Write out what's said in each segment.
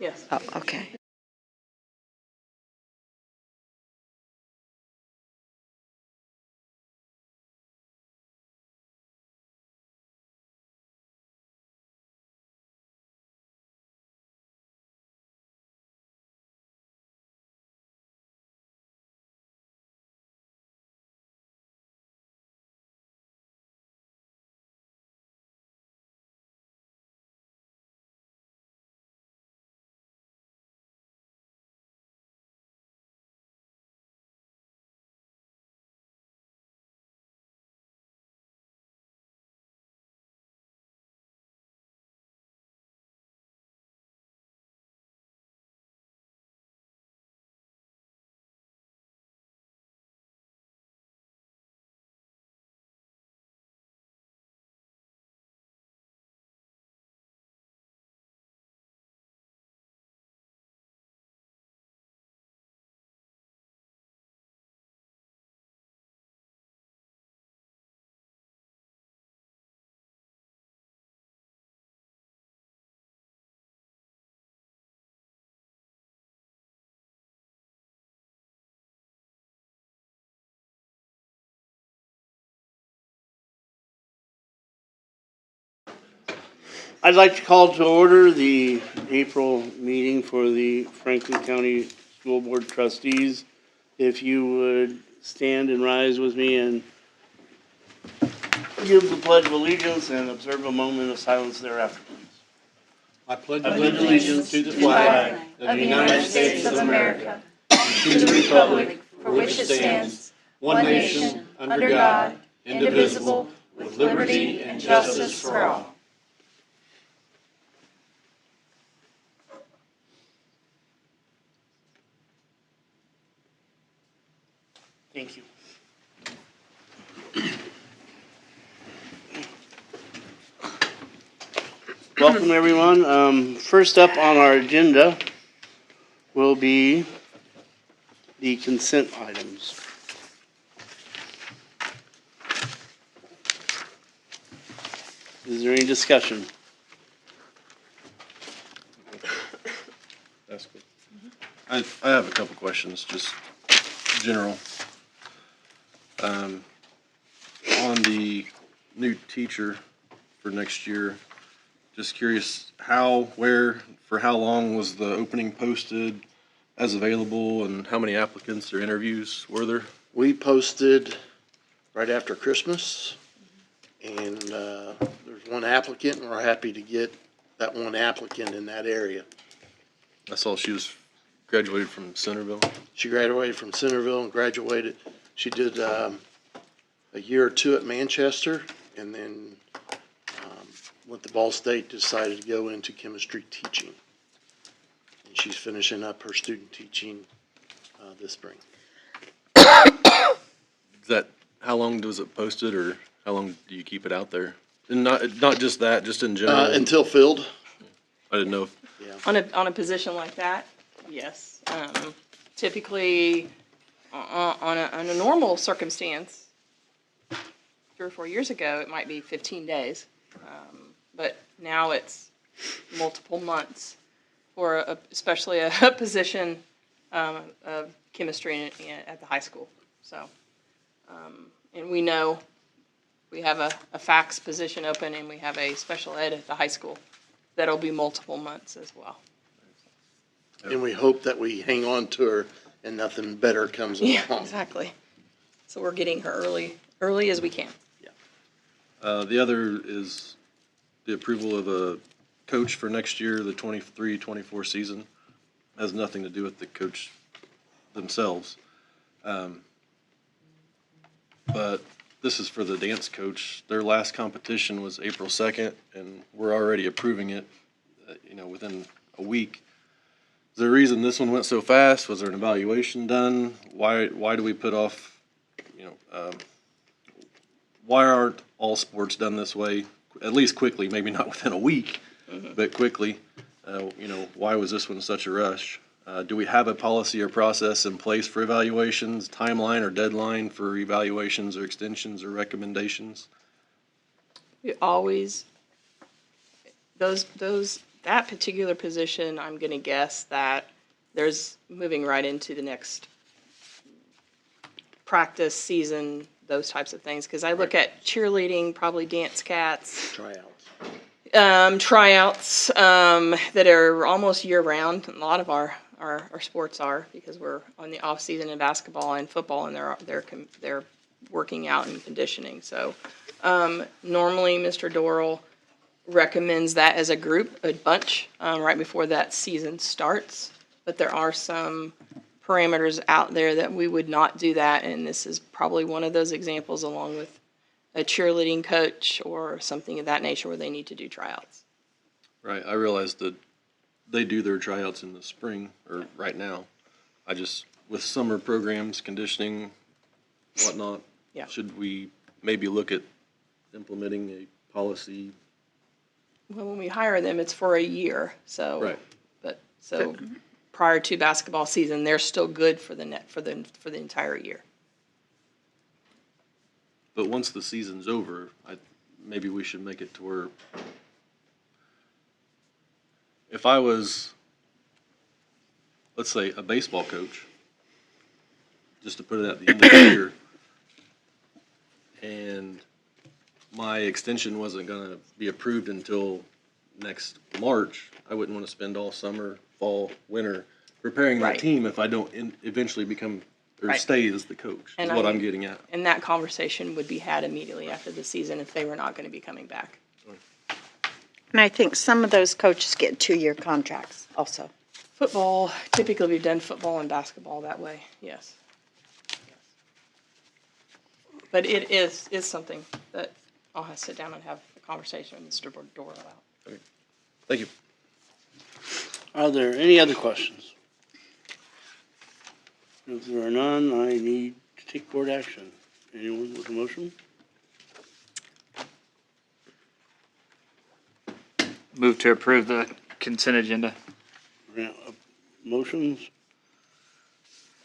Yes. Oh, okay. I'd like to call to order the April meeting for the Franklin County School Board Trustees. If you would stand and rise with me and give the Pledge of Allegiance and observe a moment of silence thereafter, please. I pledge allegiance to the flag of the United States of America, to the republic for which it stands, one nation, under God, indivisible, with liberty and justice for all. Thank you. Welcome, everyone. First up on our agenda will be the consent items. Is there any discussion? That's good. I have a couple questions, just general. On the new teacher for next year, just curious how, where, for how long was the opening posted as available, and how many applicants or interviews were there? We posted right after Christmas, and there's one applicant, and we're happy to get that one applicant in that area. I saw she was graduated from Centerville. She graduated from Centerville and graduated. She did a year or two at Manchester, and then went to Ball State, decided to go into chemistry teaching. And she's finishing up her student teaching this spring. Is that, how long was it posted, or how long do you keep it out there? And not just that, just in general? Until filled. I didn't know if, On a position like that, yes. Typically, on a normal circumstance, 3 or 4 years ago, it might be 15 days. But now it's multiple months for especially a position of chemistry at the high school. So, and we know we have a fax position open, and we have a special ed at the high school that'll be multiple months as well. And we hope that we hang on to her and nothing better comes along. Yeah, exactly. So we're getting her early as we can. the other is the approval of a coach for next year, the 23-24 season. Has nothing to do with the coach themselves. But this is for the dance coach. Their last competition was April 2nd, and we're already approving it, within a week. Is there a reason this one went so fast? Was there an evaluation done? Why do we put off, why aren't all sports done this way? At least quickly, maybe not within a week, but quickly. Why was this one such a rush? Do we have a policy or process in place for evaluations, timeline or deadline for evaluations or extensions or recommendations? We always, those that particular position, I'm gonna guess that there's moving right into the next practice season, those types of things. Because I look at cheerleading, probably dance cats, tryouts that are almost year round. A lot of our sports are, because we're on the off season in basketball and football, and they're working out and conditioning. So normally, Mr. Doral recommends that as a group, a bunch, right before that season starts. But there are some parameters out there that we would not do that, and this is probably one of those examples, along with a cheerleading coach or something of that nature, where they need to do tryouts. Right, I realize that they do their tryouts in the spring, or right now. I just, with summer programs, conditioning, whatnot, Yeah. should we maybe look at implementing a policy? Well, when we hire them, it's for a year, so. Right. But, so, prior to basketball season, they're still good for the entire year. But once the season's over, maybe we should make it to where, if I was, let's say, a baseball coach, just to put it at the end of the year, and my extension wasn't gonna be approved until next March, I wouldn't wanna spend all summer, fall, winter preparing my Right. team if I don't eventually become, or Right. stay as the coach, is And what I- I'm getting at. And that conversation would be had immediately after the season if they were not gonna be coming back. And I think some of those coaches get 2-year contracts also. Football, typically we've done football and basketball that way, yes. But it is something that I'll have to sit down and have a conversation with Mr. Doral about. Thank you. Are there any other questions? If there are none, I need to take board action. Anyone with a motion? Move to approve the consent agenda. Motions?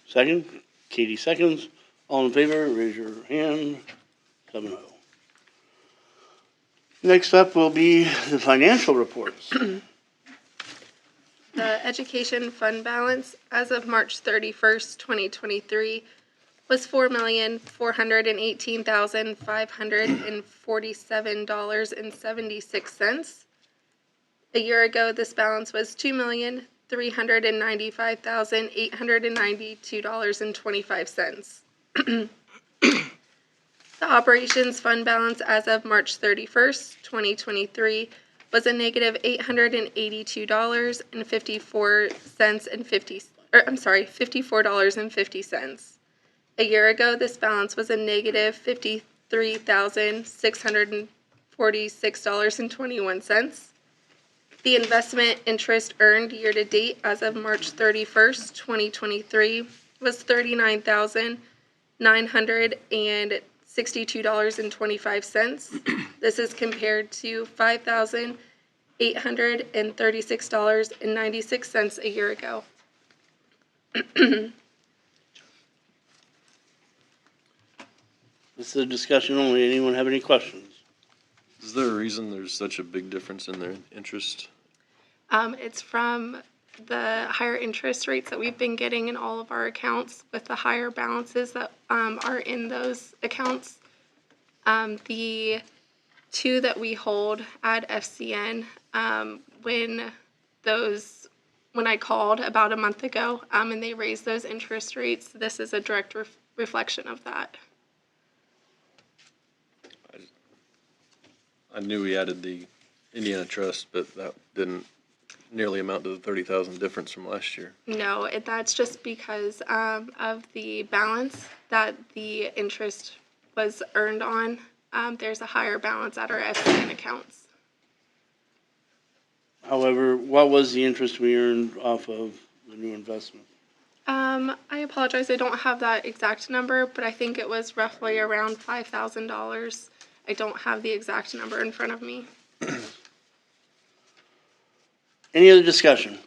Second? Katie seconds. All in favor, raise your hand. 7-0. Next up will be the financial reports. The education fund balance as of March 31st, 2023 was $4,418,547.76. A year ago, this balance was $2,395,892.25. The operations fund balance as of March 31st, 2023 was a negative $54.50. A year ago, this balance was a negative $53,646.21. The investment interest earned year to date as of March 31st, 2023 was $39,962.25. This is compared to $5,836.96 a year ago. This is a discussion only. Anyone have any questions? Is there a reason there's such a big difference in their interest? It's from the higher interest rates that we've been getting in all of our accounts with the higher balances that are in those accounts. The two that we hold at FCN, when I called about a month ago and they raised those interest rates, this is a direct reflection of that. I knew we added the Indiana Trust, but that didn't nearly amount to the 30,000 difference from last year. No, that's just because of the balance that the interest was earned on. There's a higher balance at our FCN accounts. However, what was the interest we earned off of the new investment? I apologize, I don't have that exact number, but I think it was roughly around $5,000. I don't have the exact number in front of me. Any other discussion?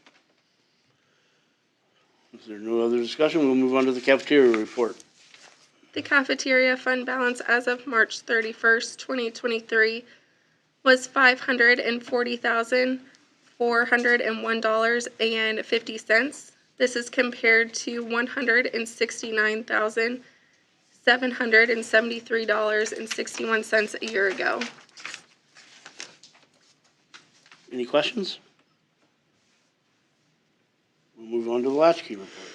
If there's no other discussion, we'll move on to the cafeteria report. The cafeteria fund balance as of March 31st, 2023 was $540,400. $401.50. This is compared to $169,773.61 a year ago. Any questions? We'll move on to the latchkey report.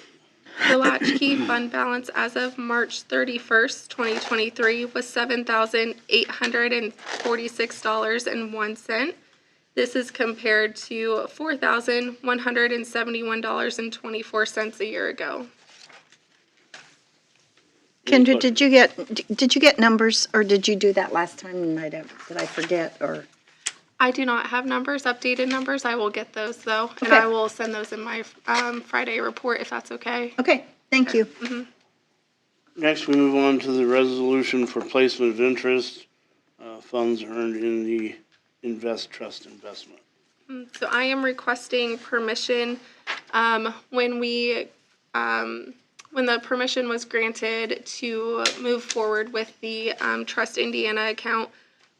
The latchkey fund balance as of March 31st, 2023 was $7,846.01. This is compared to $4,171.24 a year ago. Kendra, did you get numbers, or did you do that last time and did I forget, or? I do not have numbers, updated numbers. I will get those though, and Okay. I will send those in my Friday report if that's okay. Okay, thank you. Next, we move on to the resolution for placement of interest, funds earned in the Invest Trust investment. So I am requesting permission, when the permission was granted to move forward with the Trust Indiana account,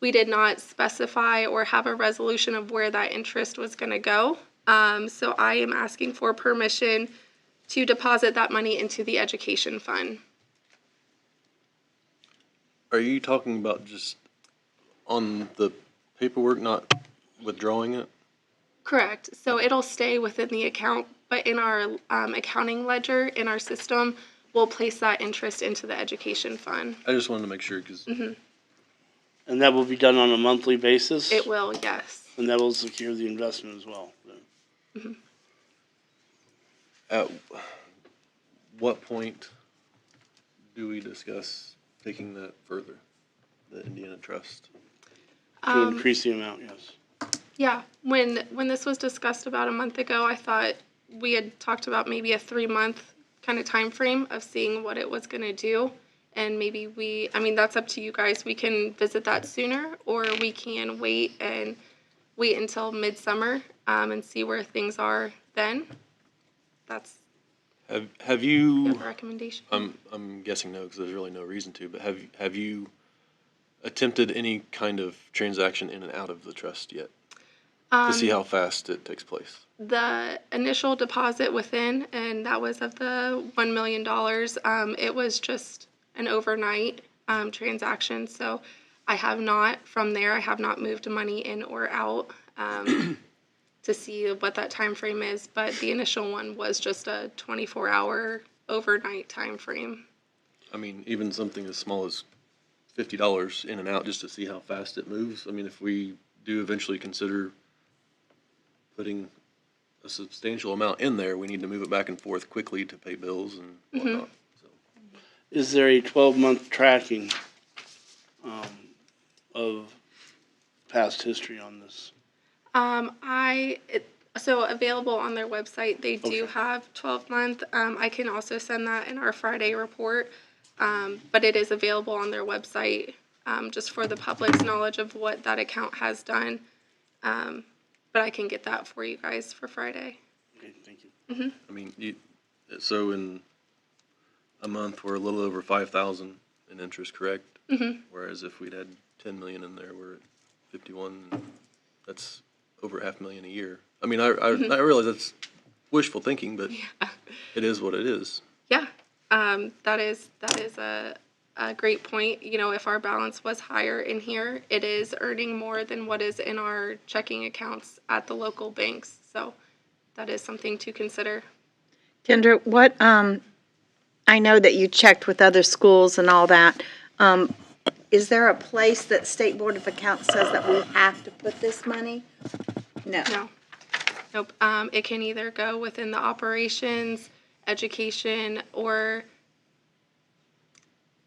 we did not specify or have a resolution of where that interest was going to go. So I am asking for permission to deposit that money into the education fund. Are you talking about just on the paperwork, not withdrawing it? Correct. So it'll stay within the account, but in our accounting ledger, in our system, we'll place that interest into the education fund. I just wanted to make sure, because And that will be done on a monthly basis? It will, yes. And that will secure the investment as well, then? at what point do we discuss taking that further, the Indiana Trust? To increase the amount, yes. Yeah, when this was discussed about a month ago, I thought we had talked about maybe a 3-month kind of time frame of seeing what it was going to do. And maybe that's up to you guys. We can visit that sooner, or we can wait until midsummer and see where things are then. That's Have you? the recommendation. I'm guessing no, because there's really no reason to. But have you attempted any kind of transaction in and out of the trust yet to see how fast it takes place? The initial deposit within, and that was of the $1 million. It was just an overnight transaction. So I have not moved money in or out to see what that time frame is. But the initial one was just a 24-hour overnight time frame. I mean, even something as small as $50 in and out just to see how fast it moves. I mean, if we do eventually consider putting a substantial amount in there, we need to move it back and forth quickly to pay bills and whatnot. So. Is there a 12-month tracking of past history on this? So available on their website, they do Okay. have 12-month. I can also send that in our Friday report, but it is available on their website just for the public's knowledge of what that account has done. But I can get that for you guys for Friday. Okay, thank you. I mean, so in a month, we're a little over 5,000 in interest, correct? Mm-hmm. Whereas if we'd had 10 million in there, we're at 51. That's over $500,000 a year. I mean, I realize that's wishful thinking, but it is what it is. Yeah, that is a great point. You know, if our balance was higher in here, it is earning more than what is in our checking accounts at the local banks. So that is something to consider. Kendra, what, I know that you checked with other schools and all that. Is there a place that State Board of Accounts says that we have to put this money? No. No. Nope. It can either go within the operations, education, or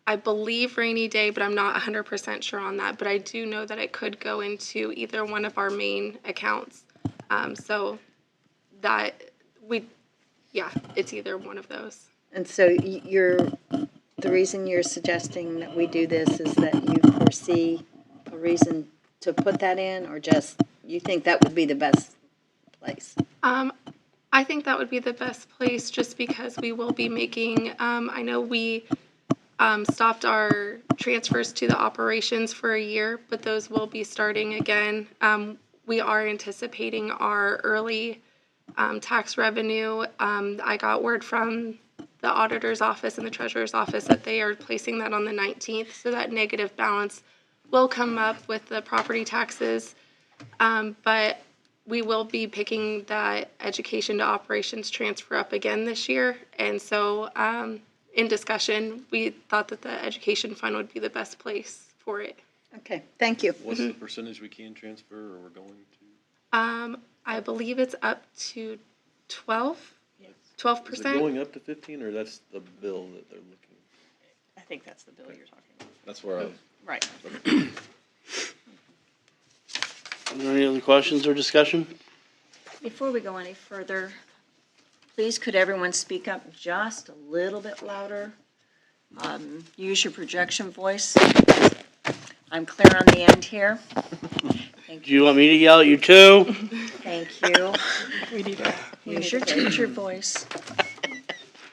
I believe rainy day, but I'm not 100% sure on that. But I do know that it could go into either one of our main accounts. So that it's either one of those. And so the reason you're suggesting that we do this is that you foresee a reason to put that in, or just you think that would be the best place? I think that would be the best place just because we will be making, I know we stopped our transfers to the operations for a year, but those will be starting again. we are anticipating our early tax revenue. I got word from the auditor's office and the treasurer's office that they are placing that on the 19th, so that negative balance will come up with the property taxes. But we will be picking that education to operations transfer up again this year. And so in discussion, we thought that the education fund would be the best place for it. Okay, thank you. What's the percentage we can transfer or we're going to? I believe it's up to 12%. Is it going up to 15 or that's the bill that they're looking? I think that's the bill you're talking about. That's where I was. Right. Are there any other questions or discussion? Before we go any further, please could everyone speak up just a little bit louder? Use your projection voice. I'm clear on the end here. Thank Do you want me to yell at you too? Thank you. We need to, Use your teacher voice.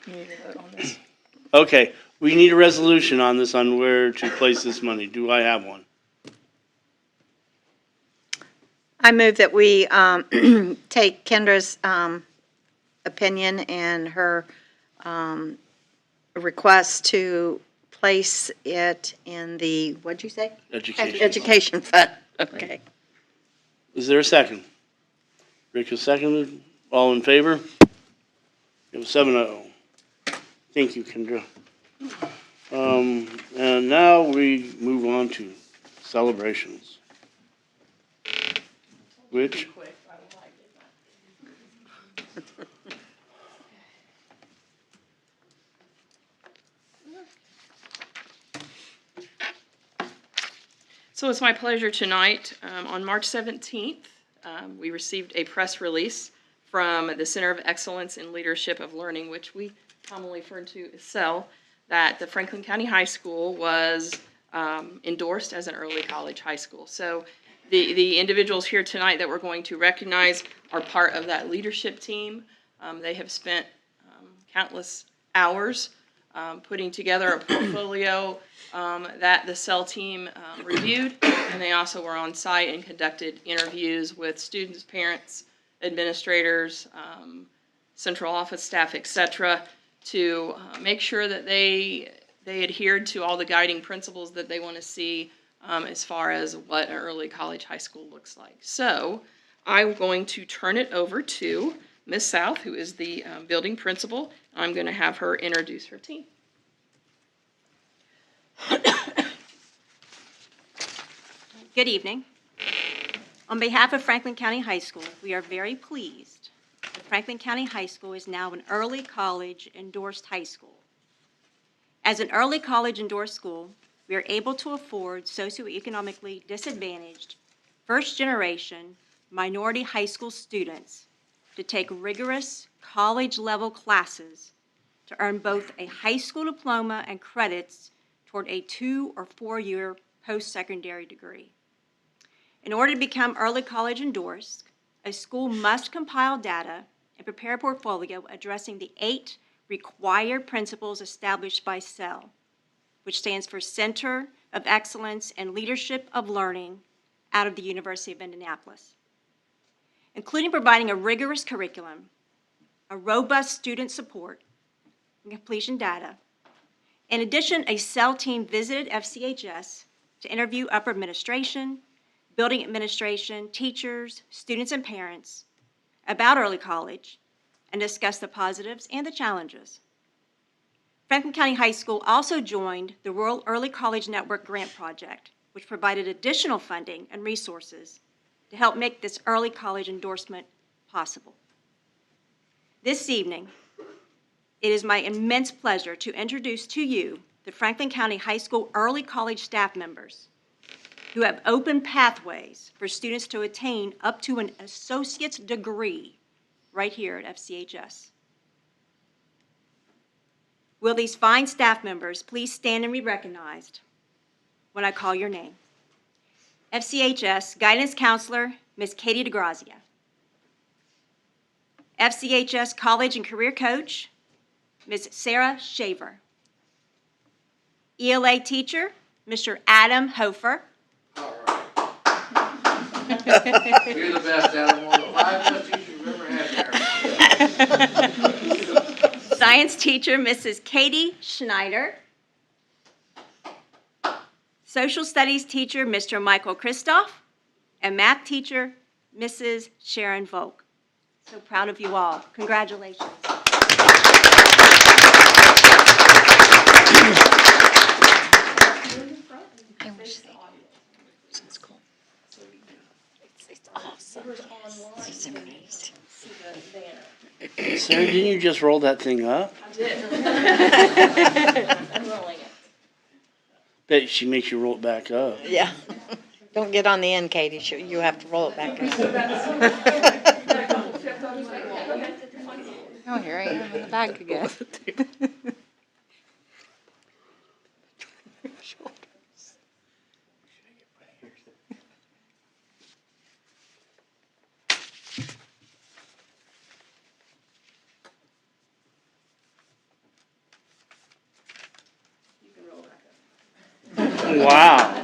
we need to vote on this. Okay, we need a resolution on this, on where to place this money. Do I have one? I move that we take Kendra's opinion and her request to place it in the, what'd you say? Education. Education fund. Okay. Is there a second? Rick has seconded. All in favor? We have 7-0. Thank you, Kendra. And now we move on to celebrations. Which, So it's my pleasure tonight, on March 17th, we received a press release from the Center of Excellence in Leadership of Learning, which we commonly refer to as CEL, that the Franklin County High School was endorsed as an early college high school. So the individuals here tonight that we're going to recognize are part of that leadership team. They have spent countless hours putting together a portfolio that the CEL team reviewed, and they also were on site and conducted interviews with students, parents, administrators, central office staff, etc., to make sure that they adhered to all the guiding principles that they want to see as far as what an early college high school looks like. So I'm going to turn it over to Ms. South, who is the building principal. I'm going to have her introduce her team. Good evening. On behalf of Franklin County High School, we are very pleased that Franklin County High School is now an early college endorsed high school. As an early college endorsed school, we are able to afford socioeconomically disadvantaged, first-generation, minority high school students to take rigorous college-level classes to earn both a high school diploma and credits toward a 2- or 4-year post-secondary degree. In order to become early college endorsed, a school must compile data and prepare a portfolio addressing the 8 required principles established by CEL, which stands for Center of Excellence and Leadership of Learning out of the University of Indianapolis, including providing a rigorous curriculum, a robust student support, and completion data. In addition, a CEL team visited FCCSC to interview upper administration, building administration, teachers, students, and parents about early college and discuss the positives and the challenges. Franklin County High School also joined the Rural Early College Network Grant Project, which provided additional funding and resources to help make this early college endorsement possible. This evening, it is my immense pleasure to introduce to you the Franklin County High School early college staff members who have opened pathways for students to attain up to an associate's degree right here at FCCSC. Will these fine staff members please stand and be recognized when I call your name? FCCSC Guidance Counselor, Ms. Katie DeGrazia. FCCSC College and Career Coach, Ms. Sarah Shaver. ELA Teacher, Mr. Adam Hofer. You're the best out of one of the 5 best teachers we've ever had there. Science teacher, Mrs. Katie Schneider. Social studies teacher, Mr. Michael Kristoff. And math teacher, Mrs. Sharon Volk. So proud of you all. Congratulations. I wish they. It's cool. It's awesome. It's amazing. Sarah, didn't you just roll that thing up? I did. I'm rolling it. Bet she makes you roll it back up. Yeah. Don't get on the end, Katie. You have to roll it back up. Oh, here I am in the bag again. Wow.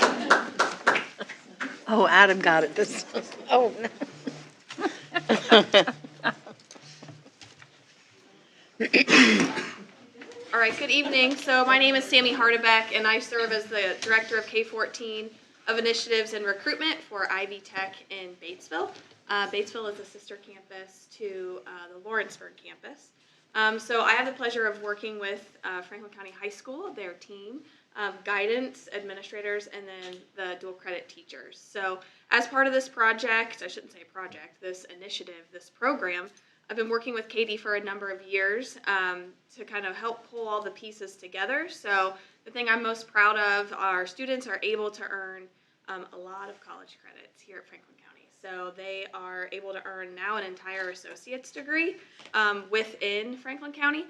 Oh, Adam got it this time. Oh, no. All right, good evening. So my name is Sammy Hardebeck, and I serve as the Director of K-14 of Initiatives and Recruitment for Ivy Tech in Batesville. Batesville is a sister campus to the Lawrenceburg campus. So I have the pleasure of working with Franklin County High School, their team, guidance, administrators, and then the dual credit teachers. So as part of this project, I shouldn't say project, this initiative, this program, I've been working with Katie for a number of years to kind of help pull all the pieces together. So the thing I'm most proud of, our students are able to earn a lot of college credits here at Franklin County. So they are able to earn now an entire associate's degree within Franklin County.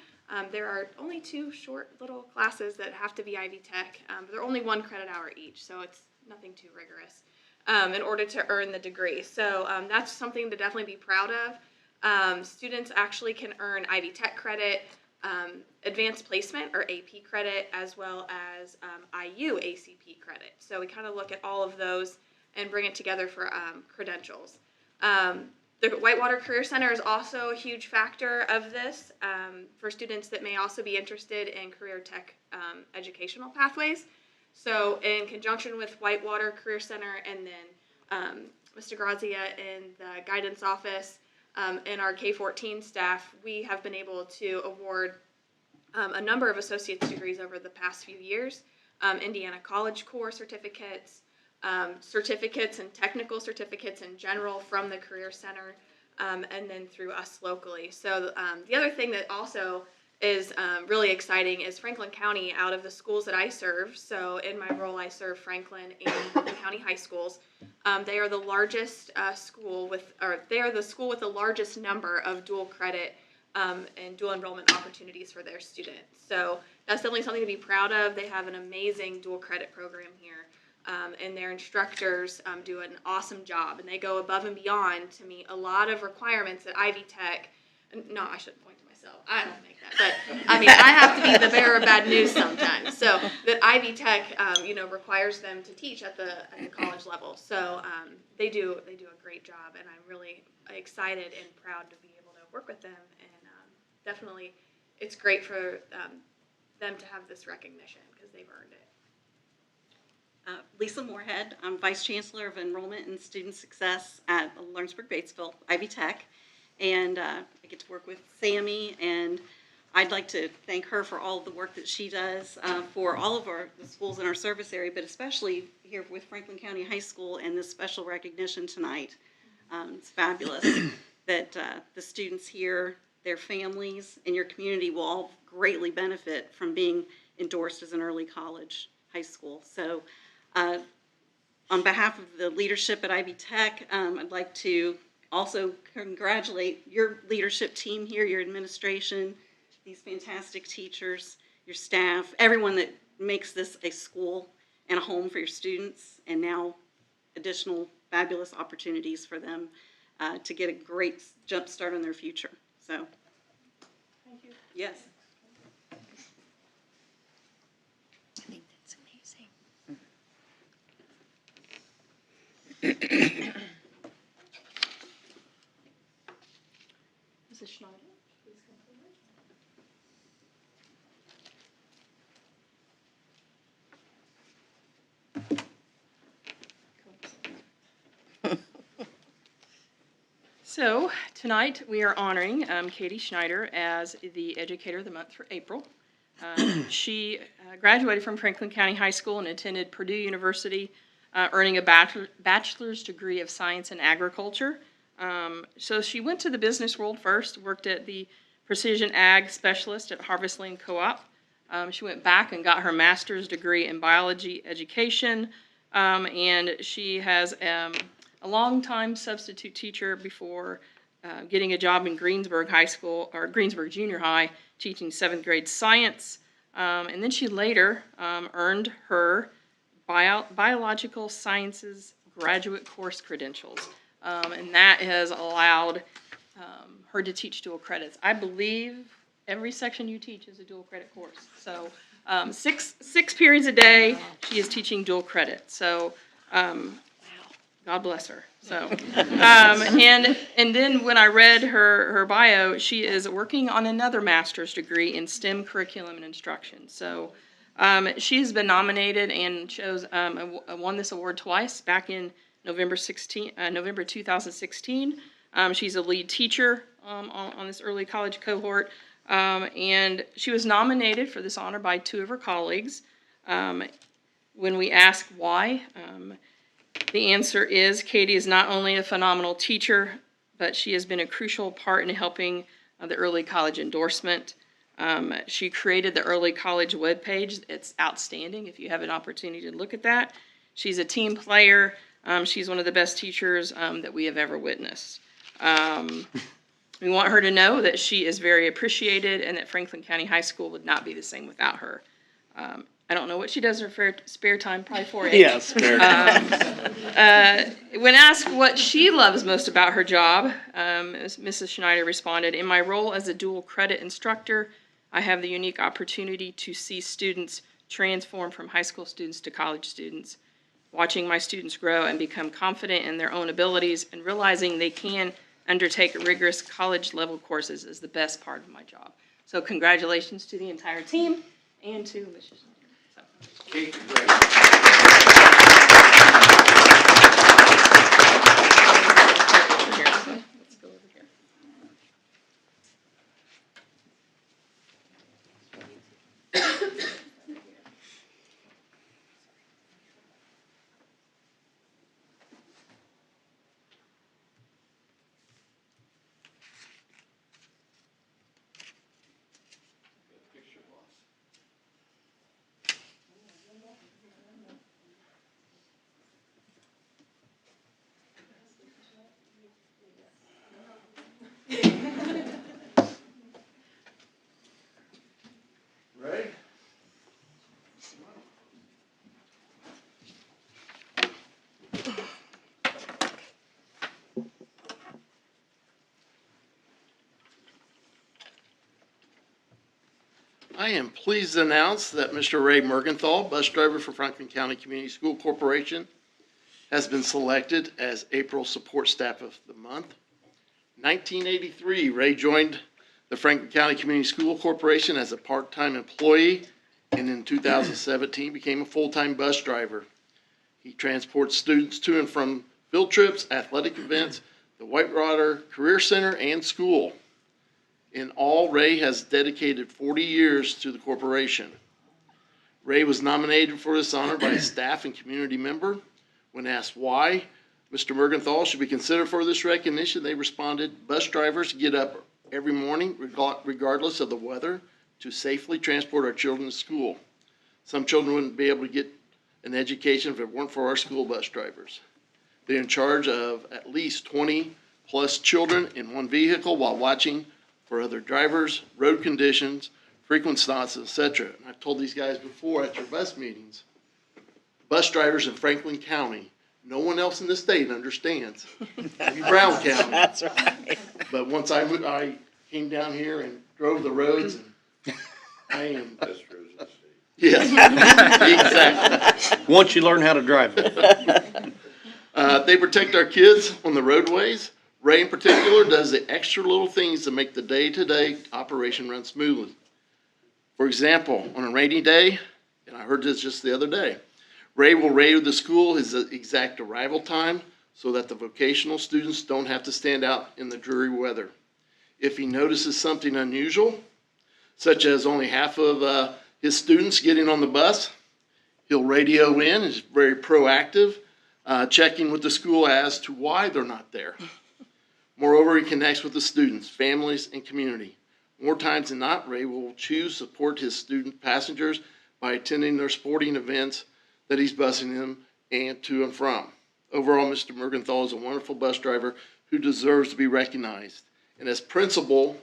There are only 2 short little classes that have to be Ivy Tech, but they're only 1 credit hour each, so it's nothing too rigorous in order to earn the degree. So that's something to definitely be proud of. Students actually can earn Ivy Tech credit, advanced placement or AP credit, as well as IU ACP credit. So we kind of look at all of those and bring it together for credentials. The Whitewater Career Center is also a huge factor of this for students that may also be interested in career tech educational pathways. So in conjunction with Whitewater Career Center and then Mr. Grazia in the guidance office and our K-14 staff, we have been able to award a number of associate's degrees over the past few years. Indiana College Core certificates, certificates and technical certificates in general from the Career Center, and then through us locally. So the other thing that also is really exciting is Franklin County, out of the schools that I serve, so in my role I serve Franklin and Franklin County high schools. They are the largest school with, or they are the school with the largest number of dual credit and dual enrollment opportunities for their students. So that's definitely something to be proud of. They have an amazing dual credit program here. And their instructors do an awesome job, and they go above and beyond to meet a lot of requirements that Ivy Tech, no, I shouldn't point to myself, I don't make that, but I mean, I have to be the bearer of bad news sometimes, so that Ivy Tech, requires them to teach at the college level, so they do a great job, and I'm really excited and proud to be able to work with them, and definitely it's great for them to have this recognition, because they've earned it. Lisa Moorhead, I'm Vice Chancellor of Enrollment and Student Success at Lawrenceburg Batesville, Ivy Tech, and I get to work with Sammy, and I'd like to thank her for all of the work that she does for all of the schools in our service area, but especially here with Franklin County High School and this special recognition tonight. It's fabulous that the students here, their families, and your community will all greatly benefit from being endorsed as an early college high school. So on behalf of the leadership at Ivy Tech, I'd like to also congratulate your leadership team here, your administration, these fantastic teachers, your staff, everyone that makes this a school and a home for your students, and now additional fabulous opportunities for them to get a great jump start on their future. So, thank you. Yes. I think that's amazing. Schneider, please come forward. So tonight, we are honoring Katie Schneider as the Educator of the Month for April. She graduated from Franklin County High School and attended Purdue University, earning a bachelor's degree of science in agriculture. So she went to the business world first, worked at the Precision Ag Specialist at Harvest Land Co-op. She went back and got her master's degree in biology education, and she has a long-time substitute teacher before getting a job in Greensburg High School, or Greensburg Junior High, teaching 7th grade science. And then she later earned her biological sciences graduate course credentials. And that has allowed her to teach dual credits. I believe every section you teach is a dual credit course. So six periods a day, she is teaching dual credit. So God bless her. So, and then when I read her bio, she is working on another master's degree in STEM curriculum and instruction. So, she has been nominated and won this award twice. Back in November 2016, she's a lead teacher on this early college cohort, and she was nominated for this honor by 2 of her colleagues. When we ask why. The answer is Katie is not only a phenomenal teacher, but she has been a crucial part in helping the early college endorsement. She created the early college webpage. It's outstanding if you have an opportunity to look at that. She's a team player. She's one of the best teachers that we have ever witnessed. We want her to know that she is very appreciated and that Franklin County High School would not be the same without her. I don't know what she does in her spare time, probably 4-H. Yeah, spare time. When asked what she loves most about her job, Mrs. Schneider responded, "In my role as a dual credit instructor, I have the unique opportunity to see students transform from high school students to college students. Watching my students grow and become confident in their own abilities and realizing they can undertake rigorous college-level courses is the best part of my job." So congratulations to the entire team and to Mrs. Schneider. Kate, Let's go over here. Ready? I am pleased to announce that Mr. Ray Mergenthal, bus driver for Franklin County Community School Corporation, has been selected as April Support Staff of the Month. 1983, Ray joined the Franklin County Community School Corporation as a part-time employee, and in 2017 became a full-time bus driver. He transports students to and from field trips, athletic events, the Whitewater Career Center, and school. In all, Ray has dedicated 40 years to the corporation. Ray was nominated for this honor by a staff and community member. When asked why Mr. Mergenthal should be considered for this recognition, they responded, "Bus drivers get up every morning, regardless of the weather, to safely transport our children to school. Some children wouldn't be able to get an education if it weren't for our school bus drivers. They're in charge of at least 20 plus children in one vehicle while watching for other drivers, road conditions, frequent stops, etc." And I've told these guys before at your bus meetings, bus drivers in Franklin County, no one else in the state understands. Maybe Brown County. That's right. But once I came down here and drove the roads, and I am. Yes, exactly. Once you learn how to drive it. They protect our kids on the roadways, Ray in particular does the extra little things to make the day-to-day operation run smoothly. For example, on a rainy day, and I heard this just the other day, Ray will radio the school his exact arrival time so that the vocational students don't have to stand out in the dreary weather. If he notices something unusual, such as only half of his students getting on the bus, he'll radio in, is very proactive, checking with the school as to why they're not there. Moreover, he connects with the students, families, and community. More times than not, Ray will choose to support his student passengers by attending their sporting events that he's busing them and to and from. Overall, Mr. Mergenthal is a wonderful bus driver who deserves to be recognized. And as principal,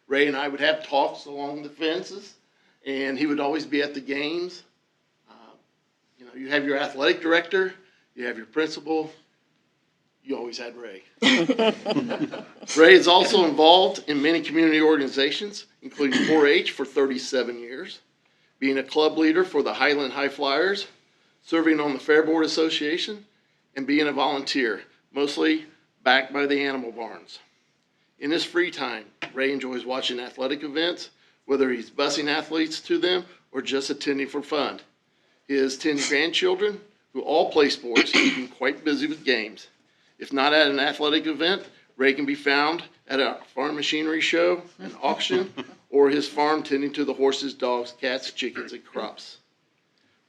Ray and I would have talks along the fences, and he would always be at the games. You have your athletic director, you have your principal, you always had Ray. Ray is also involved in many community organizations, including 4-H for 37 years, being a club leader for the Highland High Flyers, serving on the Fair Board Association, and being a volunteer, mostly backed by the animal barns. In his free time, Ray enjoys watching athletic events, whether he's busing athletes to them or just attending for fun. He has 10 grandchildren who all play sports, keeping quite busy with games. If not at an athletic event, Ray can be found at a farm machinery show, an auction, or his farm tending to the horses, dogs, cats, chickens, and crops.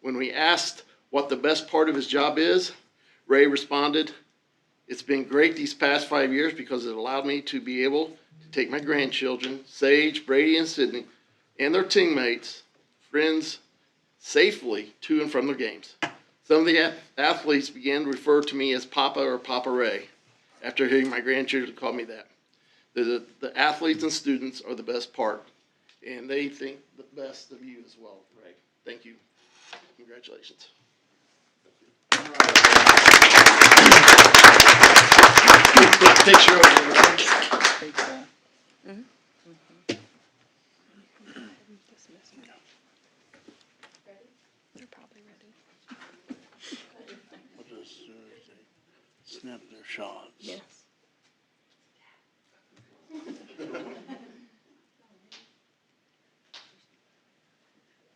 When we asked what the best part of his job is, Ray responded, "It's been great these past 5 years because it allowed me to be able to take my grandchildren, Sage, Brady, and Sydney, and their teammates, friends, safely to and from their games." Some of the athletes began to refer to me as Papa or Papa Ray after hearing my grandchildren call me that. The athletes and students are the best part, and they think the best of you as well, Ray. Thank you. Congratulations. Quick picture of you, Ray. What does they snap their shots? Yes.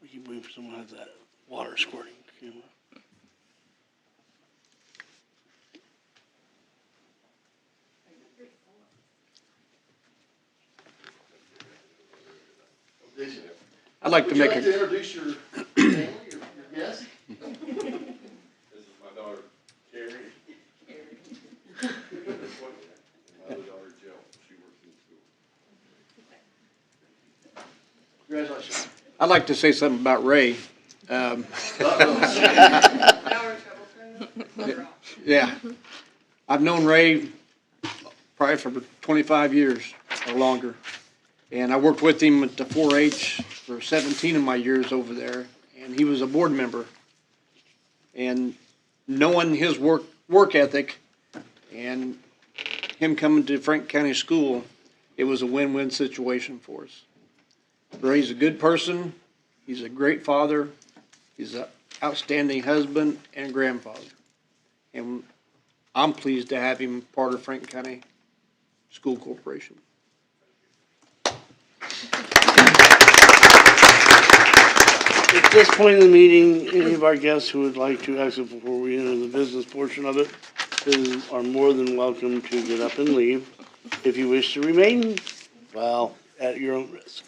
We keep waiting for someone to have that water squirting camera. I'd like to Would you make like to a, introduce your family, your guest? This is my daughter, Carrie. My other daughter, Jill. She works in school. Congratulations. I'd like to say something about Ray. Yeah, I've known Ray probably for 25 years or longer. And I worked with him at the 4-H for 17 of my years over there, and he was a board member. And knowing his work ethic and him coming to Franklin County School, it was a win-win situation for us. Ray's a good person, he's a great father, he's an outstanding husband and grandfather. And I'm pleased to have him part of Franklin County School Corporation. At this point in the meeting, any of our guests who would like to exit before we enter the business portion of it are more than welcome to get up and leave. If you wish to remain, well, at your own risk.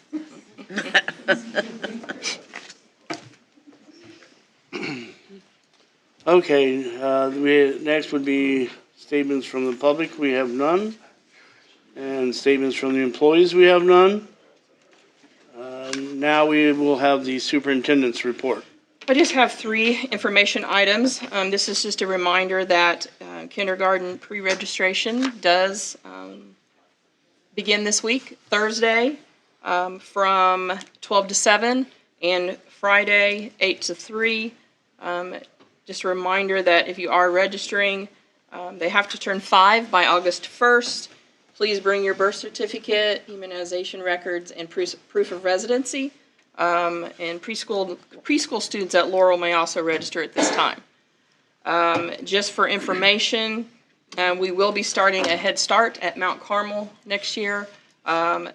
Okay, next would be statements from the public. We have none. And statements from the employees. We have none. Now we will have the superintendent's report. I just have 3 information items. This is just a reminder that kindergarten pre-registration does begin this week, Thursday, from 12 to 7, and Friday, 8 to 3. Just a reminder that if you are registering, they have to turn 5 by August 1st. Please bring your birth certificate, immunization records, and proof of residency. And preschool students at Laurel may also register at this time. Just for information, We will be starting a Head Start at Mount Carmel next year.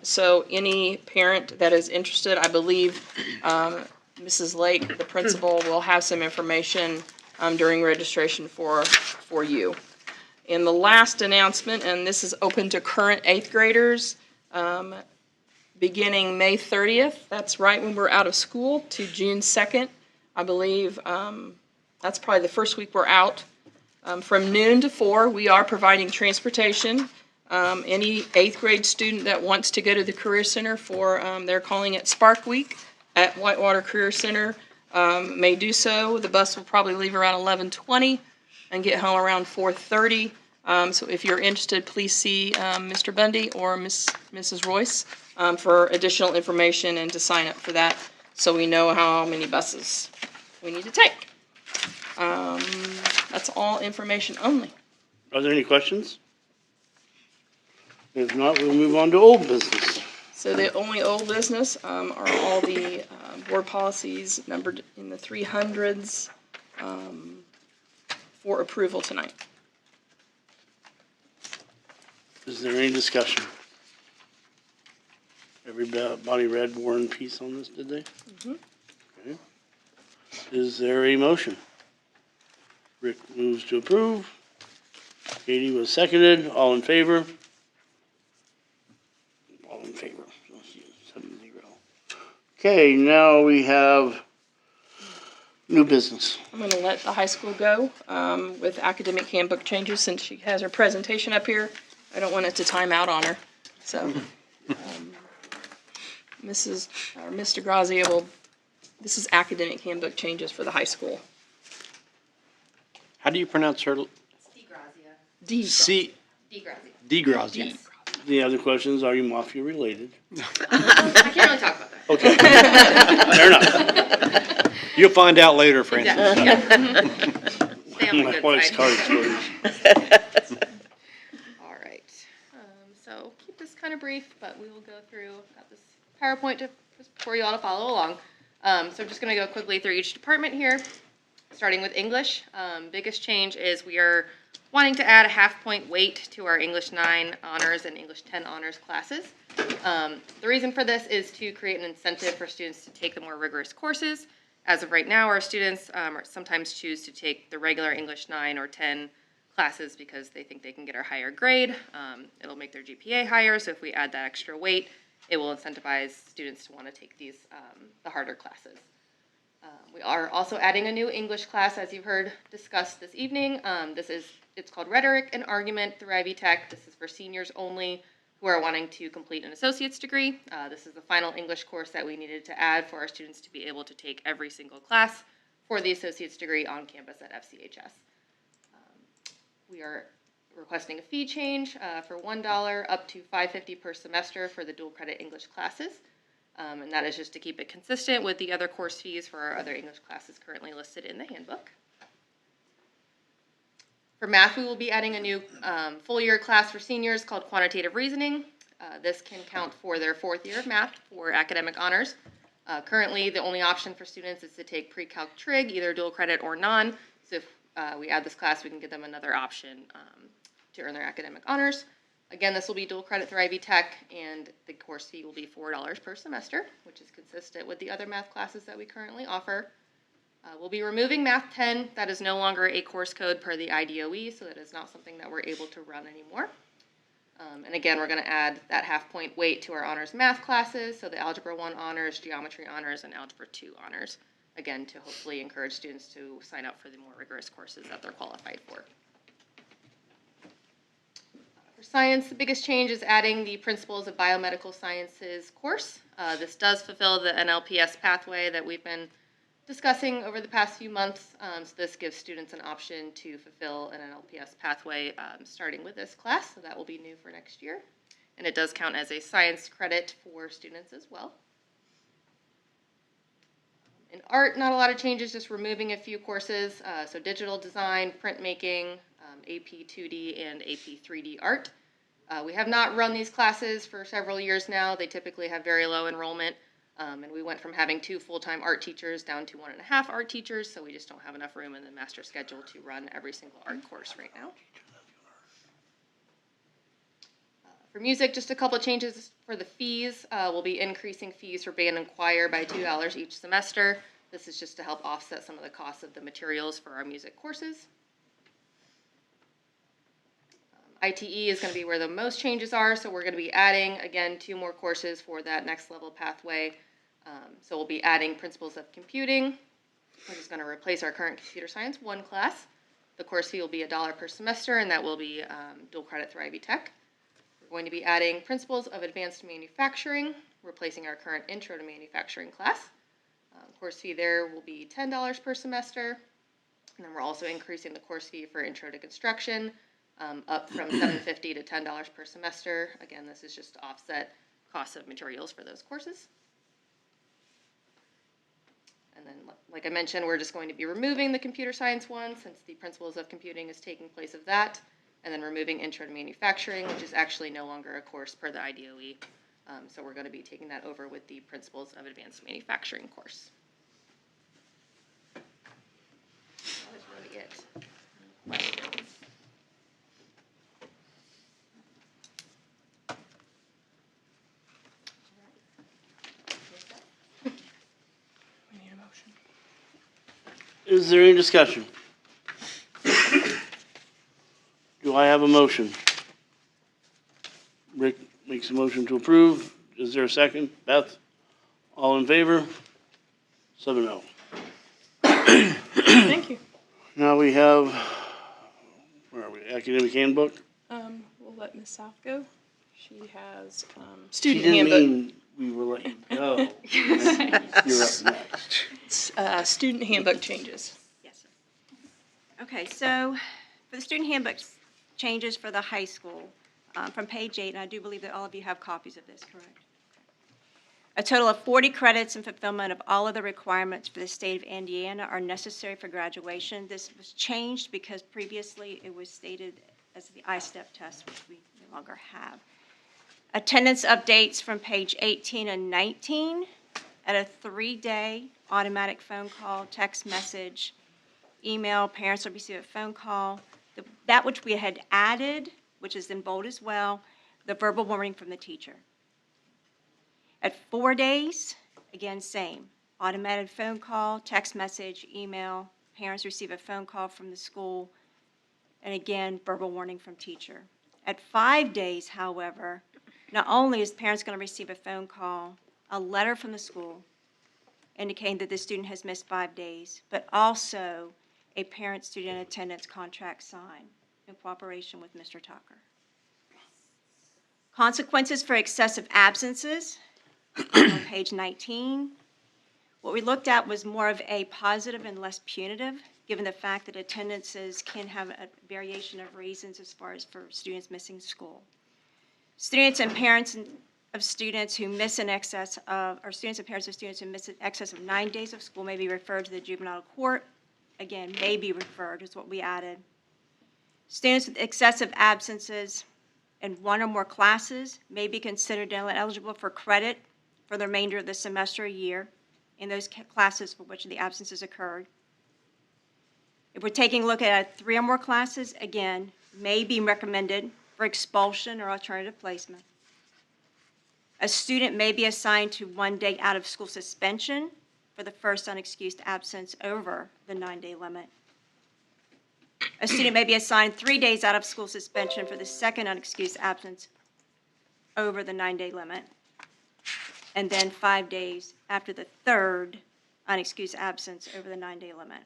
So any parent that is interested, I believe Mrs. Lake, the principal, will have some information during registration for you. And the last announcement, and this is open to current 8th graders, beginning May 30th, that's right when we're out of school, to June 2nd, I believe. That's probably the first week we're out. From noon to 4, we are providing transportation. Any 8th grade student that wants to go to the Career Center for, they're calling it Spark Week at Whitewater Career Center, may do so. The bus will probably leave around 11:20 and get home around 4:30. So if you're interested, please see Mr. Bundy or Mrs. Royce for additional information and to sign up for that, so we know how many buses we need to take. That's all information only. Are there any questions? If not, we'll move on to old business. So the only old business are all the board policies numbered in the 300s for approval tonight. Is there any discussion? Everybody read War and Peace on this, did they? Okay. Is there a motion? Rick moves to approve. Katie was seconded. All in favor? All in favor. 7-0. Okay, now we have new business. I'm going to let the high school go with academic handbook changes since she has her presentation up here. I don't want it to time out on her. So, Mrs. or Mr. Grazia will, this is academic handbook changes for the high school. How do you pronounce her? D. C. DeGrazia. DeGrazia. The other questions, are you mafia related? I can't really talk about that. Okay. Fair enough. You'll find out later, Francis. Stay on the My good wife's side. card stories. All right. So keep this kind of brief, but we will go through. I've got this PowerPoint just for you all to follow along. So I'm just going to go quickly through each department here, starting with English. Biggest change is we are wanting to add a half-point weight to our English 9 honors and English 10 honors classes. The reason for this is to create an incentive for students to take the more rigorous courses. As of right now, our students sometimes choose to take the regular English 9 or 10 classes because they think they can get a higher grade. It'll make their GPA higher, so if we add that extra weight, it will incentivize students to want to take these, the harder classes. We are also adding a new English class, as you've heard discussed this evening. It's called Rhetoric and Argument through Ivy Tech. This is for seniors only who are wanting to complete an associate's degree. This is the final English course that we needed to add for our students to be able to take every single class for the associate's degree on campus at FCHS. We are requesting a fee change for $1 up to $5.50 per semester for the dual credit English classes. And that is just to keep it consistent with the other course fees for our other English classes currently listed in the handbook. For math, we will be adding a new full year class for seniors called Quantitative Reasoning. This can count for their 4th year of math for academic honors. Currently, the only option for students is to take pre-calc trig, either dual credit or non. So if we add this class, we can give them another option to earn their academic honors. Again, this will be dual credit through Ivy Tech, and the course fee will be $4 per semester, which is consistent with the other math classes that we currently offer. We'll be removing Math 10. That is no longer a course code per the IDOE, so that is not something that we're able to run anymore. And again, we're going to add that half-point weight to our honors math classes, so the Algebra 1 honors, Geometry honors, and Algebra 2 honors, again, to hopefully encourage students to sign up for the more rigorous courses that they're qualified for. For science, the biggest change is adding the Principles of Biomedical Sciences course. This does fulfill the NLPS pathway that we've been discussing over the past few months. So this gives students an option to fulfill an NLPS pathway starting with this class. So that will be new for next year. And it does count as a science credit for students as well. In art, not a lot of changes, just removing a few courses. So digital design, printmaking, AP 2D, and AP 3D art. We have not run these classes for several years now. They typically have very low enrollment. And we went from having 2 full-time art teachers down to 1.5 art teachers, so we just don't have enough room in the master schedule to run every single art course right now. For music, just a couple changes for the fees. We'll be increasing fees for band and choir by $2 each semester. This is just to help offset some of the costs of the materials for our music courses. ITE is going to be where the most changes are, so we're going to be adding, again, 2 more courses for that next level pathway. So we'll be adding Principles of Computing, which is going to replace our current Computer Science 1 class. The course fee will be $1 per semester, and that will be dual credit through Ivy Tech. We're going to be adding Principles of Advanced Manufacturing, replacing our current Intro to Manufacturing class. Course fee there will be $10 per semester. And then we're also increasing the course fee for Intro to Construction, up from $7.50 to $10 per semester. Again, this is just to offset costs of materials for those courses. And then, like I mentioned, we're just going to be removing the Computer Science 1 since the Principles of Computing is taking place of that, and then removing Intro to Manufacturing, which is actually no longer a course per the IDOE. So we're going to be taking that over with the Principles of Advanced Manufacturing course. That is really it. Questions? We need a motion. Is there any discussion? Do I have a motion? Rick makes a motion to approve. Is there a second? Beth? All in favor? 7-0. Thank you. Now we have, where are we, academic handbook? We'll let Ms. South go. She has She student didn't handbook. mean we were letting you go. You're up next. Student handbook changes. Yes, sir. Okay, so for the student handbook changes for the high school, from page 8, and I do believe that all of you have copies of this, correct? A total of 40 credits in fulfillment of all of the requirements for the state of Indiana are necessary for graduation. This was changed because previously it was stated as the I-STEP test, which we no longer have. Attendance updates from page 18 and 19 at a 3-day automatic phone call, text message, email, parents will receive a phone call. That which we had added, which is in bold as well, the verbal warning from the teacher. At 4 days, again, same. Automated phone call, text message, email, parents receive a phone call from the school, and again, verbal warning from teacher. At 5 days, however, not only is parents going to receive a phone call, a letter from the school indicating that the student has missed 5 days, but also a parent-student attendance contract signed in cooperation with Mr. Tucker. Consequences for excessive absences on page 19. What we looked at was more of a positive and less punitive, given the fact that attendances can have a variation of reasons as far as for students missing school. Students and parents of students who miss in excess of, or students and parents of students who miss in excess of 9 days of school may be referred to the juvenile court. Again, may be referred is what we added. Students with excessive absences in 1 or more classes may be considered eligible for credit for the remainder of the semester or year in those classes for which the absences occurred. If we're taking a look at 3 or more classes, again, may be recommended for expulsion or alternative placement. A student may be assigned to 1 day out of school suspension for the first unexcused absence over the 9-day limit. A student may be assigned 3 days out of school suspension for the second unexcused absence over the 9-day limit, and then 5 days after the third unexcused absence over the 9-day limit.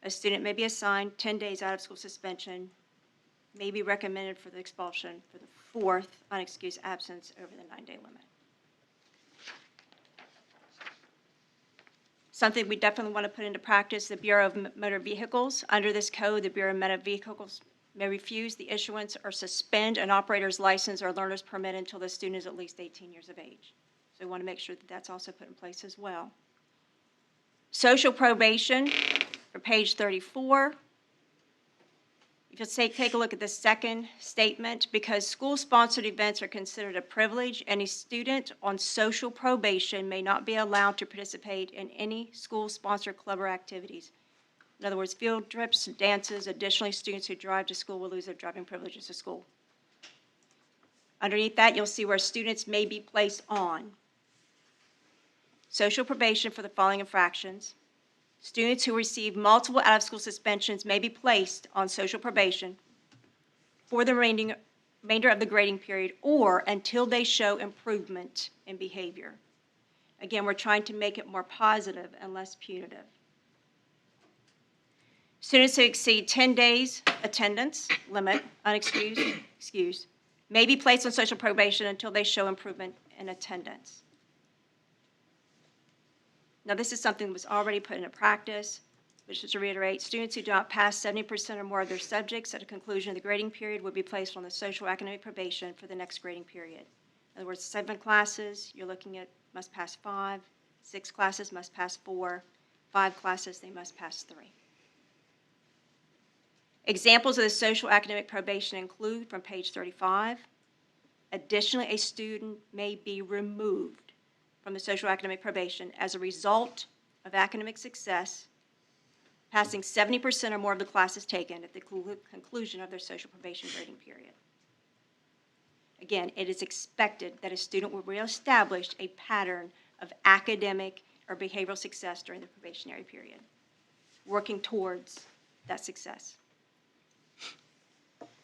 A student may be assigned 10 days out of school suspension, may be recommended for the expulsion for the fourth unexcused absence over the 9-day limit. Something we definitely want to put into practice, the Bureau of Motor Vehicles. Under this code, the Bureau of Motor Vehicles may refuse the issuance or suspend an operator's license or learner's permit until the student is at least 18 years of age. So we want to make sure that that's also put in place as well. Social probation for page 34. If you'll take a look at the second statement, because school-sponsored events are considered a privilege, any student on social probation may not be allowed to participate in any school-sponsored club or activities. In other words, field trips, dances. Additionally, students who drive to school will lose their driving privileges to school. Underneath that, you'll see where students may be placed on social probation for the following infractions. Students who receive multiple out-of-school suspensions may be placed on social probation for the remainder of the grading period or until they show improvement in behavior. Again, we're trying to make it more positive and less punitive. Students who exceed 10 days attendance limit, excused, may be placed on social probation until they show improvement in attendance. Now, this is something that was already put into practice, which is to reiterate, students who do not pass 70% or more of their subjects at the conclusion of the grading period would be placed on the social academic probation for the next grading period. In other words, 7 classes, you're looking at must pass 5, 6 classes must pass 4, 5 classes, they must pass 3. Examples of the social academic probation include, from page 35, additionally, a student may be removed from the social academic probation as a result of academic success, passing 70% or more of the classes taken at the conclusion of their social probation grading period. Again, it is expected that a student will reestablish a pattern of academic or behavioral success during the probationary period, working towards that success.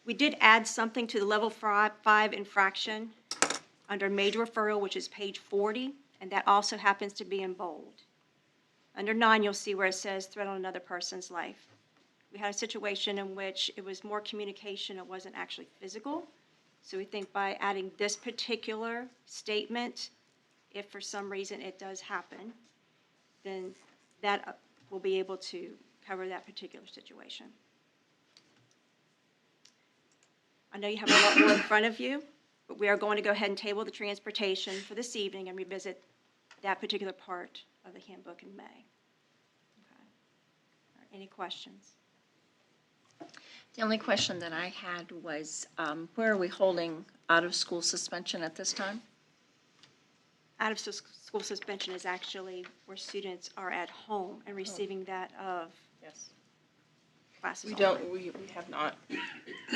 We did add something to the level 5 infraction under major referral, which is page 40, and that also happens to be in bold. Under 9, you'll see where it says threat on another person's life. We had a situation in which it was more communication, it wasn't actually physical. So we think by adding this particular statement, if for some reason it does happen, then that will be able to cover that particular situation. I know you have a lot more in front of you, but we are going to go ahead and table the transportation for this evening and revisit that particular part of the handbook in May. Okay. All right, any questions? The only question that I had was, where are we holding out-of-school suspension at this time? Out-of-school suspension is actually where students are at home and receiving that of Yes. classes. We have not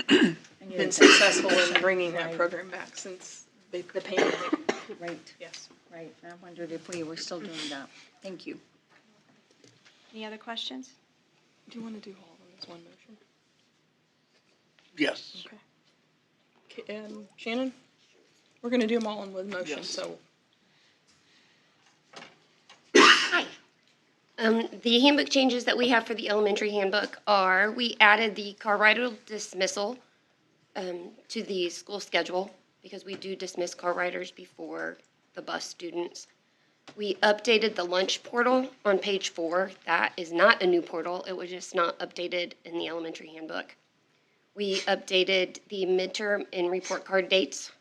been successful in bringing that program back since the pandemic. Right, Yes. right. I wondered if we were still doing that. Thank you. Any other questions? Do you want to do all of them as one motion? Yes. Okay. Shannon? We're going to do them all in one motion, Yes. so. Hi. The handbook changes that we have for the elementary handbook are, we added the car rider dismissal to the school schedule because we do dismiss car riders before the bus students. We updated the lunch portal on page 4. That is not a new portal. It was just not updated in the elementary handbook. We updated the midterm and report card dates.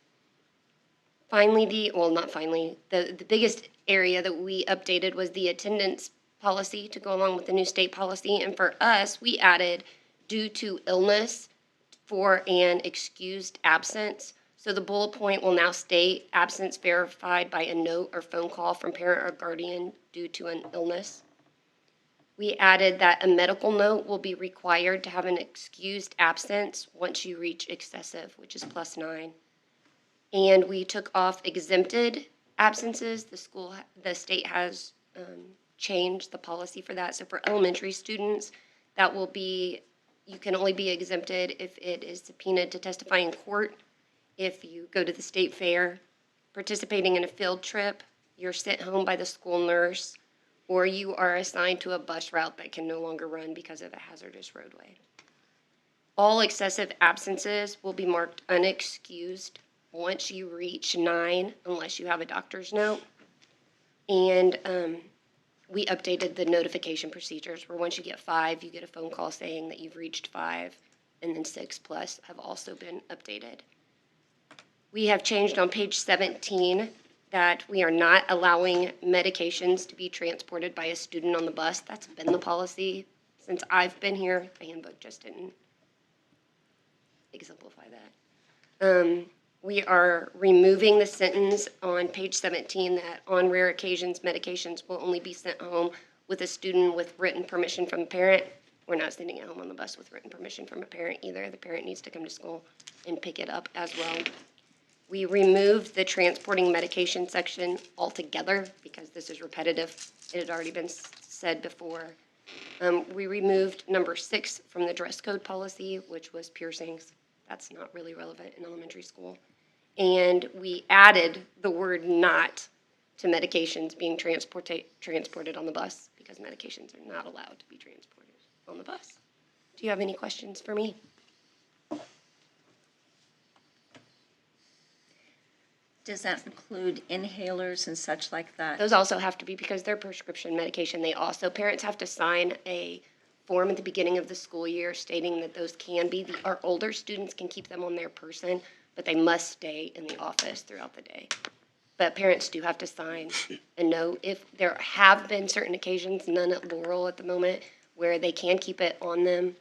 Finally, the biggest area that we updated was the attendance policy to go along with the new state policy. And for us, we added due to illness for an excused absence. So the bullet point will now state absence verified by a note or phone call from parent or guardian due to an illness. We added that a medical note will be required to have an excused absence once you reach excessive, which is +9. And we took off exempted absences. The state has changed the policy for that. So for elementary students, that will be, you can only be exempted if it is subpoenaed to testify in court, if you go to the state fair, participating in a field trip, you're sent home by the school nurse, or you are assigned to a bus route that can no longer run because of a hazardous roadway. All excessive absences will be marked unexcused once you reach 9, unless you have a doctor's note. And we updated the notification procedures where once you get 5, you get a phone call saying that you've reached 5, and then 6+ have also been updated. We have changed on page 17 that we are not allowing medications to be transported by a student on the bus. That's been the policy since I've been here. The handbook just didn't exemplify that. We are removing the sentence on page 17 that on rare occasions, medications will only be sent home with a student with written permission from the parent. We're not sending it home on the bus with written permission from a parent either. The parent needs to come to school and pick it up as well. We removed the transporting medication section altogether because this is repetitive. It had already been said before. We removed number 6 from the dress code policy, which was piercings. That's not really relevant in elementary school. And we added the word not to medications being transported on the bus because medications are not allowed to be transported on the bus. Do you have any questions for me? Does that include inhalers and such like that? Those also have to be, because they're prescription medication, parents have to sign a form at the beginning of the school year stating that those can be, our older students can keep them on their person, but they must stay in the office throughout the day. But parents do have to sign and know if there have been certain occasions, none at Laurel at the moment, where they can keep it on them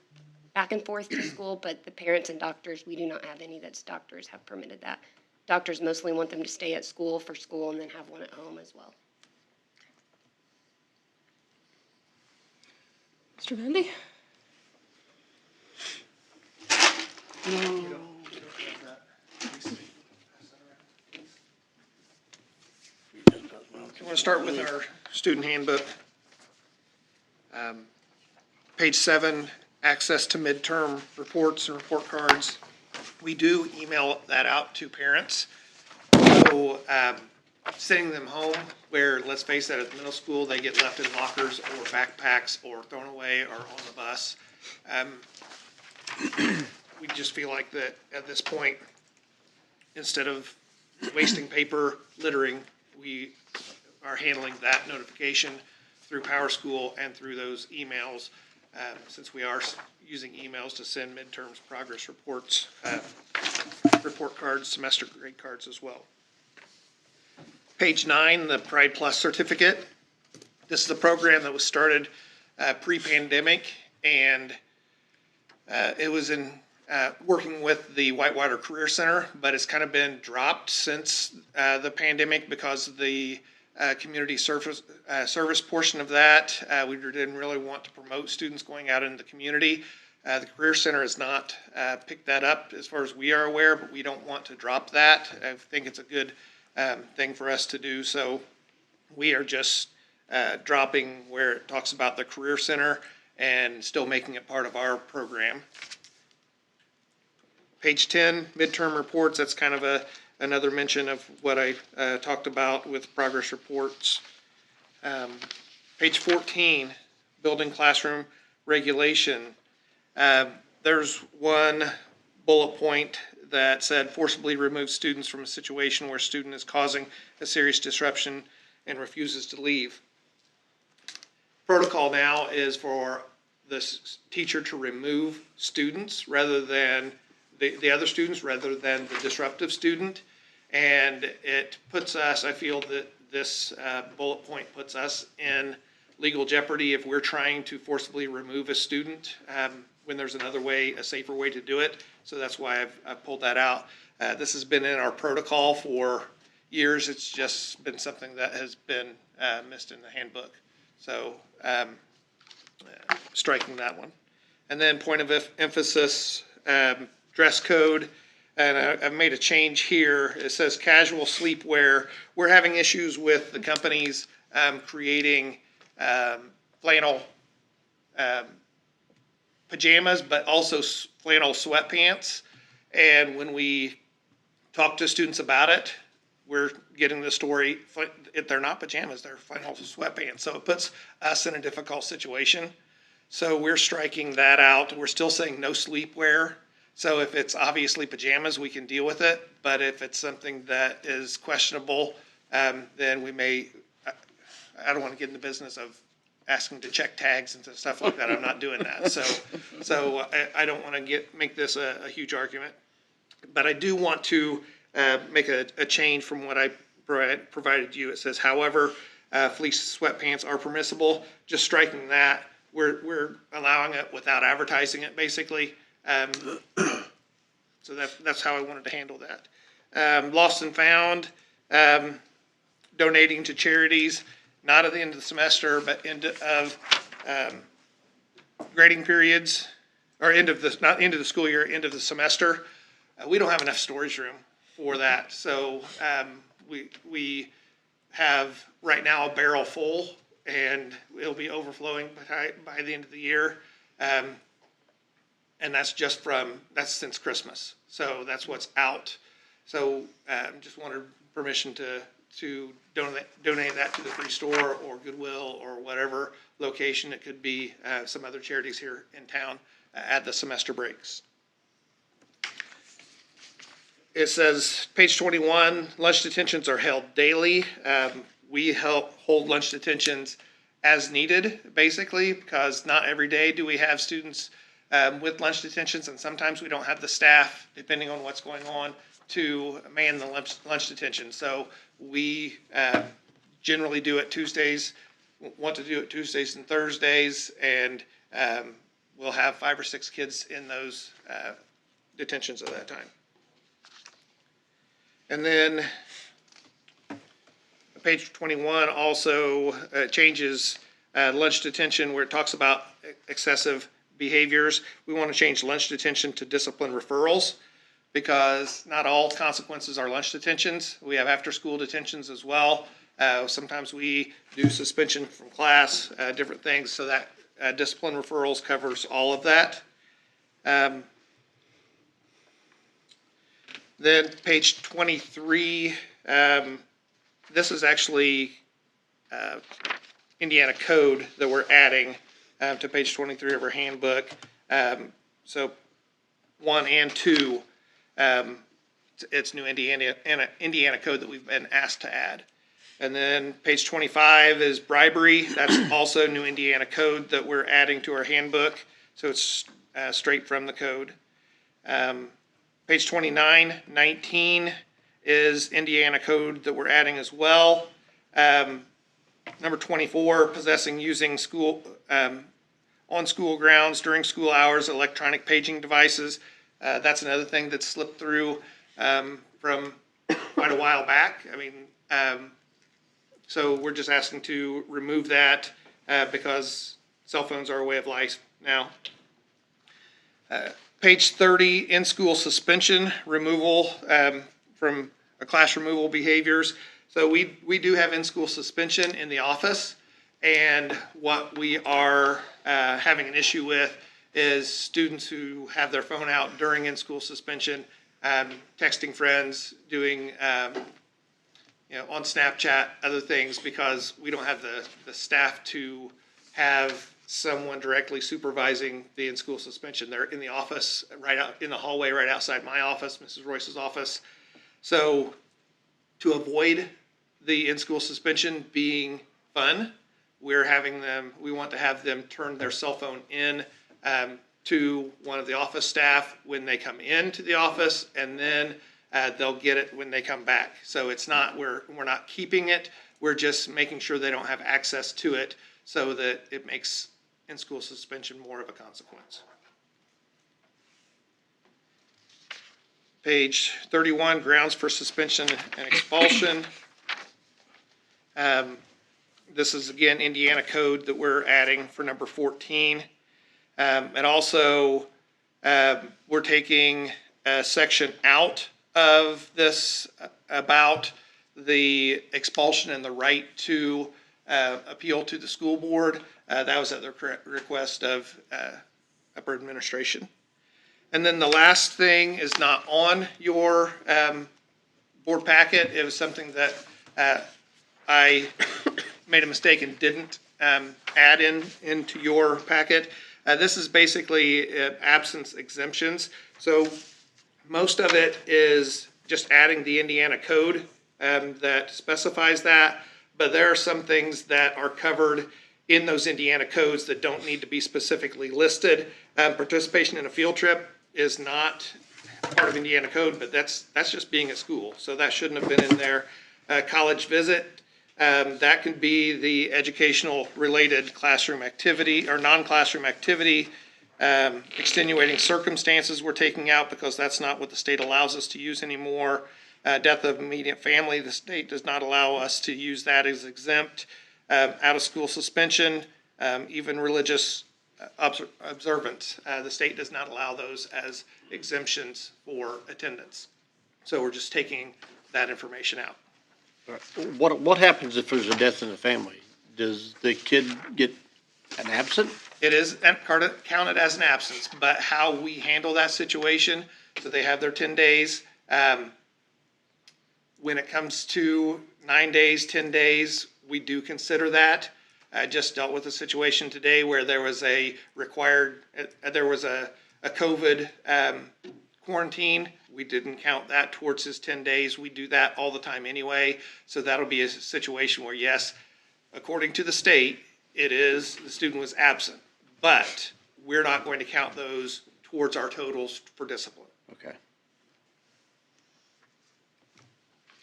back and forth to school, but the parents and doctors, we do not have any doctors have permitted that. Doctors mostly want them to stay at school for school and then have one at home as well. Mr. Vendy? I want to start with our student handbook. Page 7, access to midterm reports and report cards. We do email that out to parents. So sending them home where, let's face it, at the middle school, they get left in lockers or backpacks or thrown away or on the bus. We just feel like that at this point, instead of wasting paper littering, we are handling that notification through PowerSchool and through those emails, since we are using emails to send midterms, progress reports, report cards, semester grade cards as well. Page 9, the Pride Plus certificate. This is a program that was started pre-pandemic, and it was in working with the Whitewater Career Center, but it's kind of been dropped since the pandemic because of the community service portion of that. We didn't really want to promote students going out in the community. The Career Center has not picked that up as far as we are aware, but we don't want to drop that. I think it's a good thing for us to do. So we are just dropping where it talks about the Career Center and still making it part of our program. Page 10, midterm reports. That's kind of another mention of what I talked about with progress reports. Page 14, building classroom regulation. There's one bullet point that said forcibly remove students from a situation where a student is causing a serious disruption and refuses to leave. Protocol now is for the teacher to remove students rather than the other students, rather than the disruptive student. And it puts us, I feel that this bullet point puts us in legal jeopardy if we're trying to forcibly remove a student when there's another way, a safer way to do it. So that's why I've pulled that out. This has been in our protocol for years. It's just been something that has been missed in the handbook. So striking that one. And then point of emphasis, dress code. And I've made a change here. It says casual sleepwear. We're having issues with the companies creating flannel pajamas, but also flannel sweatpants. And when we talk to students about it, we're getting the story, they're not pajamas, they're flannel sweatpants. So it puts us in a difficult situation. So we're striking that out. We're still saying no sleepwear. So if it's obviously pajamas, we can deal with it. But if it's something that is questionable, then we may, I don't want to get in the business of asking to check tags and stuff like that. I'm not doing that. So I don't want to make this a huge argument. But I do want to make a change from what I provided you. It says, however, fleece sweatpants are permissible. Just striking that, we're allowing it without advertising it, basically. So that's how I wanted to handle that. Lost and found, donating to charities, not at the end of the semester, but end of grading periods, or not end of the school year, end of the semester. We don't have enough storage room for that. So we have right now a barrel full, and it'll be overflowing by the end of the year. And that's since Christmas. So that's what's out. So just wanted permission to donate that to the Free Store or Goodwill or whatever location. It could be some other charities here in town at the semester breaks. It says, page 21, lunch detentions are held daily. We hold lunch detentions as needed, basically, because not every day do we have students with lunch detentions, and sometimes we don't have the staff, depending on what's going on, to man the lunch detention. So we generally do it Tuesdays, want to do it Tuesdays and Thursdays, and we'll have 5 or 6 kids in those detentions at that time. And then page 21 also changes lunch detention where it talks about excessive behaviors. We want to change lunch detention to discipline referrals because not all consequences are lunch detentions. We have after-school detentions as well. Sometimes we do suspension from class, different things, so that discipline referrals covers all of that. Then page 23, this is actually Indiana code that we're adding to page 23 of our handbook. So 1 and 2, it's new Indiana code that we've been asked to add. And then page 25 is bribery. That's also new Indiana code that we're adding to our handbook. So it's straight from the code. Page 29, 19 is Indiana code that we're adding as well. Number 24, possessing, using on school grounds during school hours, electronic paging devices. That's another thing that's slipped through from quite a while back. I mean, so we're just asking to remove that because cell phones are a way of life now. Page 30, in-school suspension, removal from class removal behaviors. So we do have in-school suspension in the office, and what we are having an issue with is students who have their phone out during in-school suspension, texting friends, doing on Snapchat, other things, because we don't have the staff to have someone directly supervising the in-school suspension. They're in the office, right out in the hallway, right outside my office, Mrs. Royce's office. So to avoid the in-school suspension being fun, we want to have them turn their cell phone in to one of the office staff when they come into the office, and then they'll get it when they come back. So it's not, we're not keeping it, we're just making sure they don't have access to it so that it makes in-school suspension more of a consequence. Page 31, grounds for suspension and expulsion. This is, again, Indiana code that we're adding for number 14. And also, we're taking a section out of this about the expulsion and the right to appeal to the school board. That was at the request of upper administration. And then the last thing is not on your board packet. It was something that I made a mistake and didn't add into your packet. This is basically absence exemptions. So most of it is just adding the Indiana code that specifies that, but there are some things that are covered in those Indiana codes that don't need to be specifically listed. Participation in a field trip is not part of Indiana code, but that's just being at school, so that shouldn't have been in there. College visit, that can be the educational related classroom activity or non-classroom activity. Extenuating circumstances we're taking out because that's not what the state allows us to use anymore. Death of immediate family, the state does not allow us to use that as exempt. Out of school suspension, even religious observance, the state does not allow those as exemptions for attendance. So we're just taking that information out. What happens if there's a death in the family? Does the kid get an absent? It is counted as an absence, but how we handle that situation, so they have their 10 days. When it comes to 9 days, 10 days, we do consider that. I just dealt with a situation today where there was a COVID quarantine. We didn't count that towards his 10 days. We do that all the time anyway. So that'll be a situation where, yes, according to the state, the student was absent, but we're not going to count those towards our totals for discipline. Okay.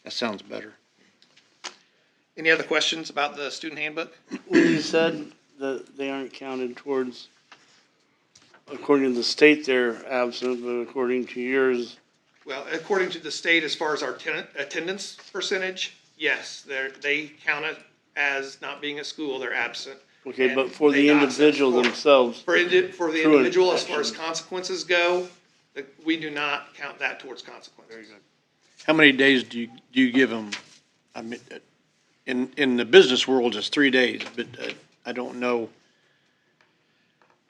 That sounds better. Any other questions about the student handbook? When you said that they aren't counted towards, according to the state, they're absent, but according to yours, Well, according to the state, as far as our attendance percentage, yes, they count it as not being at school, they're absent. okay, And but for they the not set individual forth. themselves. For the through individual, as far as action. consequences go, we do not count that towards consequences. How many days do you give them? I mean, in the business world, it's 3 days, but I don't know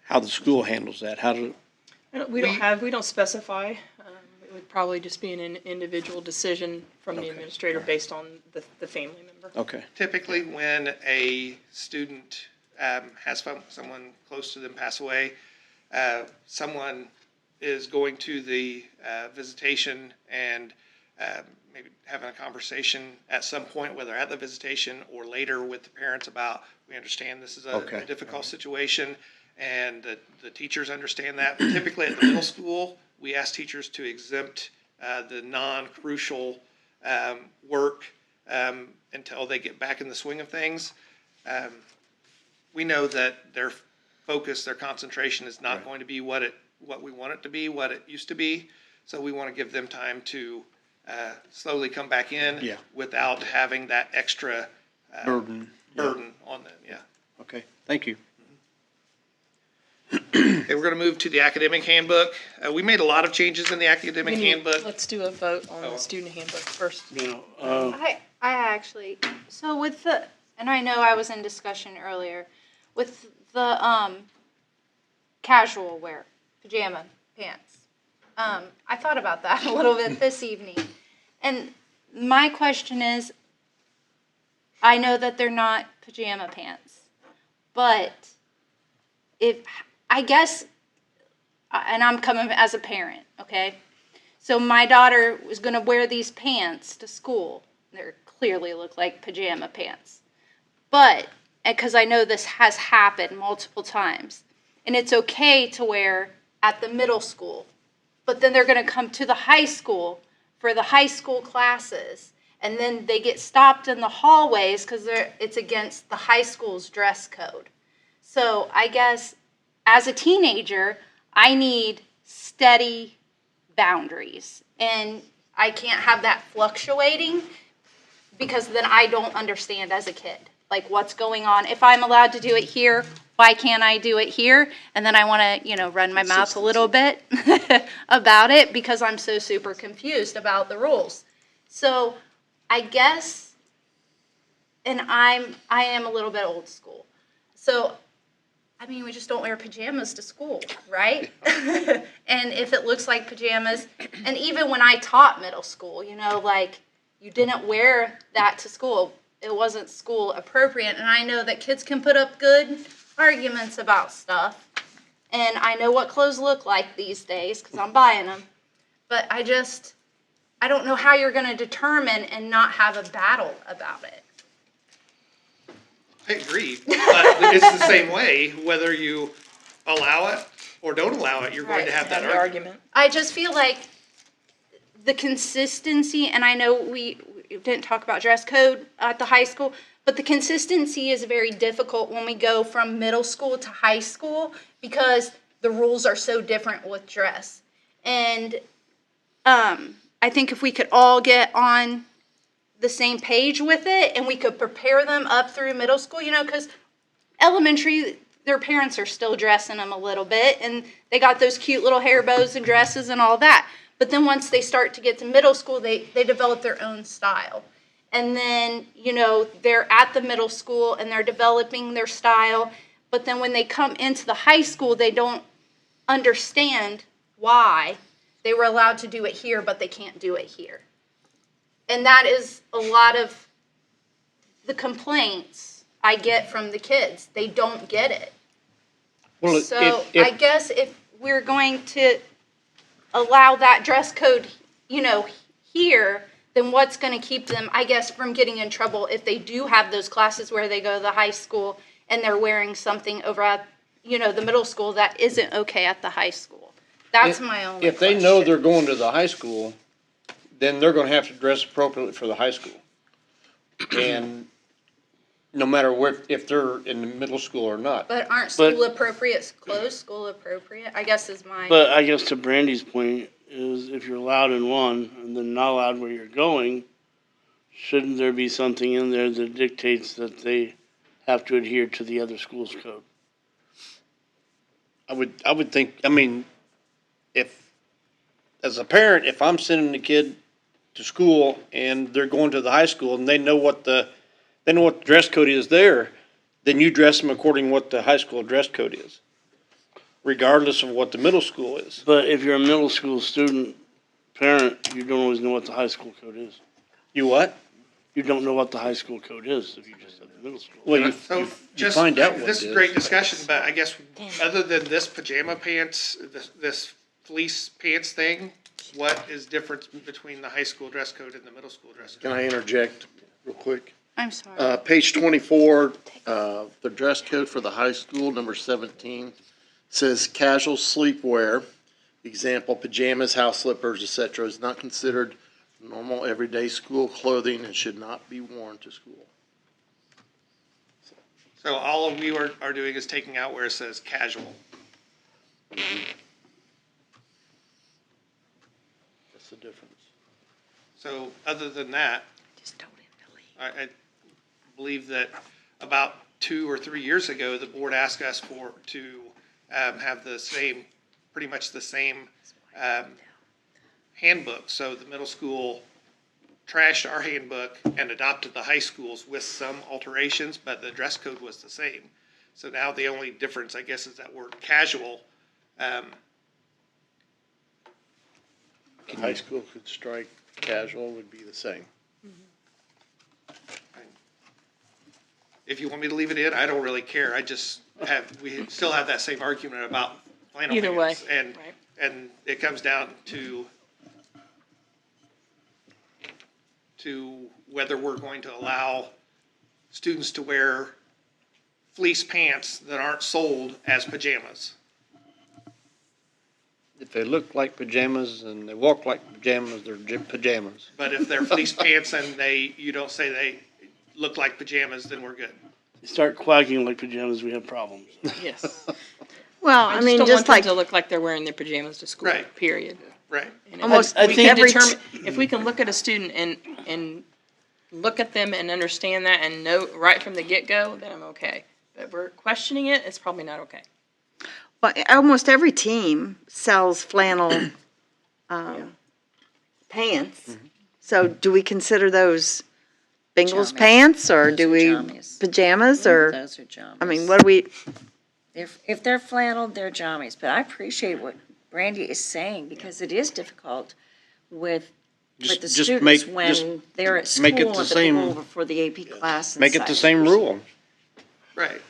how the school handles that. How do, We don't specify. It would probably just be an individual decision from the administrator based on the family member. okay. Typically, when a student has someone close to them pass away, someone is going to the visitation and maybe having a conversation at some point, whether at the visitation or later with the parents about, we understand this is a difficult situation, and the teachers understand that. But typically at the middle school, we ask teachers to exempt the non-crucial work until they get back in the swing of things. We know that their focus, their concentration is not going to be what we want it to be, what it used to be. So we want to give them time to slowly come back in without having that extra Burden. on them. Yeah. Okay, thank you. Okay, we're going to move to the academic handbook. We made a lot of changes in the academic handbook. Let's do a vote on the student handbook first. I actually, so with and I know I was in discussion earlier, with the casual wear, pajama pants. I thought about that a little bit this evening. And my question is, I know that they're not pajama pants, but I guess, and I'm coming as a parent, okay? So my daughter was going to wear these pants to school. They clearly look like pajama pants. But, because I know this has happened multiple times, and it's okay to wear at the middle school, but then they're going to come to the high school for the high school classes, and then they get stopped in the hallways because it's against the high school's dress code. So I guess as a teenager, I need steady boundaries, and I can't have that fluctuating because then I don't understand as a kid, like what's going on. If I'm allowed to do it here, why can't I do it here? And then I want to, run my mouth a little bit about it because I'm so super confused about the rules. So I guess, and I am a little bit old school. So, we just don't wear pajamas to school, right? And if it looks like pajamas, and even when I taught middle school, you didn't wear that to school. It wasn't school appropriate. And I know that kids can put up good arguments about stuff. And I know what clothes look like these days because I'm buying them. But I don't know how you're going to determine and not have a battle about it. I agree, but it's the same way, whether you allow it or don't allow it, you're going to have that argument. I just feel like the consistency, and I know we didn't talk about dress code at the high school, but the consistency is very difficult when we go from middle school to high school because the rules are so different with dress. And I think if we could all get on the same page with it and we could prepare them up through middle school, because elementary, their parents are still dressing them a little bit and they got those cute little hair bows and dresses and all that. But then once they start to get to middle school, they develop their own style. And then, you know, they're at the middle school and they're developing their style. But then when they come into the high school, they don't understand why they were allowed to do it here, but they can't do it here. And that is a lot of the complaints I get from the kids. They don't get it. Well, So I guess if we're going to allow that dress code, you know, here, then what's going to keep them, I guess, from getting in trouble if they do have those classes where they go to the high school and they're wearing something over at, you know, the middle school that isn't okay at the high school? That's my only If they know they're going to the high school, then they're gonna have to dress appropriately for the high school. And no matter where, if they're in the middle school or not. But aren't school appropriate clothes school appropriate? I guess is my. But I guess to Brandy's point is if you're allowed in one and then not allowed where you're going, shouldn't there be something in there that dictates that they have to adhere to the other school's code? I would think, I mean, if, as a parent, if I'm sending the kid to school and they're going to the high school and they know what the dress code is there, then you dress them according to what the high school dress code is, regardless of what the middle school is. But if you're a middle school student, parent, you don't always know what the high school code is. You what? You don't know what the high school code is if you just have the middle school. Well, So you just, find out what this it is is. great discussion, but I guess other than this pajama pants, this fleece pants thing, what is different between the high school dress code and the middle school dress code? Can I interject real quick? I'm sorry. Page 24, the dress code for the high school, number 17, says casual sleepwear, example, pajamas, house slippers, etc., is not considered normal everyday school clothing and should not be worn to school. So all we are doing is taking out where it says casual. That's the difference. So other than that, I believe that about 2 or 3 years ago, the board asked us to have the same, pretty much the same handbook. So the middle school trashed our handbook and adopted the high school's with some alterations, but the dress code was the same. So now the only difference, I guess, is that word casual. The high school could strike casual would be the same. If you want me to leave it in, I don't really care. We still have that same argument about flannel Either way, pants. And it comes down to whether we're going to allow students to wear fleece pants that aren't sold as pajamas. If they look like pajamas and they walk like pajamas, they're pajamas. But if they're fleece pants and you don't say they look like pajamas, then we're good. You start quacking like pajamas, we have problems. Yes. Well, I mean, don't just want like, them to look like they're wearing their pajamas to school. Right. Period. Right. And Almost if we can every determine, if we can look at a student and look at them and understand that and know right from the get-go, then I'm okay. But if we're questioning it, it's probably not okay. well, almost every team sells flannel pants. So do we consider those Bengals Pajamas. pants, or Those do are we jammies. pajamas, or, Those are jammies. I mean, what do we, If they're flannel, they're jammies. But I appreciate what Brandy is saying because it is difficult with the Just students make- when just they're at school make it and the they same- go over for the AP class and Make it the such. same rule. Right.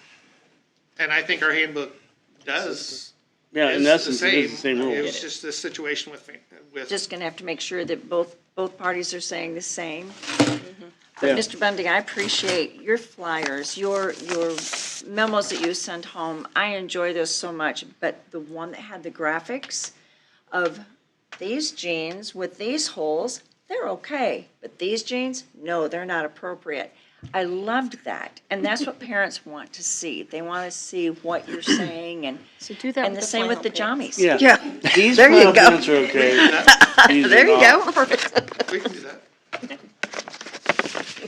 And I think our handbook does. Yeah, in is essence, it is the same rule. It was just this situation with Just gonna have to make sure that both parties are saying the same. Yeah. But Mr. Bundy, I appreciate your flyers, your memos that you send home. I enjoy those so much, but the one that had the graphics of these jeans with these holes, they're okay. But these jeans, no, they're not appropriate. I loved that, and that's what parents want to see. They want to see what you're saying, and So do that and with the the same with the flannel jammies. Yeah. Yeah. These There you flannel go. pants are okay. These are there you not. go, perfect. We can do that.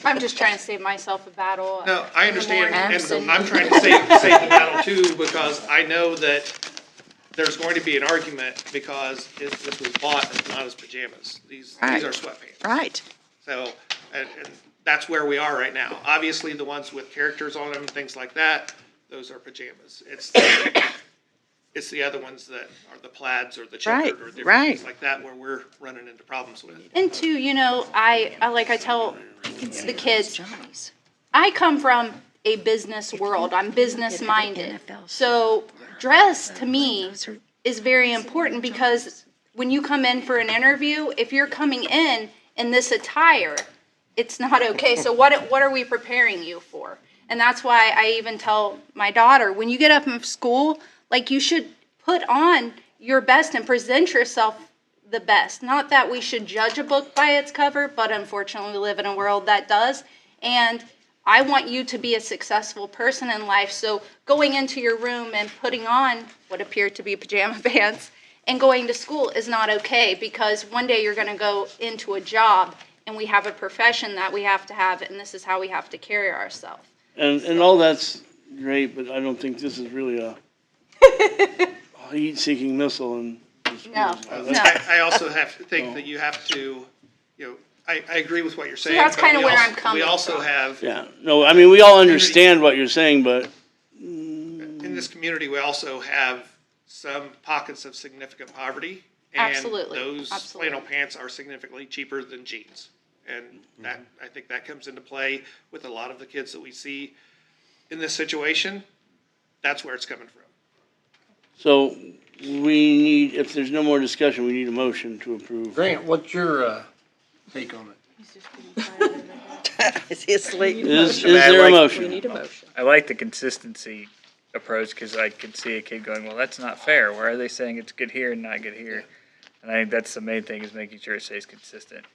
I'm just trying to save myself a battle. No, I understand, and Absolutely. I'm trying to save the battle too, because I know that there's going to be an argument because this was bought not as pajamas. These are sweatpants. Right. So, and that's where we are right now. Obviously, the ones with characters on them, things like that, those are pajamas. It's the other ones that are the plaids or the checkered or different things like that where we're running into problems with. And two, you know, I like I tell the kids, I come from a business world. I'm business minded. So dress to me is very important because when you come in for an interview, if you're coming in this attire, it's not okay. So what are we preparing you for? And that's why I even tell my daughter, when you get up from school, like you should put on your best and present yourself the best. Not that we should judge a book by its cover, but unfortunately we live in a world that does. And I want you to be a successful person in life. So going into your room and putting on what appear to be pajama pants and going to school is not okay, because one day you're going to go into a job and we have a profession that we have to have, and this is how we have to carry ourselves. And all that's great, but I don't think this is really a heat-seeking missile. And No. I also have to think that you have to, you know, I agree with what you're saying. that's but kinda we where also- I'm coming We also from. have, yeah, no, I mean, we all understand what you're saying, but in this community, we also have some pockets of significant poverty. And Absolutely. those Absolutely. flannel pants are significantly cheaper than jeans. And that, I think that comes into play with a lot of the kids that we see in this situation. That's where it's coming from. so we need, if there's no more discussion, we need a motion to approve. Grant, what's your, take on it? Is he asleep? Is there a motion? We need a motion. I like the consistency approach because I could see a kid going, well, that's not fair. Why are they saying it's good here and not good here? And I think that's the main thing, is making sure it stays consistent.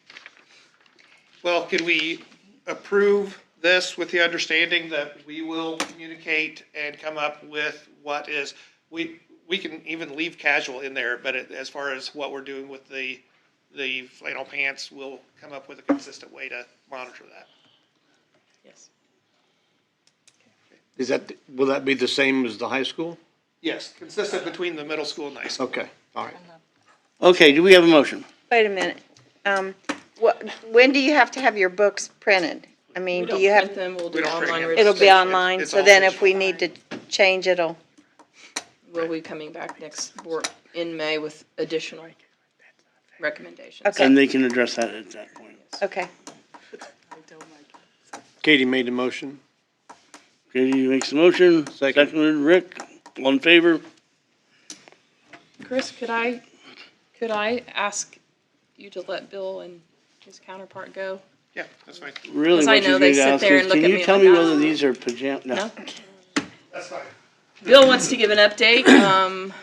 Well, could we approve this with the understanding that we will communicate and come up with what is, we can even leave casual in there, but as far as what we're doing with the flannel pants, we'll come up with a consistent way to monitor that. Yes. Will that be the same as the high school? Yes, consistent between the middle school and high school. Okay, all right. Okay, do we have a motion? Wait a minute. When do you have to have your books printed? I mean, We do don't you print have, them, we'll do We don't print online them. it'll be registration. online, it's so all then digital. if we need to change, it'll, We'll be coming back in May with additional recommendations. Okay. And they can address that at that point. okay. Katie made the motion. Katie makes the motion, Second. seconded Rick, all in favor? Chris, could I ask you to let Bill and his counterpart go? Yeah, that's fine. Really, 'Cause I what know you're they going to sit ask there is, and look can at you me tell like me that. whether these are pajamas? No. No? That's fine. Bill wants to give an update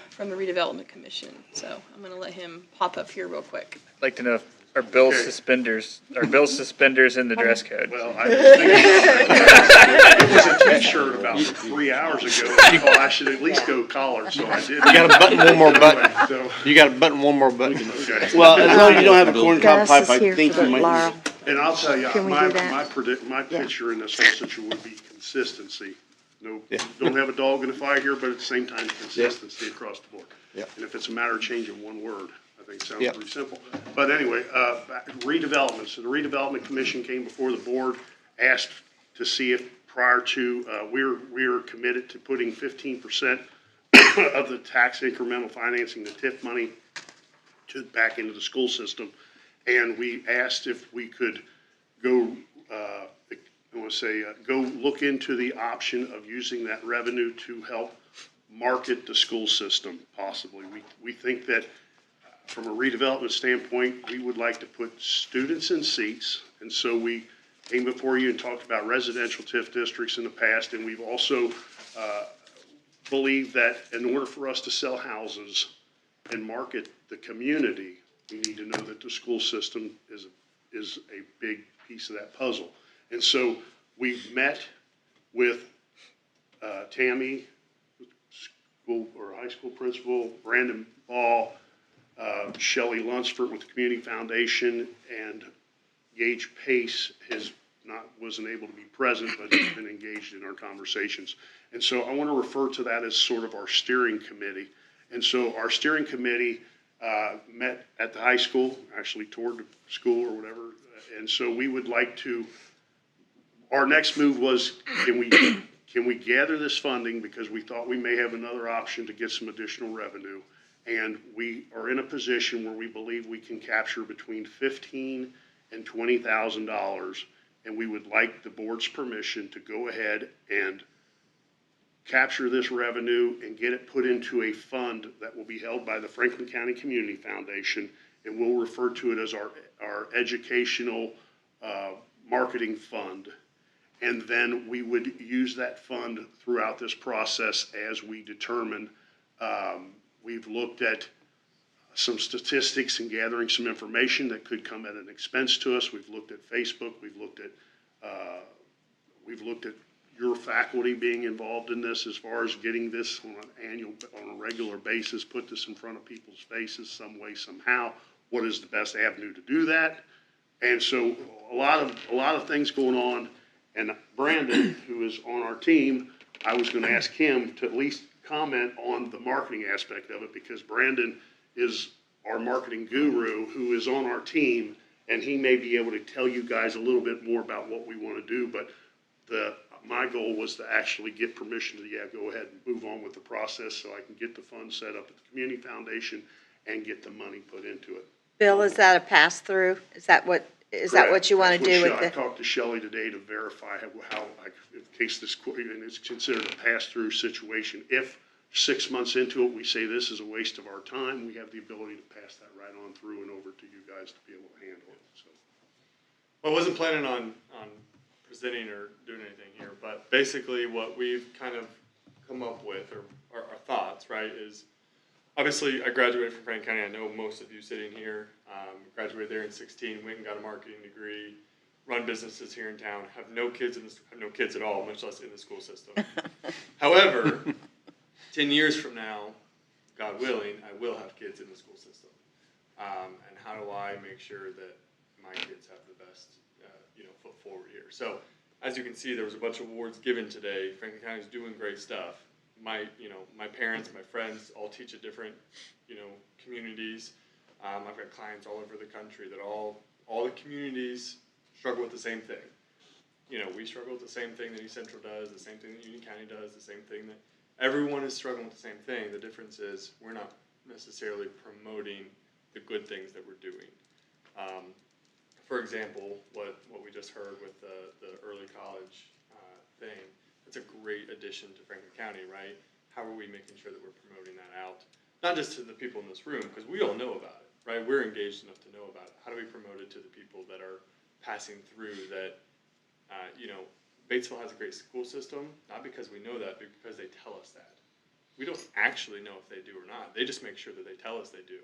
from the redevelopment commission, so I'm gonna let him pop up here real quick. I'd like to know if are Bill's suspenders in the dress code? Well, I was thinking, it was a t-shirt about 3 hours ago. I thought I should at least go collar, so I did. You gotta button one more button. So, You gotta button one more button. okay. Well, as long as you don't have a corncob Gus pipe, is I here think for you might. Laurel. And I'll tell you, Can we my do that? my picture in this whole situation would be consistency. No, Yeah. don't have a dog in the fight here, but at the same time, consistency across the board. Yeah. And if it's a matter of changing one word, I think it sounds Yeah. pretty simple. But anyway, redevelopment. So the redevelopment commission came before the board, asked to see if prior to, we're committed to putting 15% of the tax incremental financing, the TIF money, back into the school system. And we asked if we could go, go look into the option of using that revenue to help market the school system, possibly. We think that from a redevelopment standpoint, we would like to put students in seats. And so we came before you and talked about residential TIF districts in the past. And we've also believed that in order for us to sell houses and market the community, we need to know that the school system is a big piece of that puzzle. And so we met with Tammy, school or high school principal, Brandon Ball, Shelley Lunsford with the Community Foundation, and Gage Pace wasn't able to be present, but has been engaged in our conversations. And so I want to refer to that as sort of our steering committee. And so our steering committee met at the high school, actually toured the school or whatever. And so we would like to, our next move was, can we gather this funding, because we thought we may have another option to get some additional revenue. And we are in a position where we believe we can capture between $15,000 and $20,000. And we would like the board's permission to go ahead and capture this revenue and get it put into a fund that will be held by the Franklin County Community Foundation. And we'll refer to it as our educational marketing fund. And then we would use that fund throughout this process as we determine. We've looked at some statistics and gathering some information that could come at an expense to us. We've looked at Facebook. We've looked at your faculty being involved in this as far as getting this on a regular basis, put this in front of people's faces some way, somehow. What is the best avenue to do that? And so a lot of things going on. And Brandon, who is on our team, I was going to ask him to at least comment on the marketing aspect of it, because Brandon is our marketing guru who is on our team, and he may be able to tell you guys a little bit more about what we want to do. But my goal was to actually get permission to, go ahead and move on with the process so I can get the fund set up at the Community Foundation and get the money put into it. Bill, is that a pass-through? Is that what you want to do with I it? talked to Shelley today to verify how in case this, and it's considered a pass-through situation. If 6 months into it, we say this is a waste of our time, we have the ability to pass that right on through and over to you guys to be able to handle it, so. Well, I wasn't planning on presenting or doing anything here, but basically what we've kind of come up with, or our thoughts, right, is obviously I graduated from Franklin County. I know most of you sitting here graduated there in 16, went and got a marketing degree, run businesses here in town, have no kids at all, much less in the school system. However, 10 years from now, God willing, I will have kids in the school system. And how do I make sure that my kids have the best foot forward here? So as you can see, there was a bunch of awards given today. Franklin County is doing great stuff. My parents, my friends all teach at different, communities. I've got clients all over the country that all the communities struggle with the same thing. We struggle with the same thing that East Central does, the same thing that Union County does, the same thing that everyone is struggling with the same thing. The difference is we're not necessarily promoting the good things that we're doing. For example, what we just heard with the early college thing, it's a great addition to Franklin County, right? How are we making sure that we're promoting that out? Not just to the people in this room, because we all know about it, right? We're engaged enough to know about it. How do we promote it to the people that are passing through that, Batesville has a great school system, not because we know that, but because they tell us that. We don't actually know if they do or not. They just make sure that they tell us they do.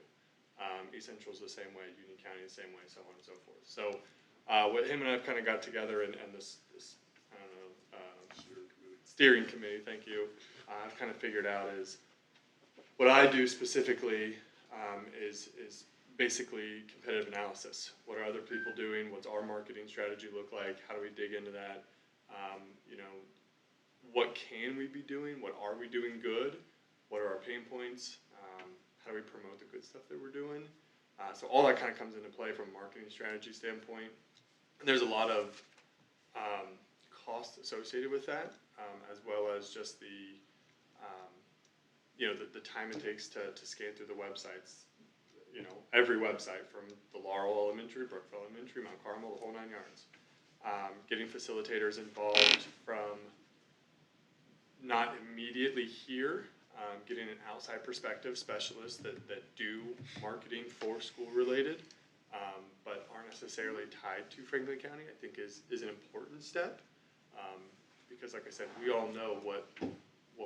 East Central's the same way, Union County the same way, so on and so forth. So what him and I kind of got together and this I don't know, steering committee, thank you, I've kind of figured out is what I do specifically is basically competitive analysis. What are other people doing? What's our marketing strategy look like? How do we dig into that? What can we be doing? What are we doing good? What are our pain points? How do we promote the good stuff that we're doing? So all that kind of comes into play from a marketing strategy standpoint. And there's a lot of cost associated with that, as well as just the time it takes to scan through the websites. Every website from the Laurel Elementary, Brookville Elementary, Mount Carmel, the whole 9 yards. Getting facilitators involved from not immediately here, getting an outside perspective, specialists that do marketing for school related, but aren't necessarily tied to Franklin County, I think is an important step. Because like I said, we all know what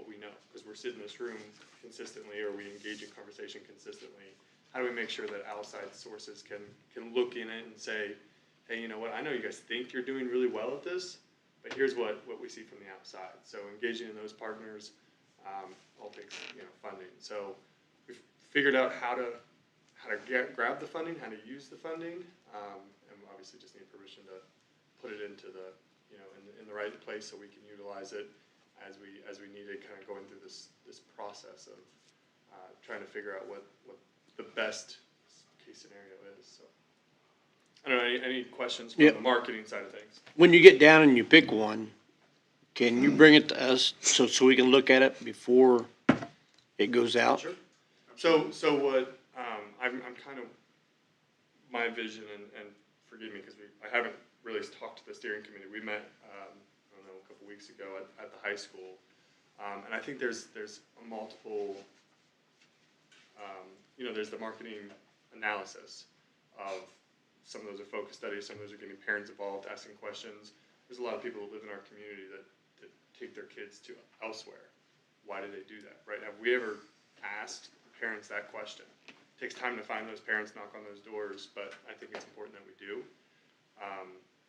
we know, because we're sitting in this room consistently, or we engage in conversation consistently. How do we make sure that outside sources can look in it and say, hey, you know what, I know you guys think you're doing really well at this, but here's what we see from the outside. So engaging in those partners all takes funding. So we've figured out how to grab the funding, how to use the funding, and we obviously just need permission to put it into the in the right place so we can utilize it as we need it, kind of going through this process of trying to figure out what the best case scenario is, so. I don't know, any questions from Yep. the marketing side of things? When you get down and you pick one, can you bring it to us so we can look at it before it goes out? Sure. So what, I'm kind of, my vision, and forgive me, because I haven't really talked to the steering committee. We met, I don't know, a couple weeks ago at the high school. And I think there's a multiple, there's the marketing analysis of some of those are focus studies, some of those are getting parents involved, asking questions. There's a lot of people that live in our community that take their kids to elsewhere. Why do they do that, right? Have we ever asked parents that question? It takes time to find those parents, knock on those doors, but I think it's important that we do.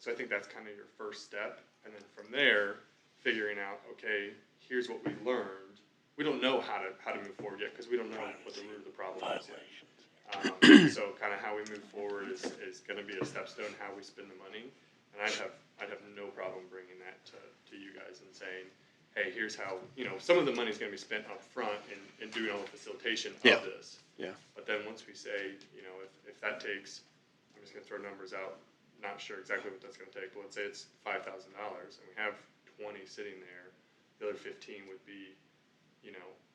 So I think that's kind of your first step. And then from there, figuring out, okay, here's what we learned. We don't know how to move forward yet because we don't know what the root of the problem is yet. So kind of how we move forward is going to be a stepstone how we spend the money. And I'd have no problem bringing that to you guys and saying, hey, here's how, some of the money is going to be spent up front in doing all the facilitation of this. Yeah. But then once we say, if that takes, I'm just going to throw numbers out, not sure exactly what that's going to take, but let's say it's $5,000 and we have 20 sitting there, the other 15 would be,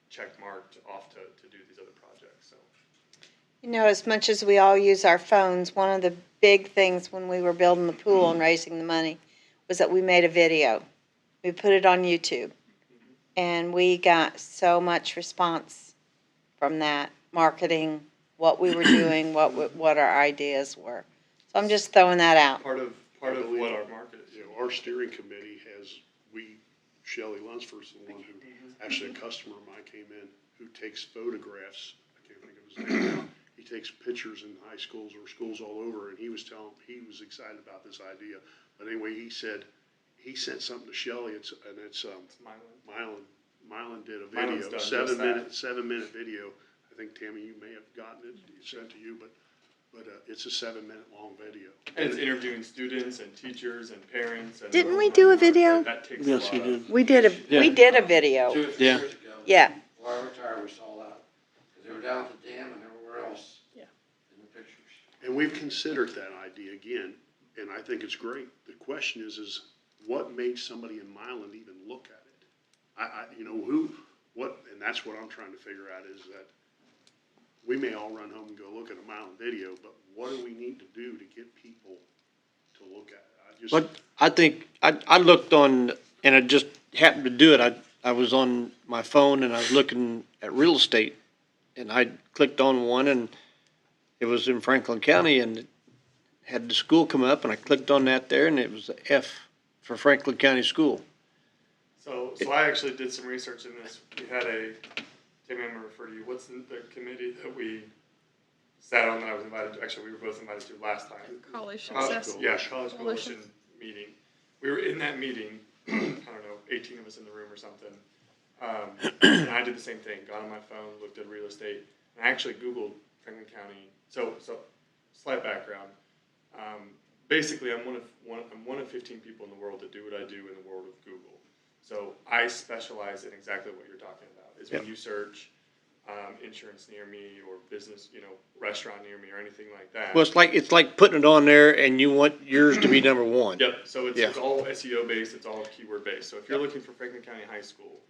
check marked off to do these other projects, so. As much as we all use our phones, one of the big things when we were building the pool and raising the money was that we made a video. We put it on YouTube. And we got so much response from that, marketing, what we were doing, what our ideas were. So I'm just throwing that out. Part of what our market is. Our steering committee has, Shelley Lunsford's the one who, actually a customer of mine came in who takes photographs, I can't think of his name now. He takes pictures in high schools or schools all over, and he was excited about this idea. But anyway, he said, he sent something to Shelley, it's Mylan did a video, done 7-minute video. I think, Tammy, you may have gotten it sent to you, but it's a 7-minute long video. And it's interviewing students and teachers and parents. And Didn't we do a video? That takes Yes, a he lot did. of. We did a video. 2 or 3 Yeah. years ago. Yeah. Before I retired, we saw that. 'Cause they were down at the dam and everywhere else. Yeah. In the pictures. And we've considered that idea again, and I think it's great. The question is what makes somebody in Milan even look at it? And that's what I'm trying to figure out is that we may all run home and go look at a Milan video, but what do we need to do to get people to look at it? But I think, I looked on, and I just happened to do it. I was on my phone and I was looking at real estate. And I clicked on one and it was in Franklin County and it had the school come up and I clicked on that there and it was the F for Franklin County School. So I actually did some research in this. We had Tammy, I'm going to refer to you. What's the committee that we sat on that I was invited to? Actually, we were both invited to last time. College success. Yeah, College Coalition meeting. We were in that meeting, I don't know, 18 of us in the room or something. And I did the same thing, got on my phone, looked at real estate, and I actually Googled Franklin County. So slight background. Basically, I'm one of 15 people in the world that do what I do in the world of Google. So I specialize in exactly what you're talking about, is when you search insurance near me or business, restaurant near me or anything like that. Well, it's like putting it on there and you want yours to be number one. Yep, so it's all SEO based, it's all keyword based. So if you're looking for Franklin County High School,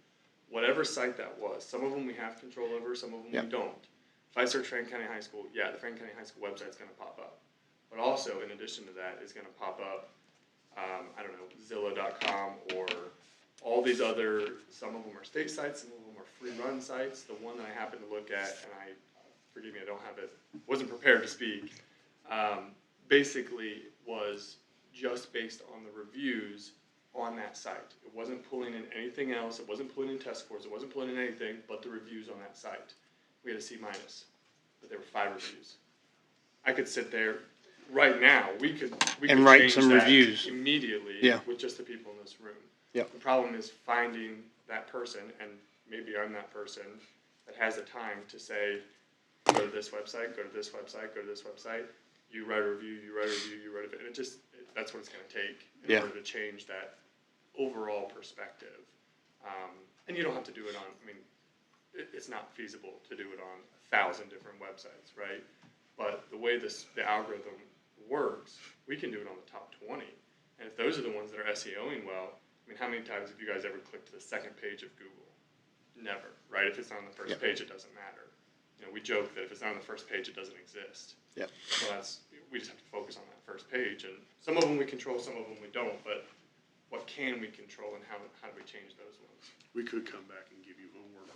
whatever site that was, some of them we have control over, some of them we don't. If I search Franklin County High School, the Franklin County High School website's gonna pop up. But also, in addition to that, is gonna pop up, Zillow.com or all these other, some of them are state sites, some of them are free run sites. The one that I happen to look at, and forgive me, I don't have it, wasn't prepared to speak, basically was just based on the reviews on that site. It wasn't pulling in anything else, it wasn't pulling in test scores, it wasn't pulling in anything but the reviews on that site. We had a C-, but there were 5 reviews. I could sit there right now, we could write change some that reviews immediately with just the people in this room. Yep. The problem is finding that person, and maybe I'm that person, that has the time to say, go to this website, go to this website, go to this website. You write a review, you write a review, you write a, and that's what it's going to take in order to change that overall perspective. And you don't have to do it on, it's not feasible to do it on 1,000 different websites, right? But the way the algorithm works, we can do it on the top 20. And if those are the ones that are SEOing well, I mean, how many times have you guys ever clicked to the second page of Google? Never, right? If it's on the first page, it doesn't matter. You know, we joke that if it's not on the first page, it doesn't exist. Yep. So we just have to focus on that first page. And some of them we control, some of them we don't. But what can we control, and how do we change those ones? We could come back and give you homework.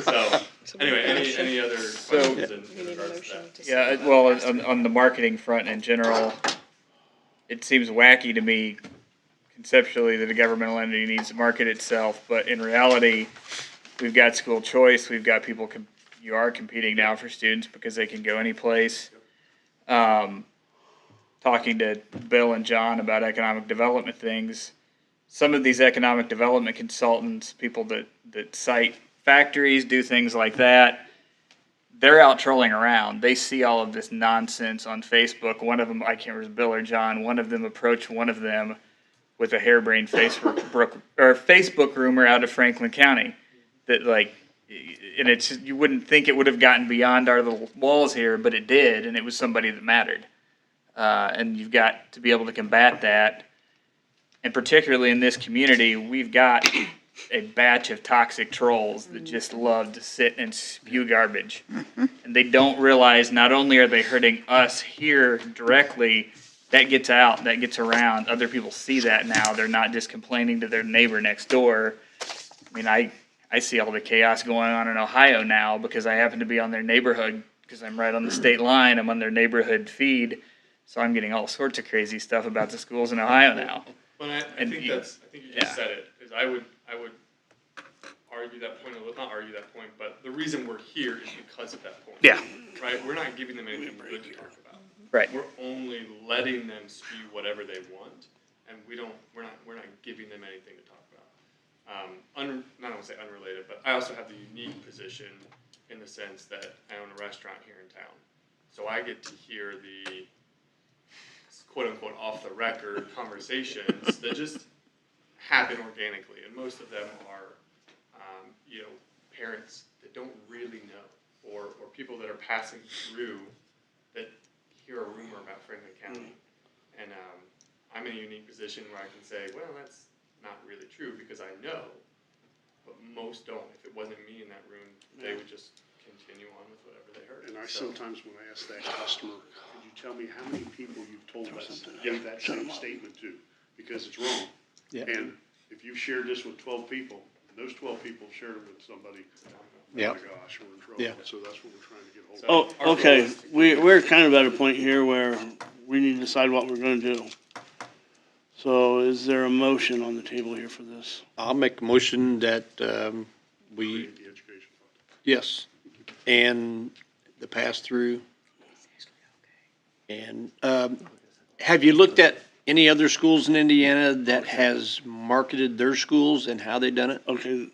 No. So anyway, any other questions in regards to that? Yeah, well, on the marketing front in general, it seems wacky to me conceptually that a governmental entity needs to market itself, but in reality, we've got school choice, we've got people, you are competing now for students because they can go any place. Talking to Bill and John about economic development things, some of these economic development consultants, people that cite factories, do things like that, they're out trolling around. They see all of this nonsense on Facebook. One of them, I can't remember, Bill or John, one of them approached one of them with a harebrained Facebook rumor out of Franklin County that, like, and it's, you wouldn't think it would have gotten beyond our little walls here, but it did, and it was somebody that mattered. And you've got to be able to combat that. And particularly in this community, we've got a batch of toxic trolls that just love to sit and spew garbage. And they don't realize not only are they hurting us here directly, that gets out, that gets around. Other people see that now. They're not just complaining to their neighbor next door. I mean, I see all the chaos going on in Ohio now because I happen to be on their neighborhood because I'm right on the state line. I'm on their neighborhood feed. So I'm getting all sorts of crazy stuff about the schools in Ohio now. Well, I think you just said it. Is I would argue that point not argue that point, but the reason we're here is because of that point. Yeah. Right. We're not giving them anything good to talk about. Right. We're only letting them spew whatever they want, and we're not giving them anything to talk about. Not to say unrelated, but I also have the unique position in the sense that I own a restaurant here in town, so I get to hear the quote unquote off the record conversations that just happen organically, and most of them are parents that don't really know, or people that are passing through that hear a rumor about Franklin County. And I'm in a unique position where I can say, well, that's not really true because I know, but most don't. If it wasn't me in that room, they would just continue on with whatever they heard. And sometimes when I ask that customer, could you tell me how many people you've told that same statement to? Because it's wrong. Yeah. And if you shared this with 12 people, and those 12 people shared it with somebody, oh Yeah. my gosh, we're in trouble. Yeah. So that's what we're trying to get hold of. Oh, okay, we're kind of at a point here where we need to decide what we're gonna do. So is there a motion on the table here for this? I'll make a motion that, we, The education fund. yes, and the pass-through. And, have you looked at any other schools in Indiana that has marketed their schools and how they done it? Okay,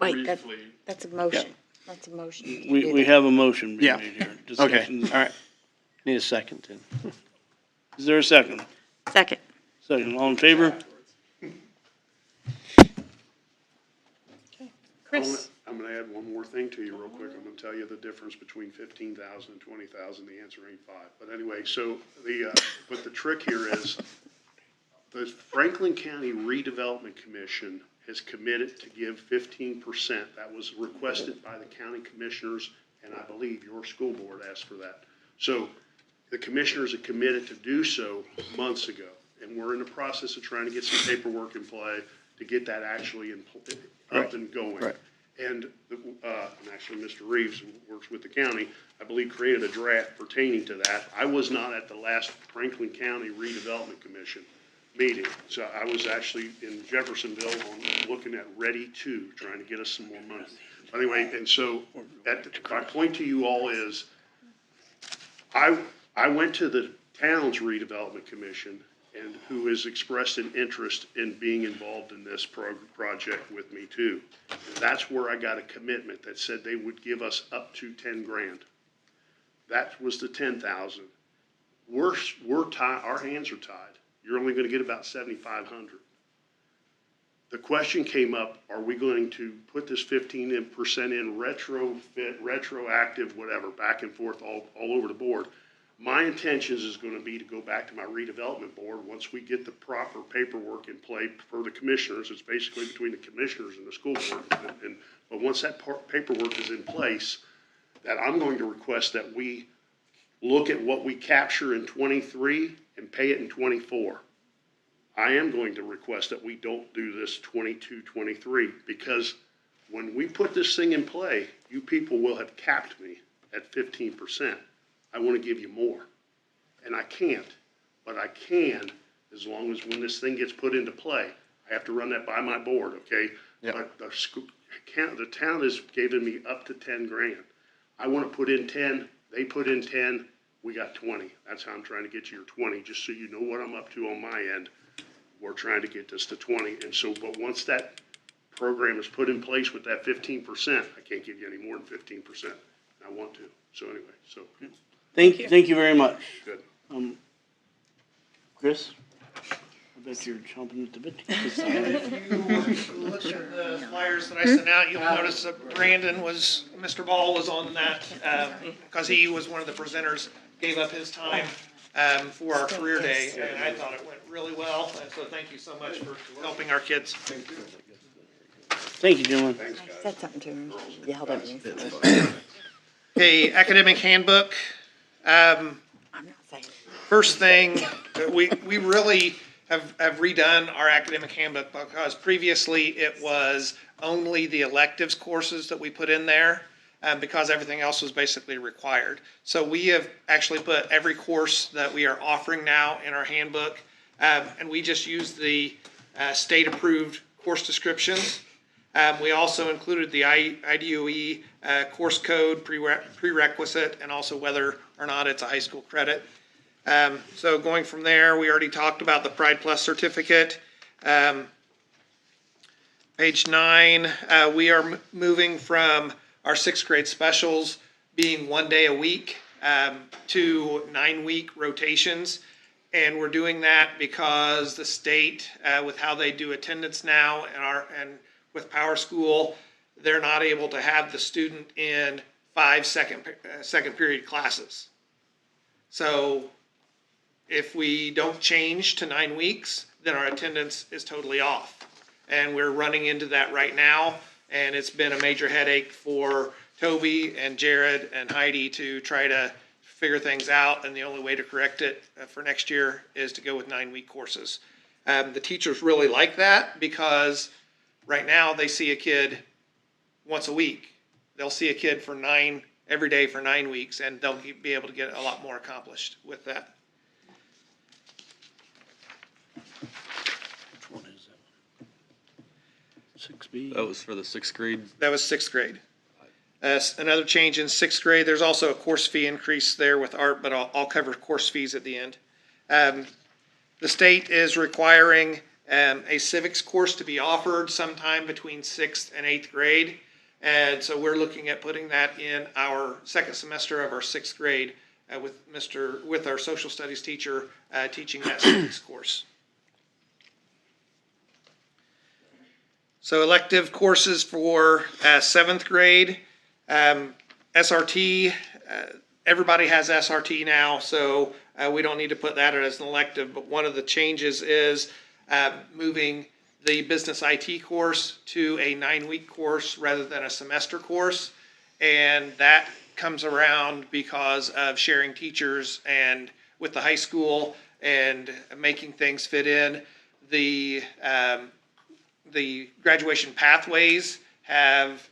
Wait, Briefly, that's a motion. That's a motion. we have a motion being Yeah. made here. Okay, Discussions. all right. Need a second then. Is there a second? Second. Second, all in favor? Chris? I'm gonna add one more thing to you real quick. I'm gonna tell you the difference between 15,000 and 20,000. The answer ain't 5. But anyway, so but the trick here is the Franklin County Redevelopment Commission has committed to give 15%. That was requested by the county commissioners, and I believe your school board asked for that. So the commissioners are committed to do so months ago, and we're in the process of trying to get some paperwork in play to get that actually up and going. Right. And actually, Mr. Reeves, who works with the county, I believe created a draft pertaining to that. I was not at the last Franklin County Redevelopment Commission meeting. So I was actually in Jeffersonville looking at Ready 2, trying to get us some more money. Anyway, and so my point to you all is, I went to the town's redevelopment commission and who has expressed an interest in being involved in this project with me too. And that's where I got a commitment that said they would give us up to 10 grand. That was the 10,000. We're tied, our hands are tied. You're only gonna get about 7,500. the question came up, are we going to put this 15% in retrofit, retroactive, whatever, back and forth all over the board? My intentions is gonna be to go back to my redevelopment board, once we get the proper paperwork in play for the commissioners, it's basically between the commissioners and the school board. But once that paperwork is in place, that I'm going to request that we look at what we capture in '23 and pay it in '24. I am going to request that we don't do this '22, '23, because when we put this thing in play, you people will have capped me at 15%. I want to give you more. And I can't, but I can as long as when this thing gets put into play. I have to run that by my board, okay? Yep. But the town has given me up to 10 grand. I want to put in 10, they put in 10, we got 20. That's how I'm trying to get you your 20, just so you know what I'm up to on my end. We're trying to get this to 20. And so, but once that program is put in place with that 15%, I can't give you any more than 15%. I want to. So anyway, so. Thank you very much. Good. Chris? I bet you're chomping at the bit to get this out. If you look at the flyers that I sent out, you'll notice that Mr. Ball was on that, because he was one of the presenters, gave up his time for our career day, and I thought it went really well, and so thank you so much for helping our kids. Thank you, gentlemen. I said something to him. He yelled at me. Okay, academic handbook. I'm not saying. First thing, we really have redone our academic handbook, because previously it was only the electives courses that we put in there, because everything else was basically required. So we have actually put every course that we are offering now in our handbook, and we just use the state-approved course descriptions. We also included the IDOE course code prerequisite, and also whether or not it's a high school credit. So going from there, we already talked about the Pride Plus certificate. Page 9, we are moving from our 6th grade specials being 1 day a week to 9-week rotations. And we're doing that because the state, with how they do attendance now and with Power School, they're not able to have the student in 5 second period classes. So if we don't change to 9 weeks, then our attendance is totally off. And we're running into that right now, and it's been a major headache for Toby and Jared and Heidi to try to figure things out, and the only way to correct it for next year is to go with 9-week courses. The teachers really like that, because right now they see a kid once a week. They'll see a kid for every day for 9 weeks, and they'll be able to get a lot more accomplished with that. Which one is that? 6B? That was for the 6th grade. That was 6th grade. Another change in 6th grade, there's also a course fee increase there with art, but I'll cover course fees at the end. The state is requiring a civics course to be offered sometime between 6th and 8th grade. And so we're looking at putting that in our second semester of our 6th grade with our social studies teacher teaching that civics course. So elective courses for 7th grade, SRT, everybody has SRT now, so we don't need to put that as an elective, but one of the changes is moving the business IT course to a 9-week course rather than a semester course. And that comes around because of sharing teachers and with the high school and making things fit in. The graduation pathways have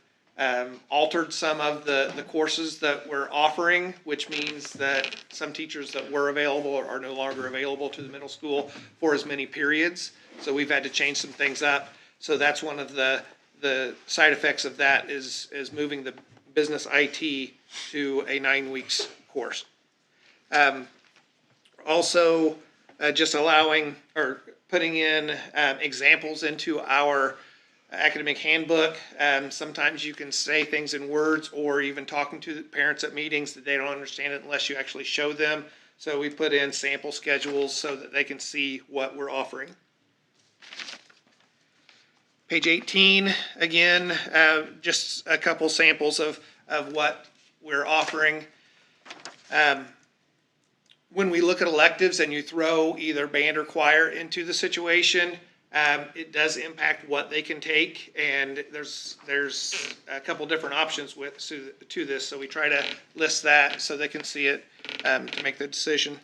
altered some of the courses that we're offering, which means that some teachers that were available are no longer available to the middle school for as many periods. So we've had to change some things up. So that's one of the side effects of that is moving the business IT to a 9 weeks course. Also, just allowing or putting in examples into our academic handbook. Sometimes you can say things in words, or even talking to the parents at meetings that they don't understand it unless you actually show them. So we put in sample schedules so that they can see what we're offering. Page 18, again, just a couple samples of what we're offering. When we look at electives and you throw either band or choir into the situation, it does impact what they can take, and there's a couple different options to this, so we try to list that so they can see it to make the decision.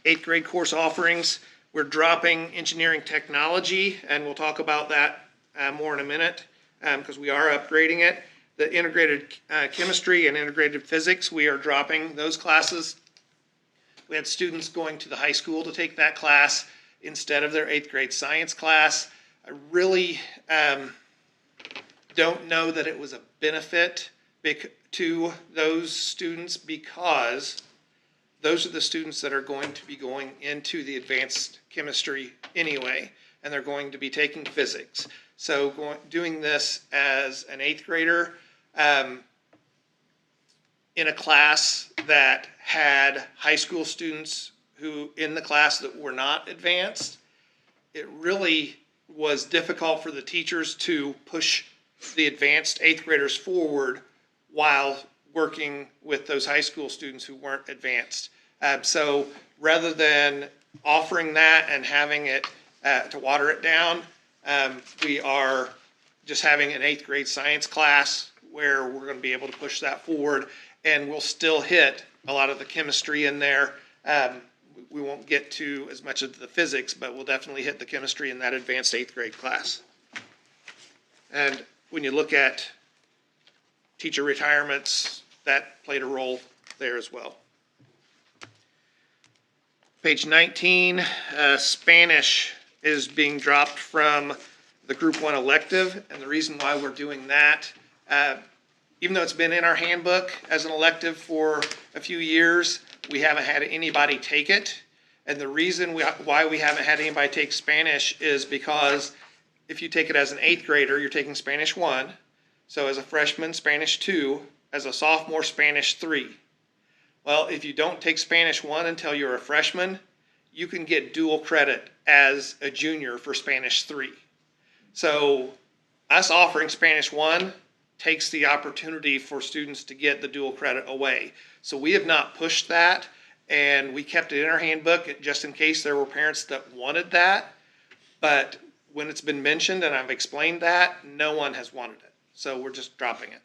8th grade course offerings, we're dropping engineering technology, and we'll talk about that more in a minute because we are upgrading it. The integrated chemistry and integrated physics, we are dropping those classes. We had students going to the high school to take that class instead of their 8th grade science class. I really don't know that it was a benefit to those students because those are the students that are going to be going into the advanced chemistry anyway, and they're going to be taking physics. So doing this as an 8th grader in a class that had high school students who in the class that were not advanced, it really was difficult for the teachers to push the advanced 8th graders forward while working with those high school students who weren't advanced. So rather than offering that and having it to water it down, we are just having an 8th grade science class where we're going to be able to push that forward, and we'll still hit a lot of the chemistry in there. We won't get to as much of the physics, but we'll definitely hit the chemistry in that advanced 8th grade class. And when you look at teacher retirements, that played a role there as well. Page 19, Spanish is being dropped from the Group 1 elective, and the reason why we're doing that, even though it's been in our handbook as an elective for a few years, we haven't had anybody take it. And the reason why we haven't had anybody take Spanish is because if you take it as an 8th grader, you're taking Spanish 1. So as a freshman, Spanish 2. As a sophomore, Spanish 3. Well, if you don't take Spanish 1 until you're a freshman, you can get dual credit as a junior for Spanish 3. So us offering Spanish 1 takes the opportunity for students to get the dual credit away. So we have not pushed that, and we kept it in our handbook just in case there were parents that wanted that. But when it's been mentioned and I've explained that, no one has wanted it. So we're just dropping it.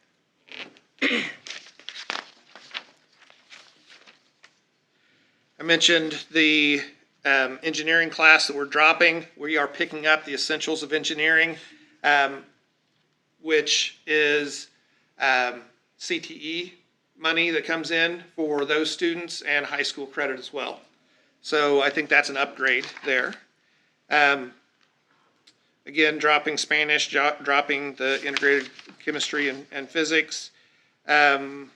I mentioned the engineering class that we're dropping. We are picking up the Essentials of Engineering, which is CTE money that comes in for those students and high school credit as well. So I think that's an upgrade there. Again, dropping Spanish, dropping the integrated chemistry and physics. And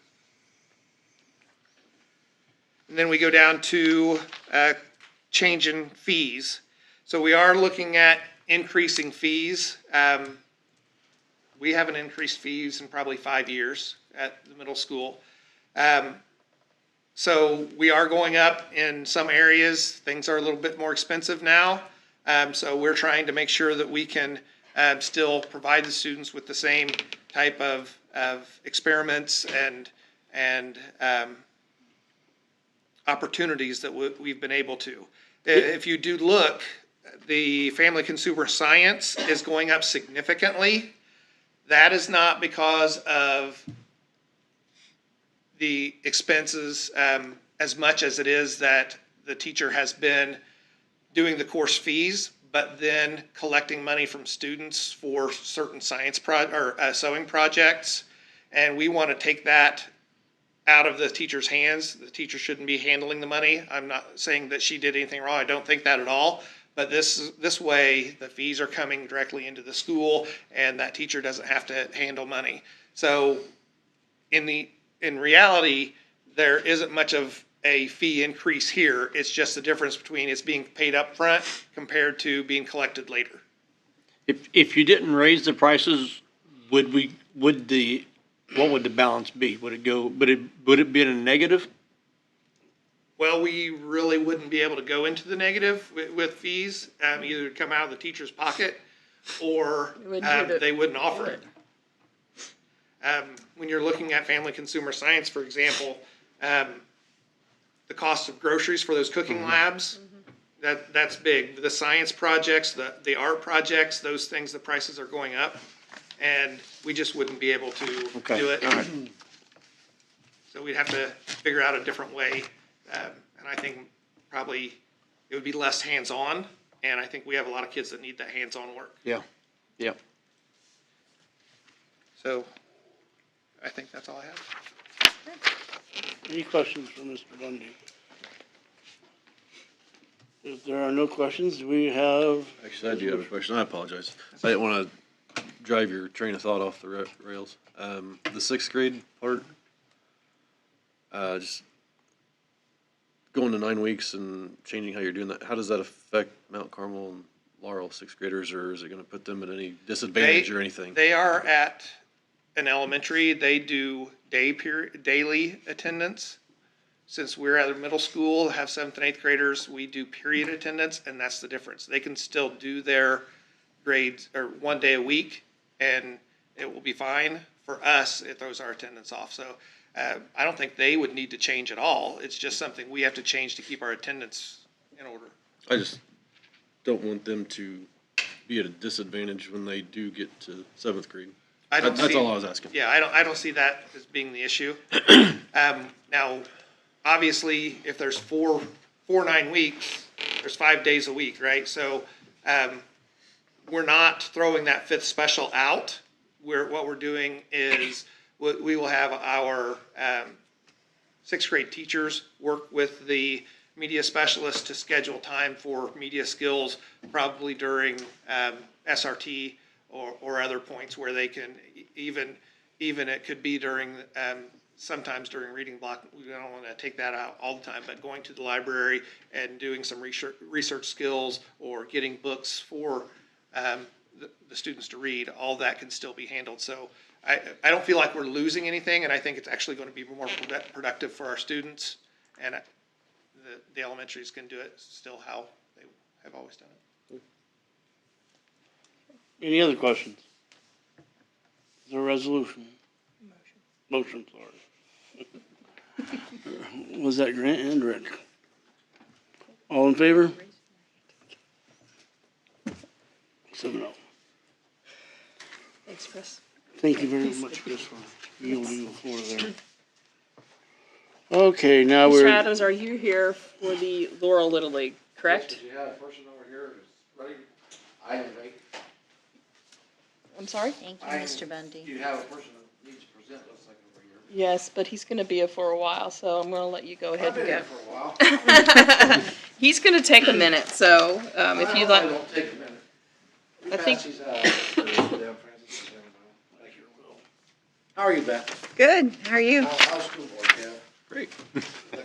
then we go down to change in fees. So we are looking at increasing fees. We haven't increased fees in probably 5 years at the middle school. So we are going up in some areas. Things are a little bit more expensive now. So we're trying to make sure that we can still provide the students with the same type of experiments and opportunities that we've been able to. If you do look, the family consumer science is going up significantly. That is not because of the expenses as much as it is that the teacher has been doing the course fees, but then collecting money from students for certain science sewing projects. And we want to take that out of the teacher's hands. The teacher shouldn't be handling the money. I'm not saying that she did anything wrong. I don't think that at all. But this way, the fees are coming directly into the school, and that teacher doesn't have to handle money. So in reality, there isn't much of a fee increase here. It's just the difference between it's being paid up front compared to being collected later. If you didn't raise the prices, what would the balance be? Would it be in a negative? Well, we really wouldn't be able to go into the negative with fees, either come out of the teacher's pocket or wouldn't do it. they wouldn't offer it. When you're looking at family consumer science, for example, the cost of groceries for those cooking labs, that's big. The science projects, the art projects, those things, the prices are going up, and we just wouldn't be able to do it. All right. So we'd have to figure out a different way, and I think probably it would be less hands-on, and I think we have a lot of kids that need that hands-on work. Yeah, yeah. So I think that's all I have. Any questions for Mr. Bundy? If there are no questions, we have. Actually, I do have a question. I apologize. I didn't want to drive your train of thought off the rails. The sixth grade part, just going to 9 weeks and changing how you're doing that, how does that affect Mount Carmel and Laurel sixth graders, or is it going to put them at any disadvantage or anything? They are at an elementary. They do daily attendance. Since we're at a middle school, have 7th and 8th graders, we do period attendance, and that's the difference. They can still do their grades or 1 day a week, and it will be fine. For us, it throws our attendance off. So I don't think they would need to change at all. It's just something we have to change to keep our attendance in order. I just don't want them to be at a disadvantage when they do get to 7th grade. That's all I was asking. Yeah, I don't see that as being the issue. Now, obviously, if there's four 9 weeks, there's 5 days a week, right? So we're not throwing that fifth special out. What we're doing is we will have our sixth grade teachers work with the media specialists to schedule time for media skills, probably during SRT or other points where they can even it could be during sometimes during reading block. We don't want to take that out all the time, but going to the library and doing some research skills or getting books for the students to read, all that can still be handled. So I don't feel like we're losing anything, and I think it's actually going to be more productive for our students, and the elementaries can do it still how they have always done it. Any other questions? Is there a resolution? Motion, sorry. Was that Grant and Rick? All in favor? 7-0. Thanks, Chris. Thank you very much, Chris, for yielding the floor there. Okay, now Mr. we're. Adams, are you here for the Laurel Little League, correct? You have a person over here who's ready. Item 8. I'm sorry? Thank you, Mr. Bundy. You have a person who needs to present, looks like over here. Yes, but he's going to be here for a while, so I'm going to let you go ahead I've been and here go. for a while. He's going to take a minute, so if you'd like. I don't take a minute. You I think- pass these out for Deb Francis and Sam. Thank you. How are you, Beth? Good, how are you? How's school board, Kev? Great.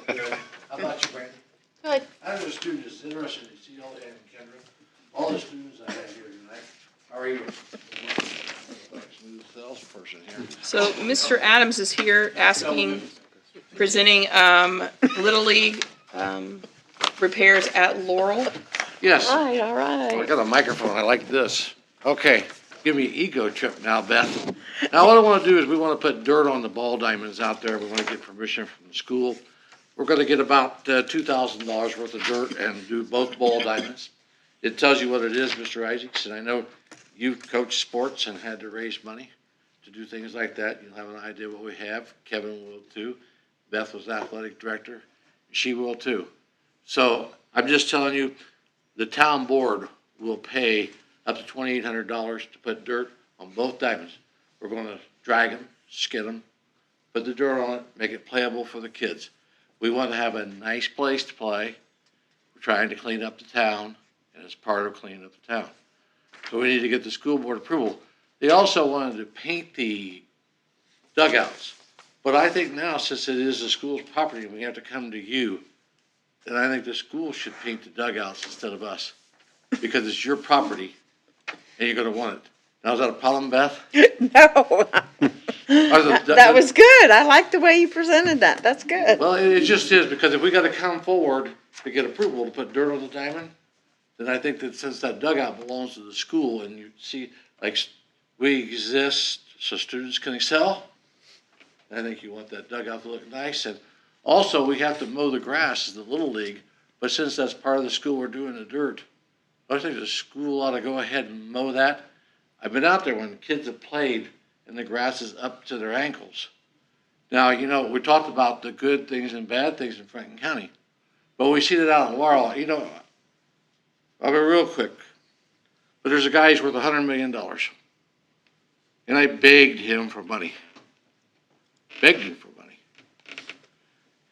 Good. How about you, Brandon? Good. I know the student is interested to see all the, and Kendra, all the students I have here tonight. How are you? Smooth salesperson here. So Mr. Adams is here presenting Little League repairs at Laurel. Yes. Right, all right. I got a microphone, I like this. Okay, give me an ego trip now, Beth. Now, what I wanna do is we wanna put dirt on the ball diamonds out there. We wanna get permission from the school. We're gonna get about $2,000 worth of dirt and do both ball diamonds. It tells you what it is, Mr. Isaacs, and I know you've coached sports and had to raise money to do things like that. You'll have an idea what we have. Kevin will too. Beth was athletic director. She will too. So I'm just telling you, the town board will pay up to $2,800 to put dirt on both diamonds. We're gonna drag them, skid them, put the dirt on it, make it playable for the kids. We want to have a nice place to play. We're trying to clean up the town, and it's part of cleaning up the town. So we need to get the school board approval. They also wanted to paint the dugouts. But I think now, since it is the school's property, we have to come to you. And I think the school should paint the dugouts instead of us, because it's your property, and you're gonna want it. Now, is that a problem, Beth? No. That was good. I like the way you presented that. That's good. Well, it just is, because if we gotta come forward to get approval to put dirt on the diamond, then I think that since that dugout belongs to the school and you see, like, we exist so students can excel, I think you want that dugout to look nice. And also, we have to mow the grass as the Little League, but since that's part of the school, we're doing the dirt. I think the school ought to go ahead and mow that. I've been out there when kids have played and the grass is up to their ankles. Now, you know, we talked about the good things and bad things in Franklin County, but we see that out in Laurel. You know, I'll be real quick, but there's a guy who's worth $100 million. And I begged him for money. Begged him for money.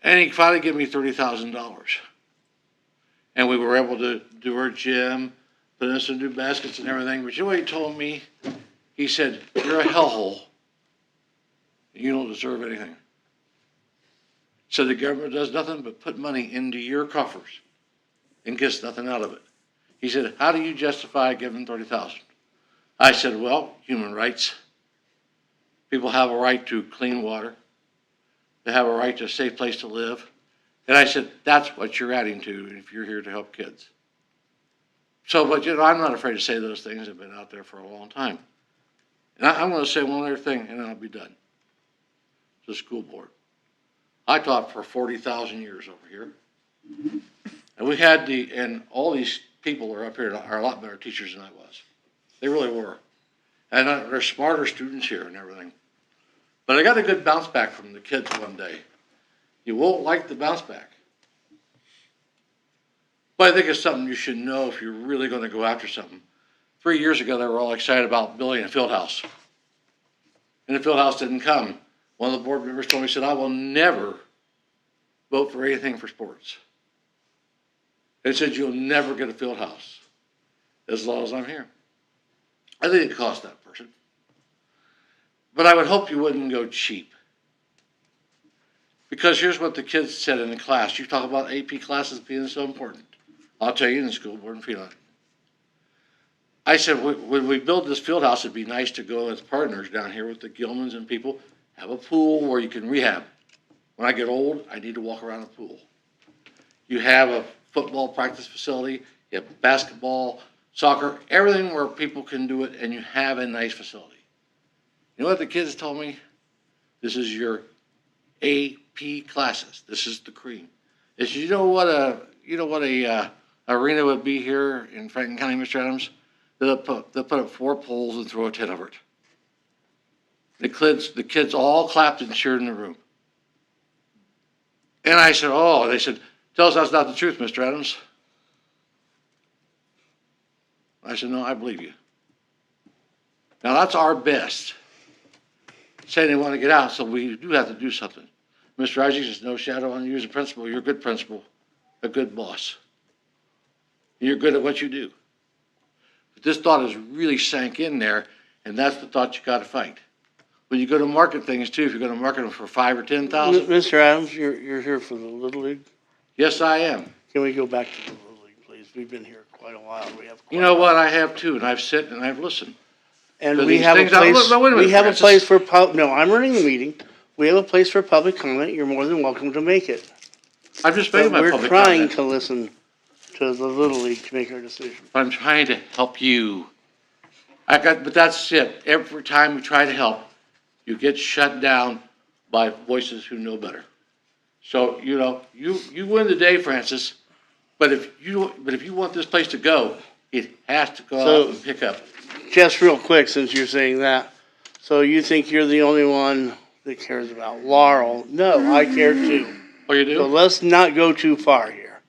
And he finally gave me $30,000. And we were able to do our gym, put in some new baskets and everything. But you know what he told me? He said, "You're a hellhole. You don't deserve anything." So the government does nothing but put money into your coffers and gets nothing out of it. He said, "How do you justify giving $30,000?" I said, "Well, human rights. People have a right to clean water. They have a right to a safe place to live." And I said, "That's what you're adding to if you're here to help kids." So, but you know, I'm not afraid to say those things. I've been out there for a long time. And I'm going to say one other thing, and then I'll be done. The school board. I taught for 40,000 years over here. And we had and all these people are up here are a lot better teachers than I was. They really were. And they're smarter students here and everything. But I got a good bounce back from the kids one day. You won't like the bounce back. But I think it's something you should know if you're really going to go after something. 3 years ago, they were all excited about building a field house. And the field house didn't come. One of the board members told me, he said, "I will never vote for anything for sports." They said, "You'll never get a field house as long as I'm here." I think it cost that person. But I would hope you wouldn't go cheap. Because here's what the kids said in the class. You talk about AP classes being so important. I'll tell you in the school board and feel it. I said, when we build this field house, it'd be nice to go as partners down here with the Gilmans and people, have a pool where you can rehab. When I get old, I need to walk around a pool. You have a football practice facility, you have basketball, soccer, everything where people can do it, and you have a nice facility. You know what the kids told me? This is your AP classes. This is the cream. They said, you know what a arena would be here in Franklin County, Mr. Adams? They'll put up 4 poles and throw a tent over it. The kids all clapped and cheered in the room. And I said, "Oh," they said, "Tell us that's not the truth, Mr. Adams." I said, "No, I believe you." Now that's our best. Saying they want to get out, so we do have to do something. Mr. Isaacs, there's no shadow on you as a principal. You're a good principal, a good boss. You're good at what you do. But this thought has really sank in there, and that's the thought you got to fight. When you go to market things too, if you're going to market them for 5 or 10,000. Mr. Adams, you're here for the Little League? Yes, I am. Can we go back to the Little League, please? We've been here quite a while. You know what? I have too, and I've sit and I've listened. And So we these have a things- now, place, look, wait a minute, we have a Francis. place for no, I'm running the meeting. We have a place for public comment. You're more than welcome to make it. I'm just But making my we're public trying comment. to listen to the Little League to make our decision. I'm trying to help you. But that's it. Every time we try to help, you get shut down by voices who know better. So, you know, you win the day, Francis. But if you want this place to go, it has to go out and pick up. Just real quick, since you're saying that, so you think you're the only one that cares about Laurel? No, I care too. Oh, you do? So let's not go too far here.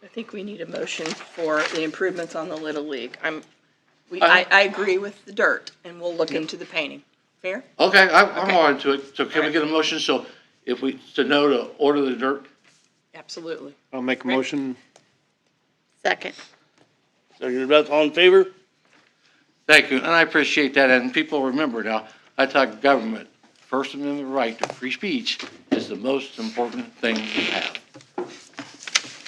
I think we need a motion for the improvements on the Little League. I agree with the dirt, and we'll look into the painting. Fair? Okay, I'm all into it. So can we get a motion? So to know to order the dirt? Absolutely. I'll make a motion. Second. Second, Beth, all in favor? Thank you, and I appreciate that. And people remember now, I talk government. First Amendment right to free speech is the most important thing we have.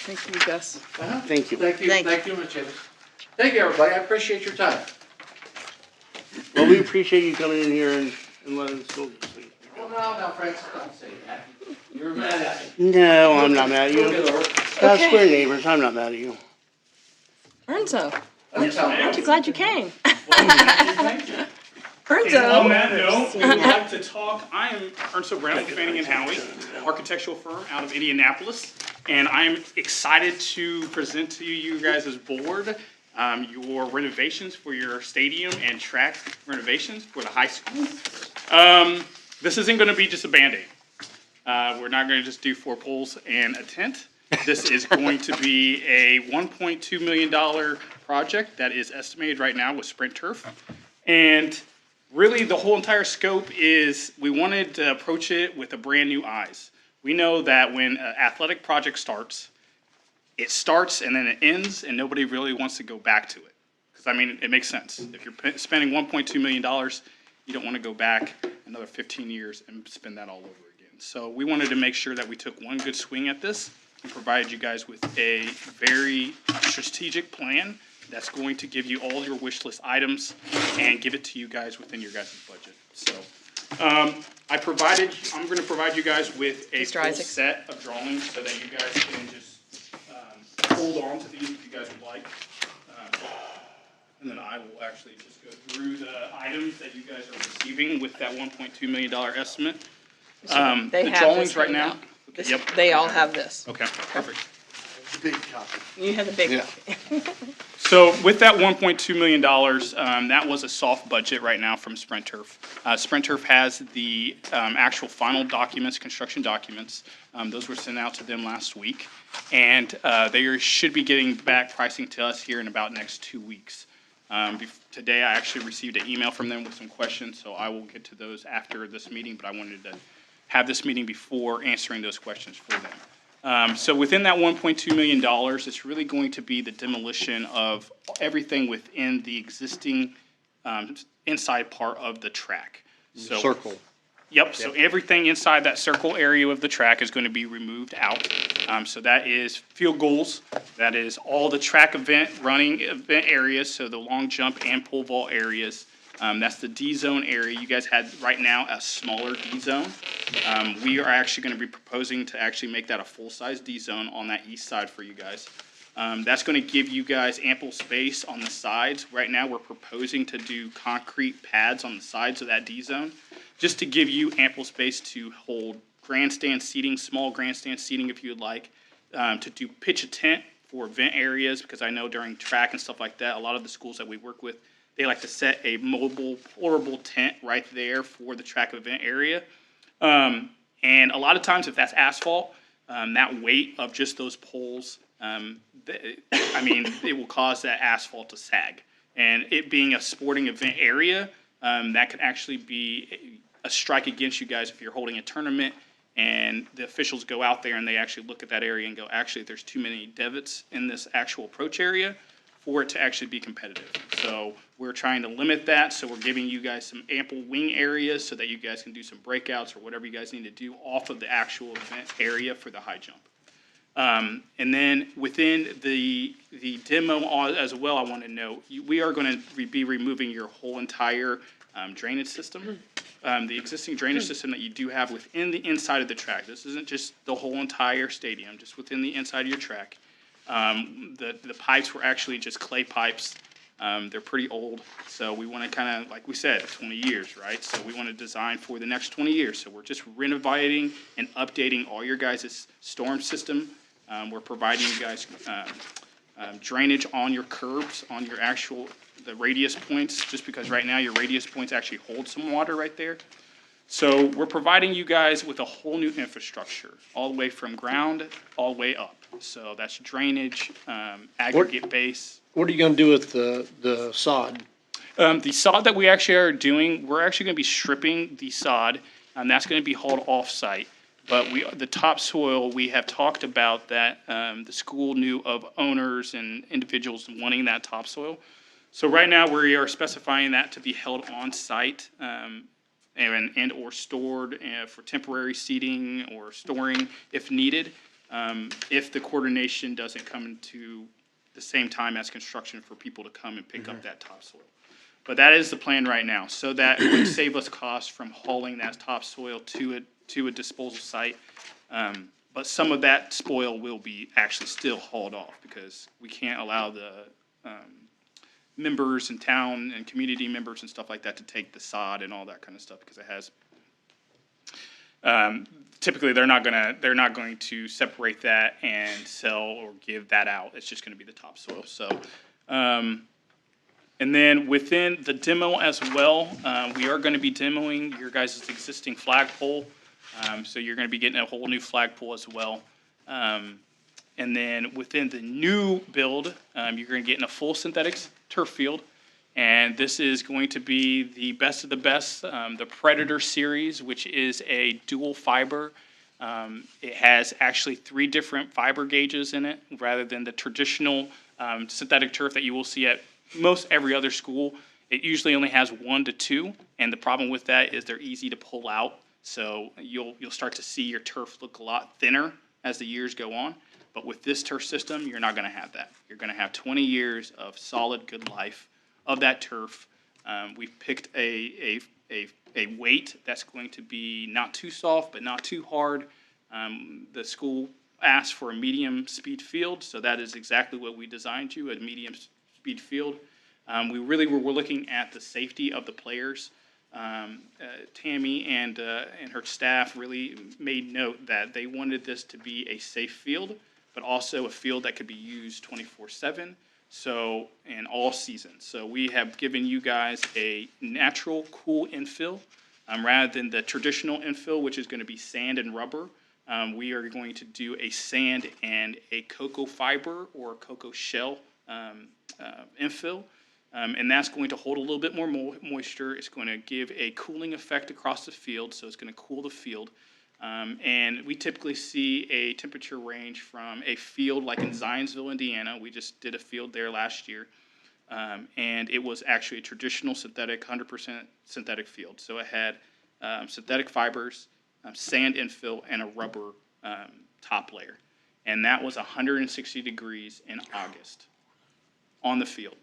Thank you, Gus. Thank you. Thank you, thank you, Ms. James. Thank you, everybody. I appreciate your time. Well, we appreciate you coming in here and letting us know these things. Well, no, Francis, don't say that. You're mad at me. No, I'm not mad at you. You'll get over it. We're neighbors. I'm not mad at you. Ernzo, aren't you glad you came? Thank you. Ernzo. And on that note, we would like to talk. I am Ernst Brown, Fanning and Howie, architectural firm out of Indianapolis, and I'm excited to present to you guys as board your renovations for your stadium and track renovations for the high school. This isn't going to be just a Band-Aid. We're not going to just do 4 poles and a tent. This is going to be a $1.2 million project that is estimated right now with Sprint Turf. And really, the whole entire scope is we wanted to approach it with a brand new eyes. We know that when an athletic project starts, it starts and then it ends, and nobody really wants to go back to it. Because, I mean, it makes sense. If you're spending $1.2 million, you don't want to go back another 15 years and spend that all over again. So we wanted to make sure that we took one good swing at this and provided you guys with a very strategic plan that's going to give you all your wish list items and give it to you guys within your guys' budget. So I'm going to provide you guys with a full set of drawings so that you guys can just hold on to these if you guys would like. And then I will actually just go through the items that you guys are receiving with that $1.2 million estimate. They The have drawings this right handout. now. This- Yep. They all have this. Okay, perfect. Big copy. You have the big Yeah. one. So with that $1.2 million, that was a soft budget right now from Sprint Turf. Sprint Turf has the actual final documents, construction documents. Those were sent out to them last week. And they should be getting back pricing to us here in about next 2 weeks. Today, I actually received an email from them with some questions, so I will get to those after this meeting, but I wanted to have this meeting before answering those questions for them. So within that $1.2 million, it's really going to be the demolition of everything within the existing inside part of the track. So, Circle. Yep, so everything inside that circle area of the track is going to be removed out. So that is field goals, that is all the track running event areas, so the long jump and pole vault areas. That's the D zone area. You guys had right now a smaller D zone. We are actually going to be proposing to actually make that a full-size D zone on that east side for you guys. That's going to give you guys ample space on the sides. Right now, we're proposing to do concrete pads on the sides of that D zone, just to give you ample space to hold grandstand seating, small grandstand seating if you would like, to do pitch a tent for event areas, because I know during track and stuff like that, a lot of the schools that we work with, they like to set a mobile, portable tent right there for the track event area. And a lot of times, if that's asphalt, that weight of just those poles, it will cause that asphalt to sag. And it being a sporting event area, that could actually be a strike against you guys if you're holding a tournament and the officials go out there and they actually look at that area and go, actually, there's too many divots in this actual approach area for it to actually be competitive. So we're trying to limit that, so we're giving you guys some ample wing areas so that you guys can do some breakouts or whatever you guys need to do off of the actual event area for the high jump. And then within the demo as well, I want to note, we are going to be removing your whole entire drainage system. The existing drainage system that you do have within the inside of the track. This isn't just the whole entire stadium, just within the inside of your track. The pipes were actually just clay pipes. They're pretty old, so we want to kind of, like we said, 20 years, right? So we want to design for the next 20 years. So we're just renovating and updating all your guys' storm system. We're providing you guys drainage on your curbs, on your the radius points, just because right now your radius points actually hold some water right there. So we're providing you guys with a whole new infrastructure, all the way from ground, all the way up. So that's drainage, aggregate base. What are you gonna do with the sod? The sod that we actually are doing, we're actually gonna be stripping the sod, and that's gonna be hauled off-site. But the topsoil, we have talked about that, the school knew of owners and individuals wanting that topsoil. So right now, we are specifying that to be held on-site, and or stored for temporary seating or storing if needed, if the coordination doesn't come into the same time as construction for people to come and pick up that topsoil. But that is the plan right now, so that it would save us costs from hauling that topsoil to a disposal site. But some of that spoil will be actually still hauled off, because we can't allow the members in town and community members and stuff like that to take the sod and all that kind of stuff because it has. Typically, they're not going to separate that and sell or give that out. It's just going to be the topsoil. So, and then within the demo as well, we are going to be demoing your guys' existing flagpole. So you're going to be getting a whole new flagpole as well. And then within the new build, you're going to get in a full synthetic turf field. And this is going to be the best of the best, the Predator series, which is a dual fiber. It has actually 3 different fiber gauges in it, rather than the traditional synthetic turf that you will see at most every other school. It usually only has 1 to 2, and the problem with that is they're easy to pull out. So you'll start to see your turf look a lot thinner as the years go on. But with this turf system, you're not going to have that. You're going to have 20 years of solid, good life of that turf. We've picked a weight that's going to be not too soft, but not too hard. The school asked for a medium speed field, so that is exactly what we designed you, a medium speed field. We really were looking at the safety of the players. Tammy and her staff really made note that they wanted this to be a safe field, but also a field that could be used 24/7. So, in all seasons. So we have given you guys a natural cool infill rather than the traditional infill, which is going to be sand and rubber. We are going to do a sand and a cocoa fiber or cocoa shell infill. And that's going to hold a little bit more moisture. It's going to give a cooling effect across the field, so it's going to cool the field. And we typically see a temperature range from a field like in Zionsville, Indiana. We just did a field there last year. And it was actually a traditional synthetic, 100% synthetic field. So it had synthetic fibers, sand infill, and a rubber top layer. And that was 160 degrees in August on the field.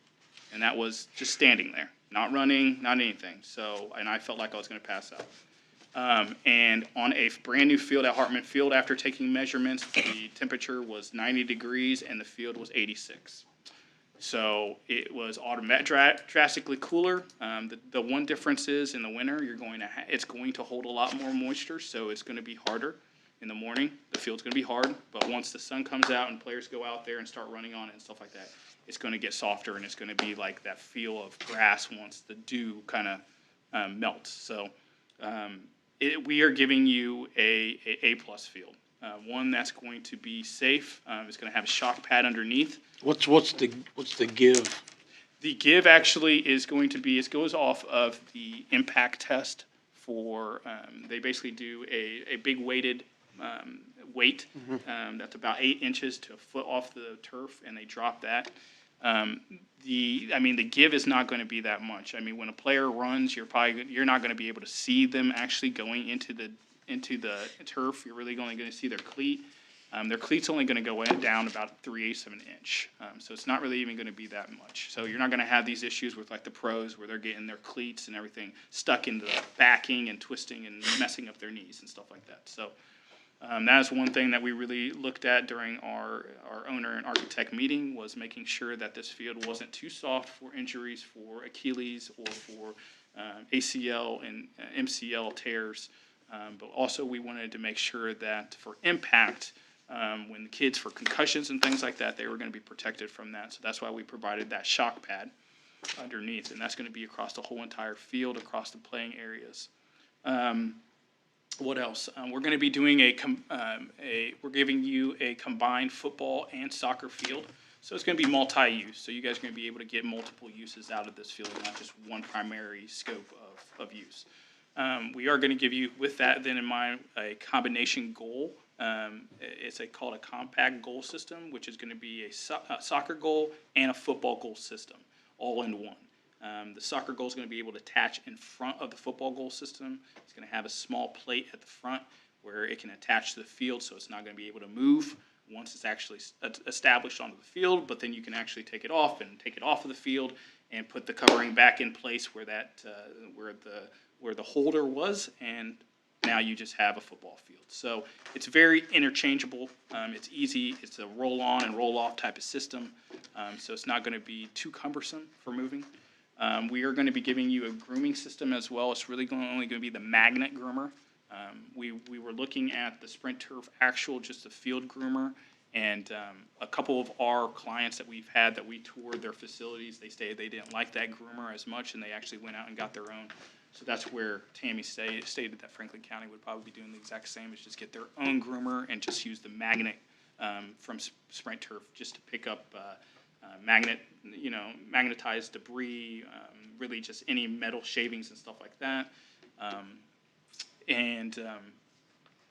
And that was just standing there, not running, not anything. So, and I felt like I was going to pass out. And on a brand new field at Hartman Field, after taking measurements, the temperature was 90 degrees and the field was 86. So it was drastically cooler. The one difference is in the winter, it's going to hold a lot more moisture, so it's going to be harder in the morning. The field's going to be hard, but once the sun comes out and players go out there and start running on it and stuff like that, it's going to get softer and it's going to be like that feel of grass once the dew kind of melts. So we are giving you a plus field, one that's going to be safe. It's going to have a shock pad underneath. What's the give? The give actually is going to be, it goes off of the impact test for, they basically do a big weighted weight that's about 8 inches to a foot off the turf, and they drop that. The give is not going to be that much. I mean, when a player runs, you're not going to be able to see them actually going into the turf. You're really only going to see their cleat. Their cleat's only going to go down about 3/8 of an inch. So it's not really even going to be that much. So you're not going to have these issues with like the pros where they're getting their cleats and everything stuck into the backing and twisting and messing up their knees and stuff like that. So that is one thing that we really looked at during our owner and architect meeting, was making sure that this field wasn't too soft for injuries for Achilles or for ACL and MCL tears. But also we wanted to make sure that for impact, when the kids for concussions and things like that, they were going to be protected from that. So that's why we provided that shock pad underneath, and that's going to be across the whole entire field, across the playing areas. What else? We're going to be doing we're giving you a combined football and soccer field. So it's going to be multi-use. So you guys are going to be able to get multiple uses out of this field, not just one primary scope of use. We are going to give you, with that then in mind, a combination goal. It's called a compact goal system, which is going to be a soccer goal and a football goal system, all in one. The soccer goal is going to be able to attach in front of the football goal system. It's going to have a small plate at the front where it can attach to the field, so it's not going to be able to move once it's actually established onto the field, but then you can actually take it off of the field and put the covering back in place where that where the holder was, and Now you just have a football field. So it's very interchangeable. It's easy. It's a roll-on and roll-off type of system. So it's not going to be too cumbersome for moving. We are going to be giving you a grooming system as well. It's really only going to be the magnet groomer. We were looking at the Sprint Turf actual, just a field groomer, and a couple of our clients that we've had that we toured their facilities, they stated they didn't like that groomer as much, and they actually went out and got their own. So that's where Tammy stated that Franklin County would probably be doing the exact same, is just get their own groomer and just use the magnet from Sprint Turf just to pick up magnetized debris, really just any metal shavings and stuff like that.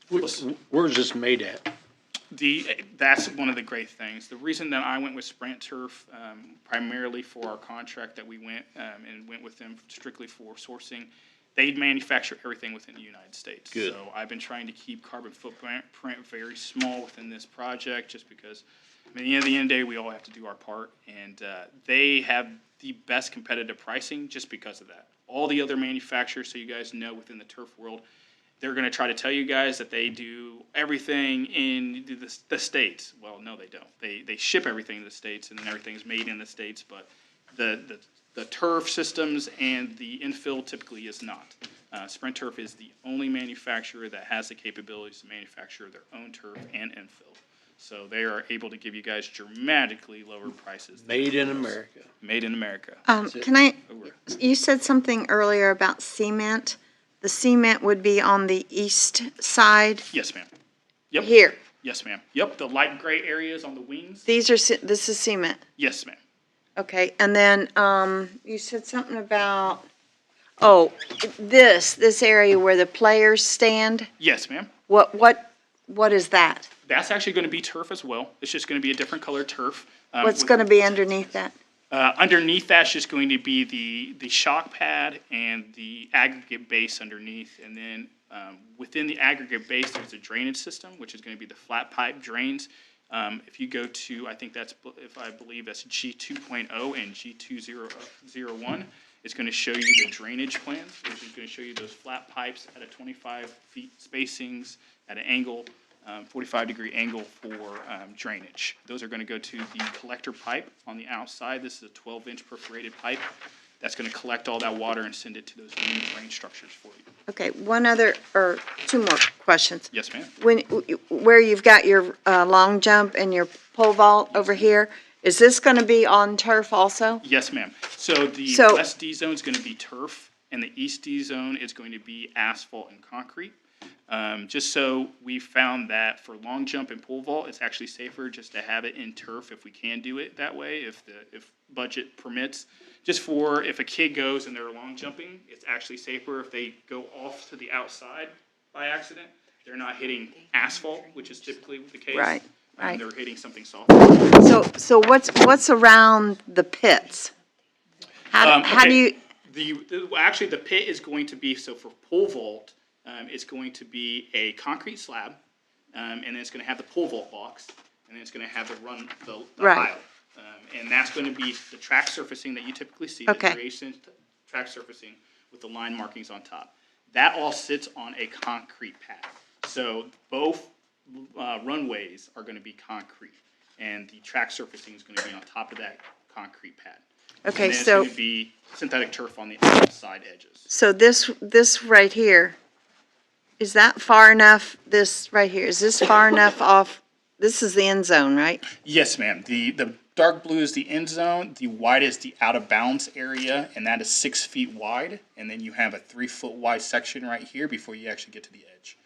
Where's this made at? That's one of the great things. The reason that I went with Sprint Turf, primarily for our contract that we went and went with them strictly for sourcing, they manufacture everything within the United States. Good. So I've been trying to keep carbon footprint very small within this project, just because, I mean, at the end of the day, we all have to do our part, and they have the best competitive pricing just because of that. All the other manufacturers, so you guys know, within the turf world, they're going to try to tell you guys that they do everything in the States. Well, no, they don't. They ship everything to the States, and then everything's made in the States, but the turf systems and the infill typically is not. Sprint Turf is the only manufacturer that has the capabilities to manufacture their own turf and infill. So they are able to give you guys dramatically lower prices. Made in America. Made in America. You said something earlier about cement. The cement would be on the east side? Yes, ma'am. Yep. Here. Yes, ma'am. Yep, the light gray areas on the wings. This is cement? Yes, ma'am. Okay, and then, you said something about, this area where the players stand? Yes, ma'am. What is that? That's actually going to be turf as well. It's just going to be a different color turf. What's gonna be underneath that? Underneath that's just going to be the shock pad and the aggregate base underneath. And then within the aggregate base, there's a drainage system, which is going to be the flat pipe drains. If you go to, I believe that's G2.0 and G2.0.1, it's going to show you the drainage plans, which is going to show you those flat pipes at a 25 feet spacings at an angle, 45-degree angle for drainage. Those are going to go to the collector pipe on the outside. This is a 12-inch perforated pipe that's going to collect all that water and send it to those main drain structures for you. Okay, two more questions. Yes, ma'am. Where you've got your long jump and your pole vault over here, is this gonna be on turf also? Yes, ma'am. So the west D zone is going to be turf, and the east D zone is going to be asphalt and concrete. Just so we found that for long jump and pole vault, it's actually safer just to have it in turf if we can do it that way, if budget permits. Just for if a kid goes and they're long jumping, it's actually safer if they go off to the outside by accident. They're not hitting asphalt, which is typically the case. Right. They're hitting something soft. So what's around the pits? How do you? Actually, the pit is going to be, so for pole vault, it's going to be a concrete slab, and then it's going to have the pole vault box, and then it's going to have the Right. aisle. And that's going to be the track surfacing that you typically see, Okay. the 3/8" track surfacing with the line markings on top. That all sits on a concrete pad. So both runways are going to be concrete, and the track surfacing is going to be on top of that concrete pad. Okay, and then so- it's going to be synthetic turf on the outside edges. So this right here, is that far enough, this right here, is this far enough off? This is the end zone, right? Yes, ma'am. The dark blue is the end zone. The white is the out of bounds area, and that is 6 feet wide. And then you have a 3-foot wide section right here before you actually get to the edge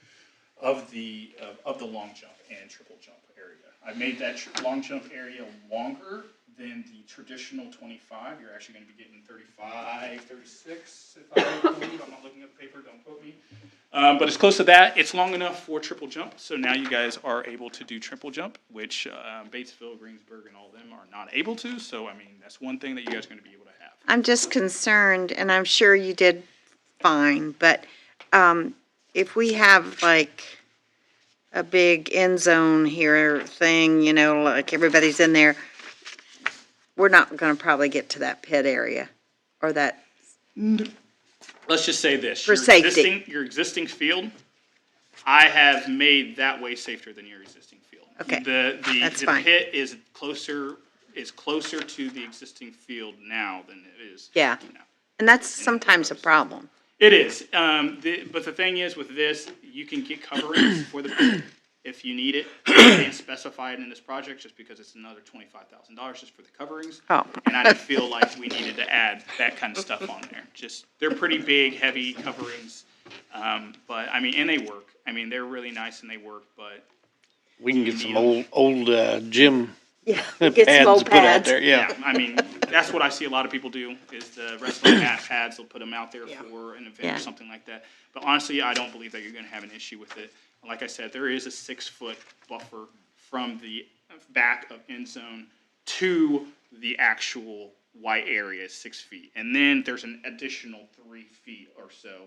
of the long jump and triple jump area. I made that long jump area longer than the traditional 25. You're actually going to be getting 35, 36, if I believe. I'm not looking at the paper, don't quote me. But it's close to that. It's long enough for triple jump, so now you guys are able to do triple jump, which Batesville, Greensburg, and all of them are not able to. So, I mean, that's one thing that you guys are going to be able to have. I'm just concerned, and I'm sure you did fine, but if we have like a big end zone here thing, like everybody's in there, we're not gonna probably get to that pit area or that. Let's just say this. For safety. Your existing field I have made that way safer than your existing field. Okay, that's The fine. pit is closer to the existing field now than it is. Yeah, and that's sometimes a problem. It is, but the thing is with this, you can get coverings for the pit if you need it. I didn't specify it in this project just because it's another $25,000 just for the coverings. Oh. And I didn't feel like we needed to add that kind of stuff on there. Just, they're pretty big, heavy coverings. But I mean, and they work. I mean, they're really nice and they work, but We can get some old gym Yeah, pads get some old to put out pads. there, yeah. I mean, that's what I see a lot of people do, is the wrestling mat pads, they'll put them out there for an event Yeah. or something like that. But honestly, I don't believe that you're gonna have an issue with it. Like I said, there is a 6-foot buffer from the back of end zone to the actual white area, 6 feet. And then there's an additional 3 feet or so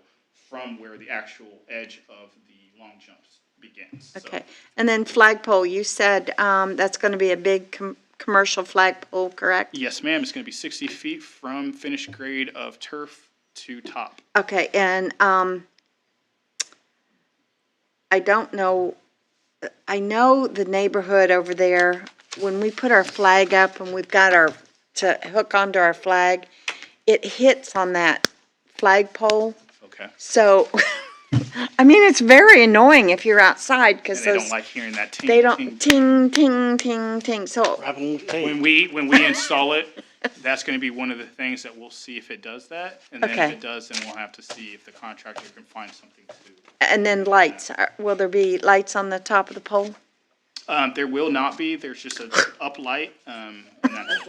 from where the actual edge of the long jumps begins. So- Okay, and then flagpole, you said that's going to be a big commercial flagpole, correct? Yes, ma'am, it's gonna be 60 feet from finished grade of turf to top. Okay, and I don't know, I know the neighborhood over there, when we put our flag up and we've got to hook onto our flag, it hits on that flagpole. Okay. So, I mean, it's very annoying if you're outside, because And they those, don't like hearing that ting, they don't, ting. ting, ting, ting, ting, so, When we install it, that's gonna be one of the things that we'll see if it does that. And then if Okay. it does, then we'll have to see if the contractor can find something to. and then lights, will there be lights on the top of the pole? There will not be, there's just an uplight, and that's,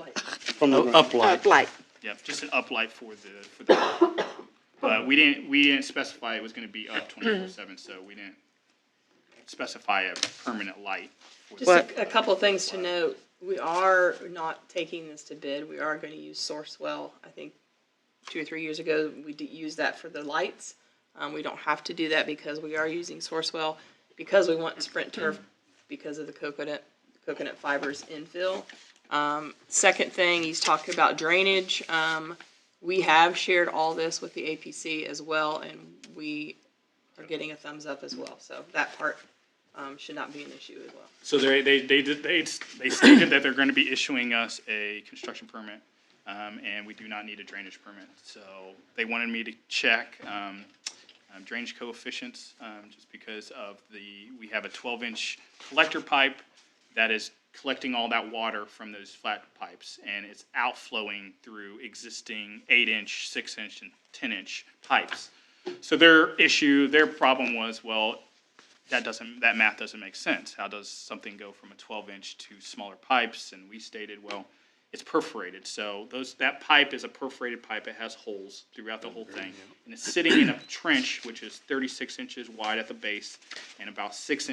From the uplight. Uplight. yep, just an uplight for the, but we didn't specify it was gonna be up 24/7, so we didn't specify a permanent light. for Just the- a couple of things to note. We are not taking this to bid. We are going to use Sourcewell. I think 2 or 3 years ago, we did use that for the lights. We don't have to do that because we are using Sourcewell, because we want Sprint turf because of the coconut fibers infill. Second thing, he's talking about drainage. We have shared all this with the APC as well, and we are getting a thumbs up as well. So that part should not be an issue as well. So they stated that they're gonna be issuing us a construction permit, and we do not need a drainage permit. So they wanted me to check, drainage coefficients, just because of we have a 12-inch collector pipe that is collecting all that water from those flat pipes, and it's outflowing through existing 8-inch, 6-inch, and 10-inch pipes. So their problem was, well, that math doesn't make sense. How does something go from a 12-inch to smaller pipes? And we stated, well, it's perforated. So that pipe is a perforated pipe. It has holes throughout the whole thing. And it's sitting in a trench, which is 36 inches wide at the base and about 6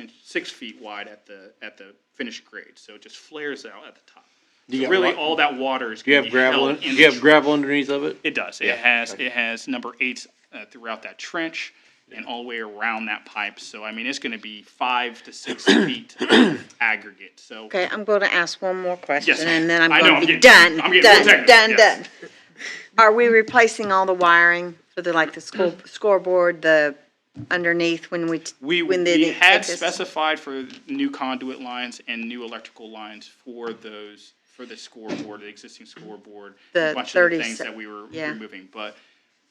feet wide at the finished grade. So it just flares out at the top. Do you So got really, what- all that water is Do you going have to be gravel? held Do in you have the gravel underneath of it? It does. Yeah. It has number 8s throughout that trench and all the way around that pipe. So, I mean, it's going to be 5 to 6 feet of aggregate. So, Okay, I'm going to ask one more question, Yes, ma'am. and then I'm I know, going I'm to be getting- done, I'm getting real done, technical, done, yes. done. Are we replacing all the wiring for the scoreboard, the underneath when they we take had this? specified for new conduit lines and new electrical lines for the scoreboard, the existing scoreboard, The a bunch of the 30 things that we were yeah. removing. But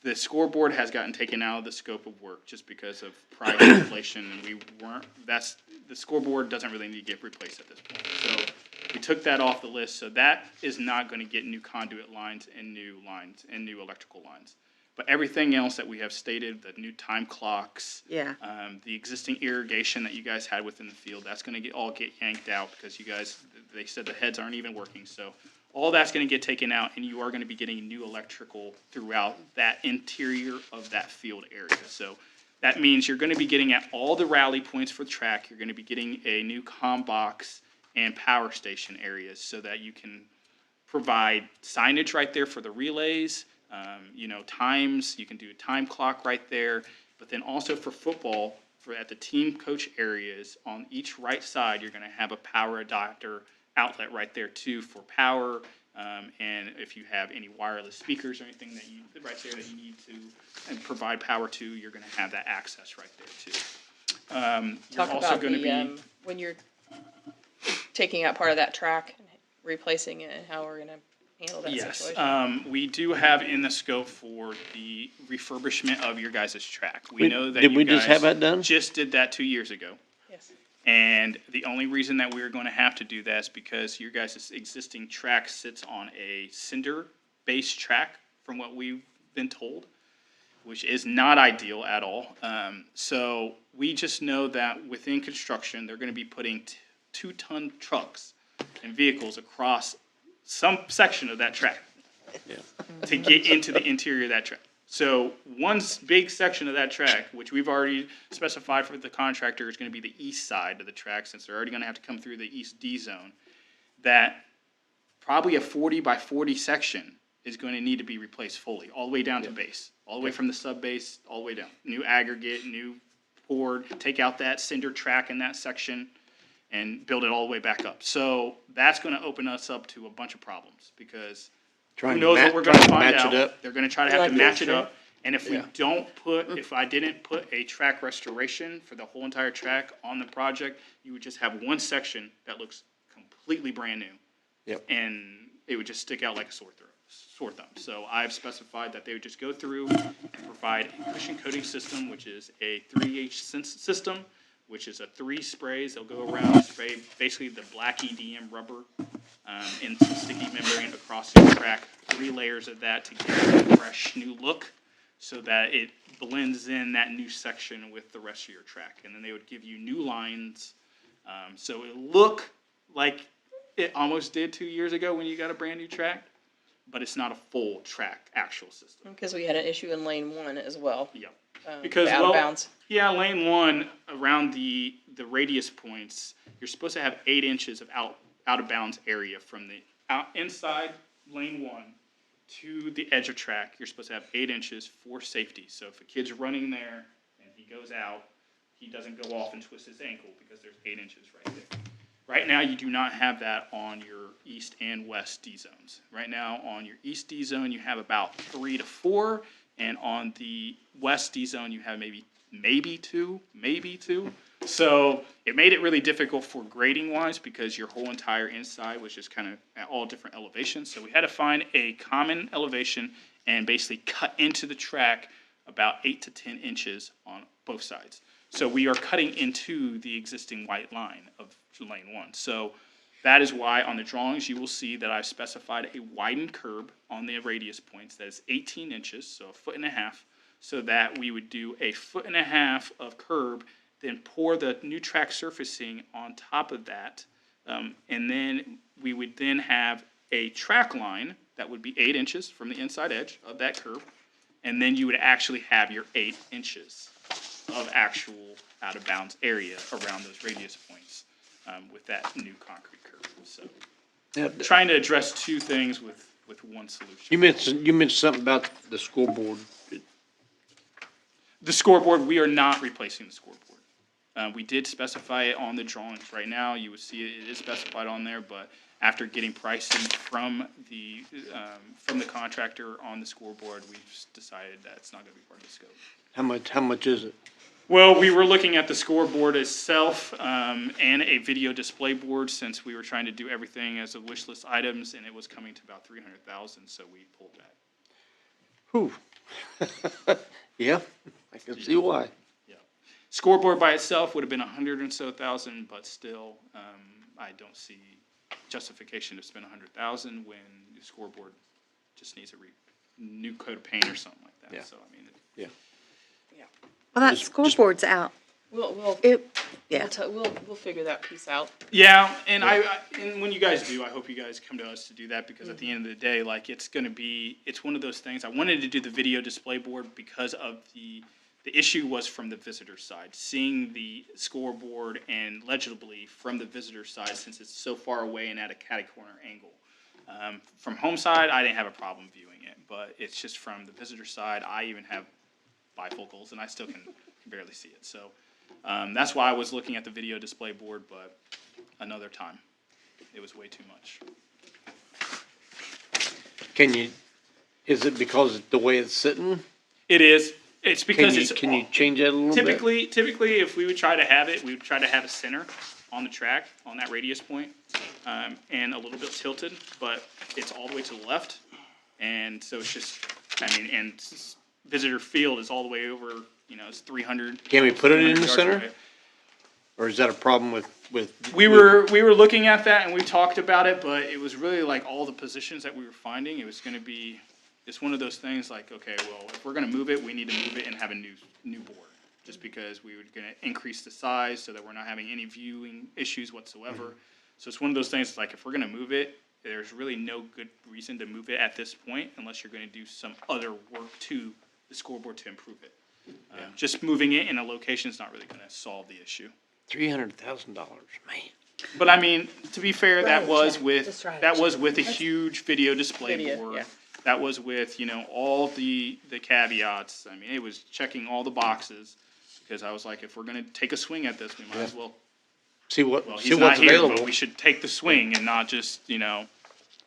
the scoreboard has gotten taken out of the scope of work just because of price inflation, and the scoreboard doesn't really need to get replaced at this point. So we took that off the list, so that is not going to get new conduit lines and new electrical lines. But everything else that we have stated, the new time clocks, Yeah. the existing irrigation that you guys had within the field, that's gonna all get yanked out because they said the heads aren't even working. So all that's gonna get taken out, and you are gonna be getting new electrical throughout that interior of that field area. So that means you're gonna be getting at all the rally points for the track. You're gonna be getting a new comm box and power station areas so that you can provide signage right there for the relays, times. You can do a time clock right there. But then also for football, at the team coach areas, on each right side, you're going to have a power adapter outlet right there too for power. And if you have any wireless speakers or anything that you need to and provide power to, you're going to have that access right there too. Talk You're also about going to be. when you're taking out part of that track and replacing it and how we're gonna handle that Yes, situation. we do have in the scope for the refurbishment of your guys' track. We We- know that did you we just have guys that done? just did that 2 years ago. Yes. And the only reason that we're going to have to do that is because your guys' existing track sits on a cinder-based track, from what we've been told, which is not ideal at all. So we just know that within construction, they're going to be putting 2-ton trucks and vehicles across some section of that track to get into the interior of that track. So one big section of that track, which we've already specified for the contractor, is going to be the east side of the track, since they're already going to have to come through the east D zone. That probably a 40 by 40 section is going to need to be replaced fully, all the way down to base, all the way from the sub base, all the way down. New aggregate, new poured, take out that cinder track in that section and build it all the way back up. So that's going to open us up to a bunch of problems, because Trying who to knows ma- what we're going to trying to find match out. it up. They're going to try to have to match it up. And if we Yeah. don't put, if I didn't put a track restoration for the whole entire track on the project, you would just have one section that looks completely brand new. Yep. And it would just stick out like a sore thumb. So I've specified that they would just go through and provide a cushion coating system, which is a 3H system, which is 3 sprays. They'll go around and spray basically the black EDM rubber in sticky membrane across the track. 3 layers of that to get a fresh new look, so that it blends in that new section with the rest of your track. And then they would give you new lines. So it look like it almost did 2 years ago when you got a brand new track, but it's not a full track actual system. Because we had an issue in lane 1 as well. Yep. Because Because, out well, of bounds. yeah, lane 1, around the radius points, you're supposed to have 8 inches of out of bounds area from the inside lane 1 to the edge of track. You're supposed to have 8 inches for safety. So if a kid's running there and he goes out, he doesn't go off and twist his ankle, because there's 8 inches right there. Right now, you do not have that on your east and west D zones. Right now, on your east D zone, you have about 3 to 4, and on the west D zone, you have maybe two. So it made it really difficult for grading wise, because your whole entire inside was just kind of at all different elevations. So we had to find a common elevation and basically cut into the track about 8 to 10 inches on both sides. So we are cutting into the existing white line of lane 1. So that is why on the drawings, you will see that I've specified a widened curb on the radius points that is 18 inches, so 1.5 feet, so that we would do 1.5 feet of curb, then pour the new track surfacing on top of that. And then we would then have a track line that would be 8 inches from the inside edge of that curb. And then you would actually have your 8 inches of actual out of bounds area around those radius points with that new concrete curb. So Now, trying to address 2 things with one solution. You mentioned something about the scoreboard. The scoreboard, we are not replacing the scoreboard. We did specify it on the drawings right now. You would see it is specified on there, but after getting pricing from the contractor on the scoreboard, we've decided that it's not going to be part of the scope. How much is it? Well, we were looking at the scoreboard itself and a video display board, since we were trying to do everything as a wish list items, and it was coming to about $300,000, so we pulled that. Whew. Yeah, I can see why. Yeah. Scoreboard by itself would have been $100,000 and so, but still, I don't see justification to spend $100,000 when the scoreboard just needs a new coat of paint or something like that. Yeah. So, I mean, Yeah. Well, that scoreboard's out. We'll Yeah. we'll figure that piece out. yeah, and and when you guys do, I hope you guys come to us to do that, because at the end of the day, like, it's one of those things. I wanted to do the video display board because of the issue was from the visitor side, seeing the scoreboard and legibly from the visitor side, since it's so far away and at a catty corner angle. From home side, I didn't have a problem viewing it, but it's just from the visitor side. I even have bifocals, and I still can barely see it. So that's why I was looking at the video display board, but another time. It was way too much. Is it because of the way it's sitting? It is. It's because Can you change that a little bit? typically, if we would try to have it, we would try to have a center on the track, on that radius point, and a little bit tilted, but it's all the way to the left. And so it's just, and visitor field is all the way over, it's 300. Can we put it in the 300 yards center? away. Or is that a problem with? We were looking at that and we talked about it, but it was really like all the positions that we were finding, it was gonna be, it's one of those things like, okay, well, if we're gonna move it, we need to move it and have a new board. Just because we were gonna increase the size so that we're not having any viewing issues whatsoever. So it's one of those things, like if we're gonna move it, there's really no good reason to move it at this point unless you're gonna do some other work to the scoreboard to improve it. Just moving it in a location is not really gonna solve the issue. $300,000, man. But I mean, to be fair, that was with a huge video display Video, board. yeah. That was with, all the caveats. I mean, it was checking all the boxes, because I was like, if we're gonna take a swing at this, we might as well. See Well, what's he's not here, available. but we should take the swing and not just, I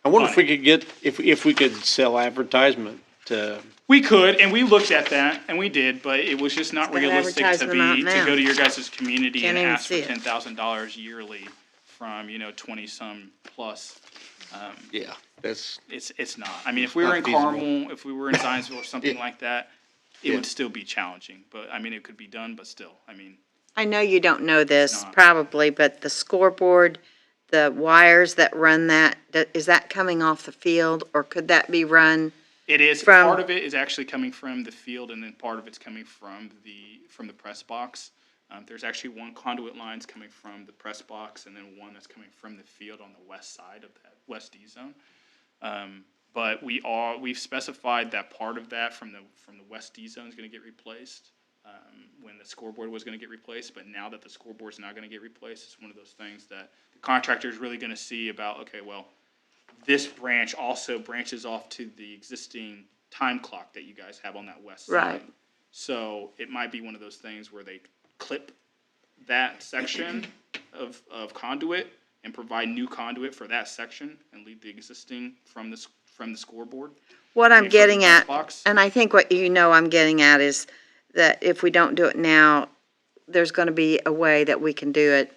wonder if we could get, if we could sell advertisement to. We could, and we looked at that, and we did, but it was just not It's got realistic advertisement out to now. go to your guys' community Can't and even ask for see it. $10,000 yearly from, 20-some plus. Yeah, that's. It's not. I mean, if we were in Carmel, if we were in Zionsville or something like that, it would still be challenging. But, I mean, it could be done, but still, I mean. I know you don't know this not. probably, but the scoreboard, the wires that run that, is that coming off the field, or could that be run? It is, From- part of it is actually coming from the field, and then part of it's coming from the press box. There's actually one conduit line's coming from the press box, and then one that's coming from the field on the west side of that west D zone. But we've specified that part of that from the west D zone is gonna get replaced, when the scoreboard was gonna get replaced, but now that the scoreboard's not gonna get replaced, it's one of those things that the contractor is really gonna see about, okay, well, this branch also branches off to the existing time clock that you guys have on that west side. Right. So it might be one of those things where they clip that section of conduit and provide new conduit for that section and leave the existing from the scoreboard. What I'm from the getting press at, box. and I think what I'm getting at is that if we don't do it now, there's gonna be a way that we can do it.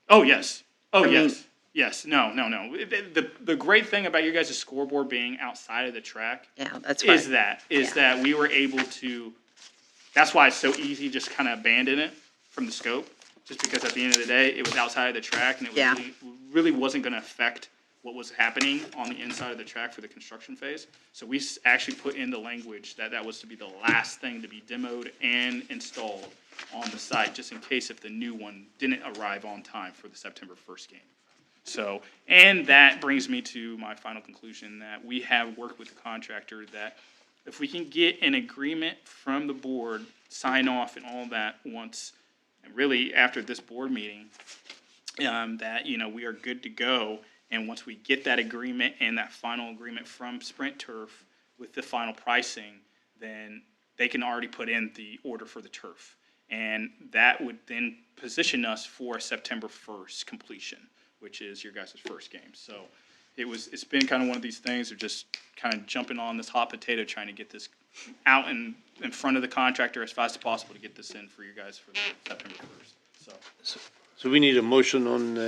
Oh, yes. Oh, I mean- yes. Yes. No. The great thing about your guys' scoreboard being outside of the track Yeah, that's right. is that we were able to, that's why it's so easy just kind of abandon it from the scope, just because at the end of the day, it was outside of the track and it Yeah. really wasn't going to affect what was happening on the inside of the track for the construction phase. So we actually put in the language that was to be the last thing to be demoed and installed on the site, just in case if the new one didn't arrive on time for the September 1st game. So, and that brings me to my final conclusion, that we have worked with the contractor that if we can get an agreement from the board, sign off and all that once, and really after this board meeting, that, we are good to go. And once we get that agreement and that final agreement from Sprint Turf with the final pricing, then they can already put in the order for the turf. And that would then position us for September 1st completion, which is your guys' first game. So it's been kind of one of these things of just kind of jumping on this hot potato, trying to get this out in front of the contractor as fast as possible to get this in for you guys for the September 1st. So we need a motion on,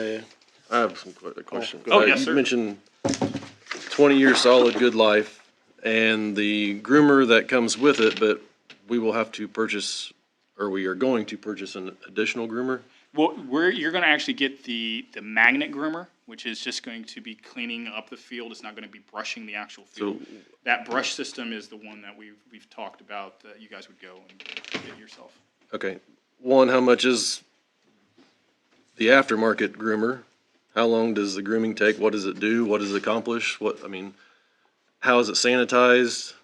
I have some questions. Oh, yes, sir. You mentioned 20-year solid good life and the groomer that comes with it, but we will have to purchase, or we are going to purchase an additional groomer? Well, you're going to actually get the magnet groomer, which is just going to be cleaning up the field. It's not going to be brushing the actual field. That brush system is the one that we've talked about, that you guys would go and get yourself. Okay. One, how much is the aftermarket groomer? How long does the grooming take? What does it do? What does it accomplish? How is it sanitized?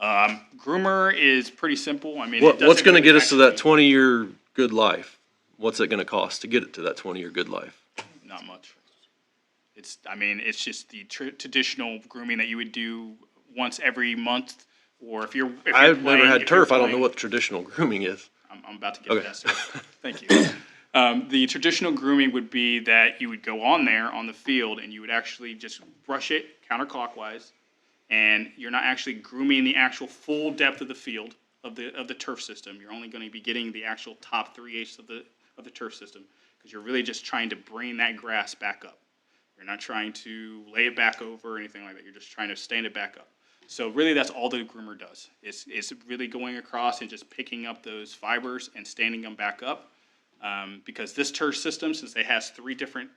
Groomer is pretty simple. I mean, What's going to get us to that 20-year good life? What's it going to cost to get it to that 20-year good life? Not much. It's just the traditional grooming that you would do once every month, or if you're I've never playing- had if you're turf. I don't know playing- what traditional grooming is. I'm about to get Okay. to that, sir. Thank you. The traditional grooming would be that you would go on there on the field and you would actually just brush it counterclockwise, and you're not actually grooming the actual full depth of the field of the turf system. You're only going to be getting the actual top 3/8 of the turf system, because you're really just trying to bring that grass back up. You're not trying to lay it back over or anything like that. You're just trying to stand it back up. So really, that's all the groomer does. It's really going across and just picking up those fibers and standing them back up. Because this turf system, since it has 3 different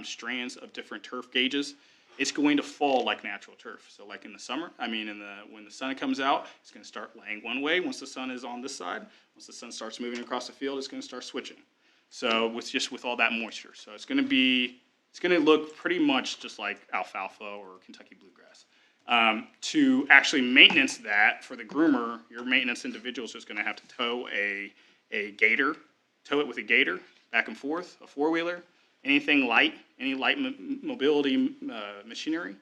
strands of different turf gauges, it's going to fall like natural turf. So like in the summer, when the sun comes out, it's going to start laying one way. Once the sun is on this side, once the sun starts moving across the field, it's going to start switching. So with all that moisture, so it's going to look pretty much just like alfalfa or Kentucky bluegrass. To actually maintenance that for the groomer, your maintenance individual is just going to have to tow a gator, tow it with a gator back and forth, a 4-wheeler, anything light, any light mobility machinery.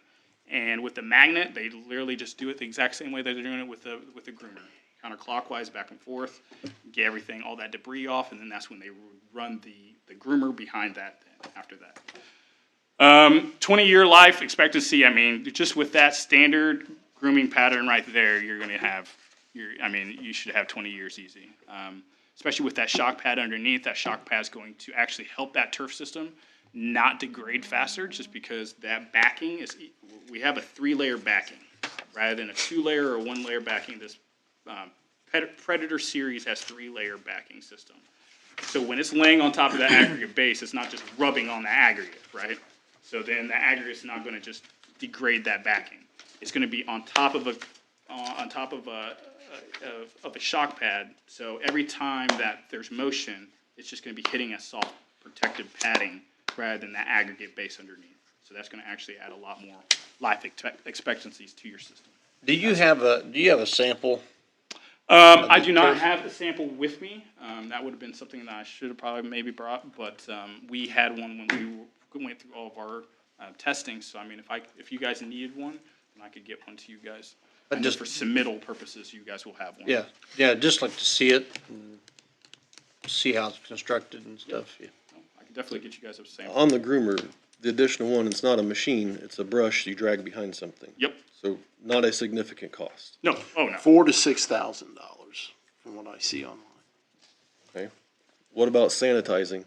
And with the magnet, they literally just do it the exact same way that they're doing it with the groomer. Counterclockwise, back and forth, get everything, all that debris off, and then that's when they run the groomer behind that after that. 20-year life expectancy, just with that standard grooming pattern right there, you're going to have, you should have 20 years easy. Especially with that shock pad underneath, that shock pad is going to actually help that turf system not degrade faster, just because that backing we have a 3-layer backing rather than a 2-layer or 1-layer backing. This Predator series has 3-layer backing system. So when it's laying on top of that aggregate base, it's not just rubbing on the aggregate, right? So then the aggregate's not going to just degrade that backing. It's going to be on top of a shock pad. So every time that there's motion, it's just going to be hitting a soft protective padding rather than that aggregate base underneath. So that's going to actually add a lot more life expectancies to your system. Do you have a sample? I do not have the sample with me. That would have been something that I should have probably maybe brought, but we had one when we went through all of our testing. So if you guys needed one, then I could get one to you guys. But just for submittal purposes, you guys will have one. Yeah, just like to see it, and see how it's constructed and stuff. Yeah. I can definitely get you guys a sample. On the groomer, the additional one, it's not a machine, it's a brush you drag behind something. Yep. So not a significant cost. No, oh no. $4,000 to $6,000 from what I see online. Okay. What about sanitizing?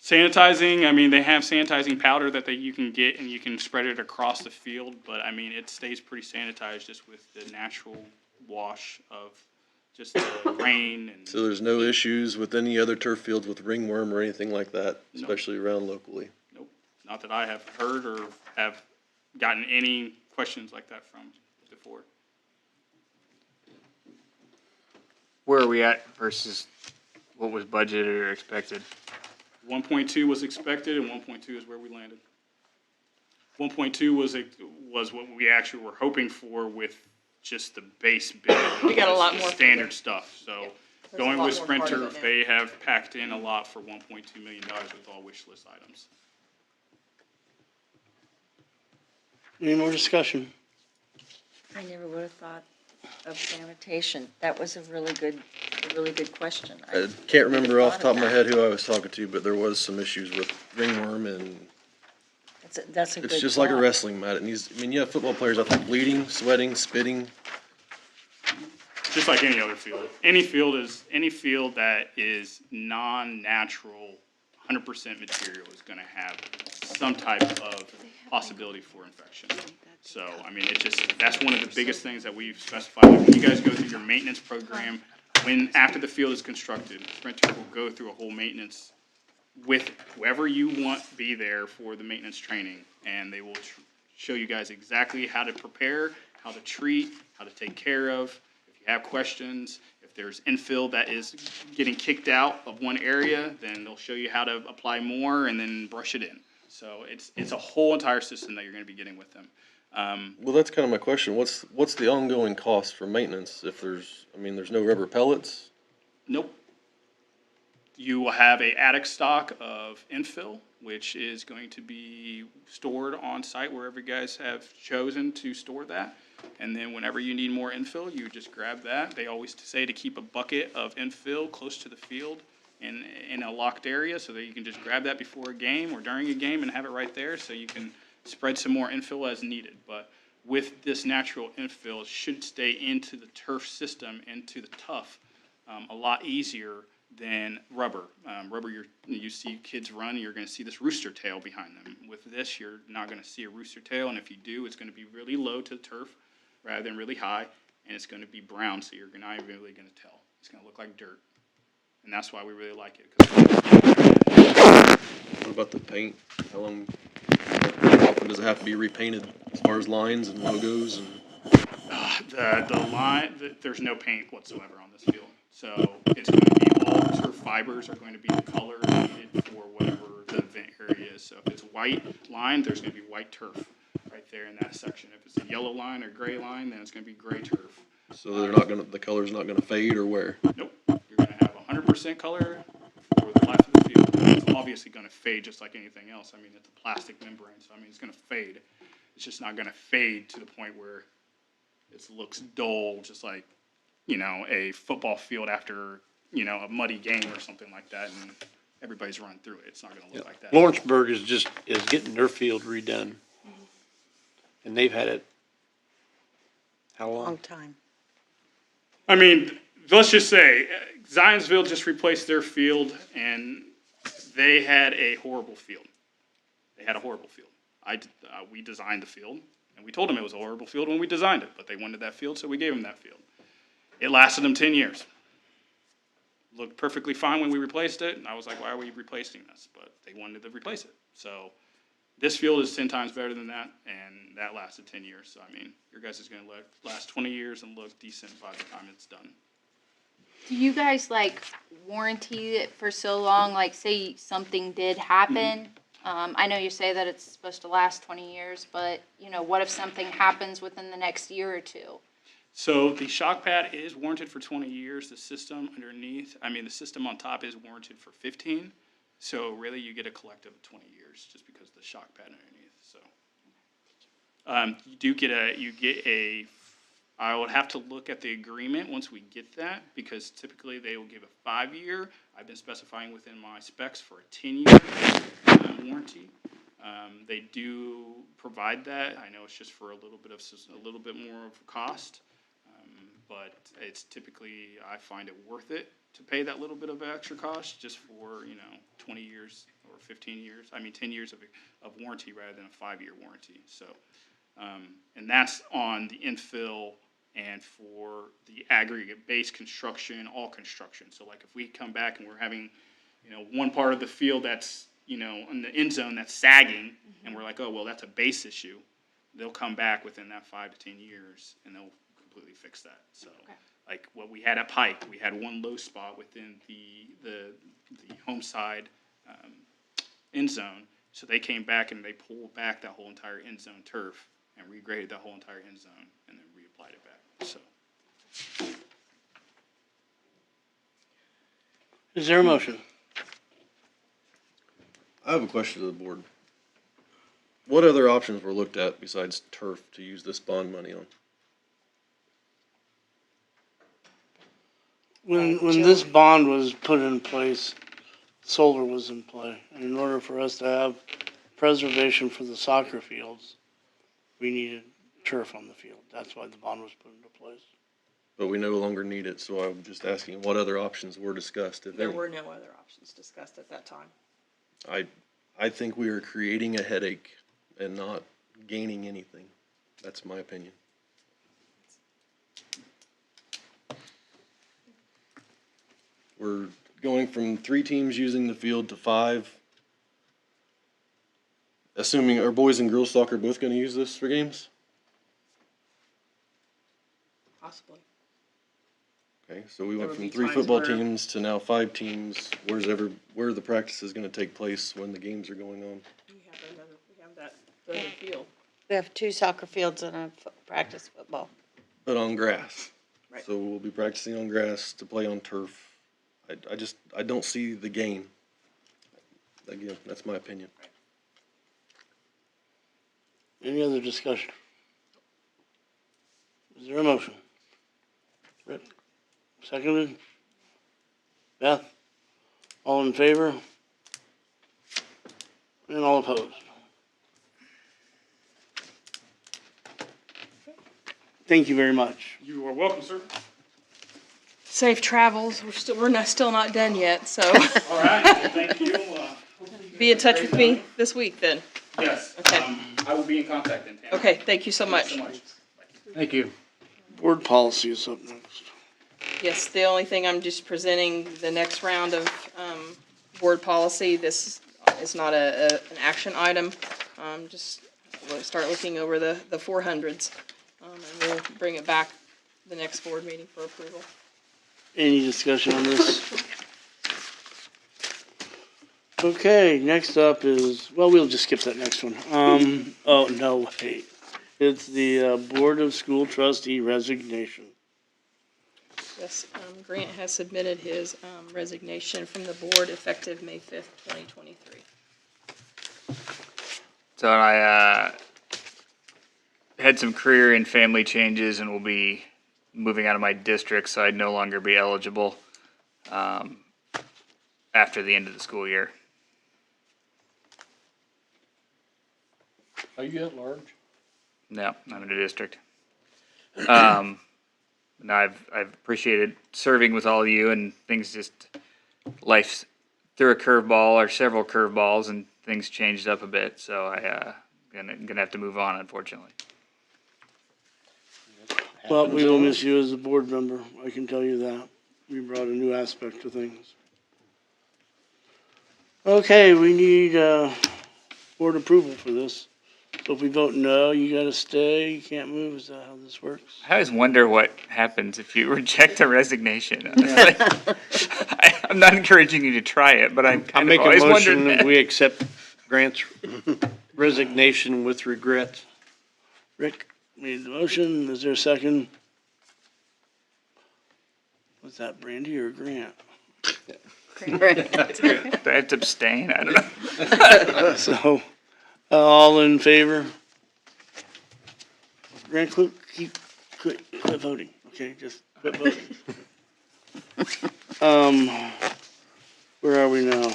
Sanitizing, they have sanitizing powder that you can get and you can spread it across the field, but it stays pretty sanitized just with the natural wash of just the rain. And So there's no issues with any other turf fields with ringworm or anything like that, especially around locally? Nope, not that I have heard or have gotten any questions like that from before. Where are we at versus what was budgeted or expected? 1.2 was expected, and 1.2 is where we landed. 1.2 was what we actually were hoping for with just the base bid. We got a lot the more standard stuff. So There's going a lot with more part of Sprinter, it now. they have packed in a lot for $1.2 million with all wish list items. Any more discussion? I never would have thought of sanitation. That was a really good question. I can't remember off the top of my head who I was talking to, but there was some issues with ringworm, and That's a good it's just like a thought. wrestling mat. It needs, you have football players out there bleeding, sweating, spitting. Just like any other field. Any field that is non-natural, 100% material is going to have some type of possibility for infection. So, that's one of the biggest things that we've specified. When you guys go through your maintenance program, after the field is constructed, Sprinter will go through a whole maintenance with whoever you want be there for the maintenance training, and they will show you guys exactly how to prepare, how to treat, how to take care of. If you have questions, if there's infill that is getting kicked out of one area, then they'll show you how to apply more and then brush it in. So it's a whole entire system that you're going to be getting with them. Well, that's kind of my question. What's the ongoing cost for maintenance if there's no rubber pellets? Nope. You will have a attic stock of infill, which is going to be stored on site wherever you guys have chosen to store that. And then whenever you need more infill, you just grab that. They always say to keep a bucket of infill close to the field in a locked area so that you can just grab that before a game or during a game and have it right there so you can spread some more infill as needed. But with this natural infill should stay into the turf system, into the tough, a lot easier than rubber. Rubber, you see kids run, you're going to see this rooster tail behind them. With this, you're not going to see a rooster tail, and if you do, it's going to be really low to the turf rather than really high, and it's going to be brown, so you're not really going to tell. It's going to look like dirt, and that's why we really like it. What about the paint? How often does it have to be repainted as far as lines and logos? And The line, there's no paint whatsoever on this field. So it's going to be all turf fibers are going to be the color needed for whatever the event area is. So if it's white line, there's going to be white turf right there in that section. If it's a yellow line or gray line, then it's going to be gray turf. so the color's not gonna fade or wear? Nope. You're going to have 100% color for the life of the field. It's obviously going to fade just like anything else. I mean, it's a plastic membrane, so I mean, it's going to fade. It's just not going to fade to the point where it looks dull, just like, a football field after, a muddy game or something like that, and everybody's running through it. It's not going to look like that. Lawrenceburg is getting their field redone. And they've had it, how long? Long time. I mean, let's just say Zionsville just replaced their field, and they had a horrible field. They had a horrible field. We designed the field, and we told them it was a horrible field when we designed it, but they wanted that field, so we gave them that field. It lasted them 10 years. Looked perfectly fine when we replaced it, and I was like, why are we replacing this? But they wanted to replace it. So this field is 10 times better than that, and that lasted 10 years. So, I mean, your guys is going to last 20 years and look decent by the time it's done. Do you guys warranty it for so long? Like, say something did happen. I know you say that it's supposed to last 20 years, but what if something happens within the next year or two? So the shock pad is warranted for 20 years. The system the system on top is warranted for 15. So really, you get a collective of 20 years just because of the shock pad underneath. So you get a. I would have to look at the agreement once we get that, because typically they will give a 5-year. I've been specifying within my specs for a 10-year warranty. They do provide that. I know it's just for a little bit more of a cost, but it's typically, I find it worth it to pay that little bit of extra cost just for 20 years or 15 years. 10 years of warranty rather than a 5-year warranty. So, and that's on the infill and for the aggregate base construction, all construction. So like if we come back and we're having, one part of the field that's, in the end zone that's sagging, and we're like, oh, well, that's a base issue, they'll come back within that 5 to 10 years and they'll completely fix that. So like what we had at Pike, we had one low spot within the home side end zone. So they came back and they pulled back that whole entire end zone turf and regraded that whole entire end zone and then reapplied it back. So. Is there a motion? I have a question to the board. What other options were looked at besides turf to use this bond money on? When this bond was put in place, solar was in play. And in order for us to have preservation for the soccer fields, we needed turf on the field. That's why the bond was put into place. But we no longer need it, so I'm just asking what other options were discussed, if There any. were no other options discussed at that time. I think we are creating a headache and not gaining anything. That's my opinion. We're going from 3 teams using the field to 5. Assuming, are boys and girls soccer both going to use this for games? Possibly. Okay, so we There went would from be 3 times football where- teams to now 5 teams. Where are the practices going to take place when the games are going on? We have that other field. We have 2 soccer fields and a practice football. But on grass. Right. So we'll be practicing on grass to play on turf. I don't see the gain. Again, that's my opinion. Any other discussion? Is there a motion? Rick? Seconded? Beth? All in favor? And all opposed? Thank you very much. You are welcome, sir. Safe travels. We're still not done yet, so All right, well, thank you. be in touch with me this week then. Yes, Okay. I will be in contact then, Tammy. Okay, thank you so Thank you much. so much. Thank you. Board policy is up next. Yes, the only thing I'm just presenting the next round of board policy. This is not an action item. Just we'll start looking over the 400s, and we'll bring it back the next board meeting for approval. Any discussion on this? Okay, next up is, well, we'll just skip that next one. Oh, no, wait. It's the Board of School Trustee resignation. Yes, Grant has submitted his resignation from the board effective May 5th, 2023. So I had some career and family changes and will be moving out of my district, so I'd no longer be eligible after the end of the school year. Are you at large? No, I'm in a district. And I've appreciated serving with all of you, and things just, life threw a curveball or several curveballs, and things changed up a bit. So I gonna have to move on, unfortunately. Well, we will miss you as a board member, I can tell you that. You brought a new aspect to things. Okay, we need board approval for this. So if we vote no, you gotta stay, you can't move, is that how this works? I always wonder what happens if you reject a resignation. Honestly. I'm not encouraging you to try it, but I'm I'll kind make of a always wondered motion that that. we accept Grant's resignation with regret. Rick made the motion, is there a second? Was that Brandy or Grant? Do I have to abstain? I don't know. So, all in favor? Grant, quit voting, okay, just quit voting. Where are we now?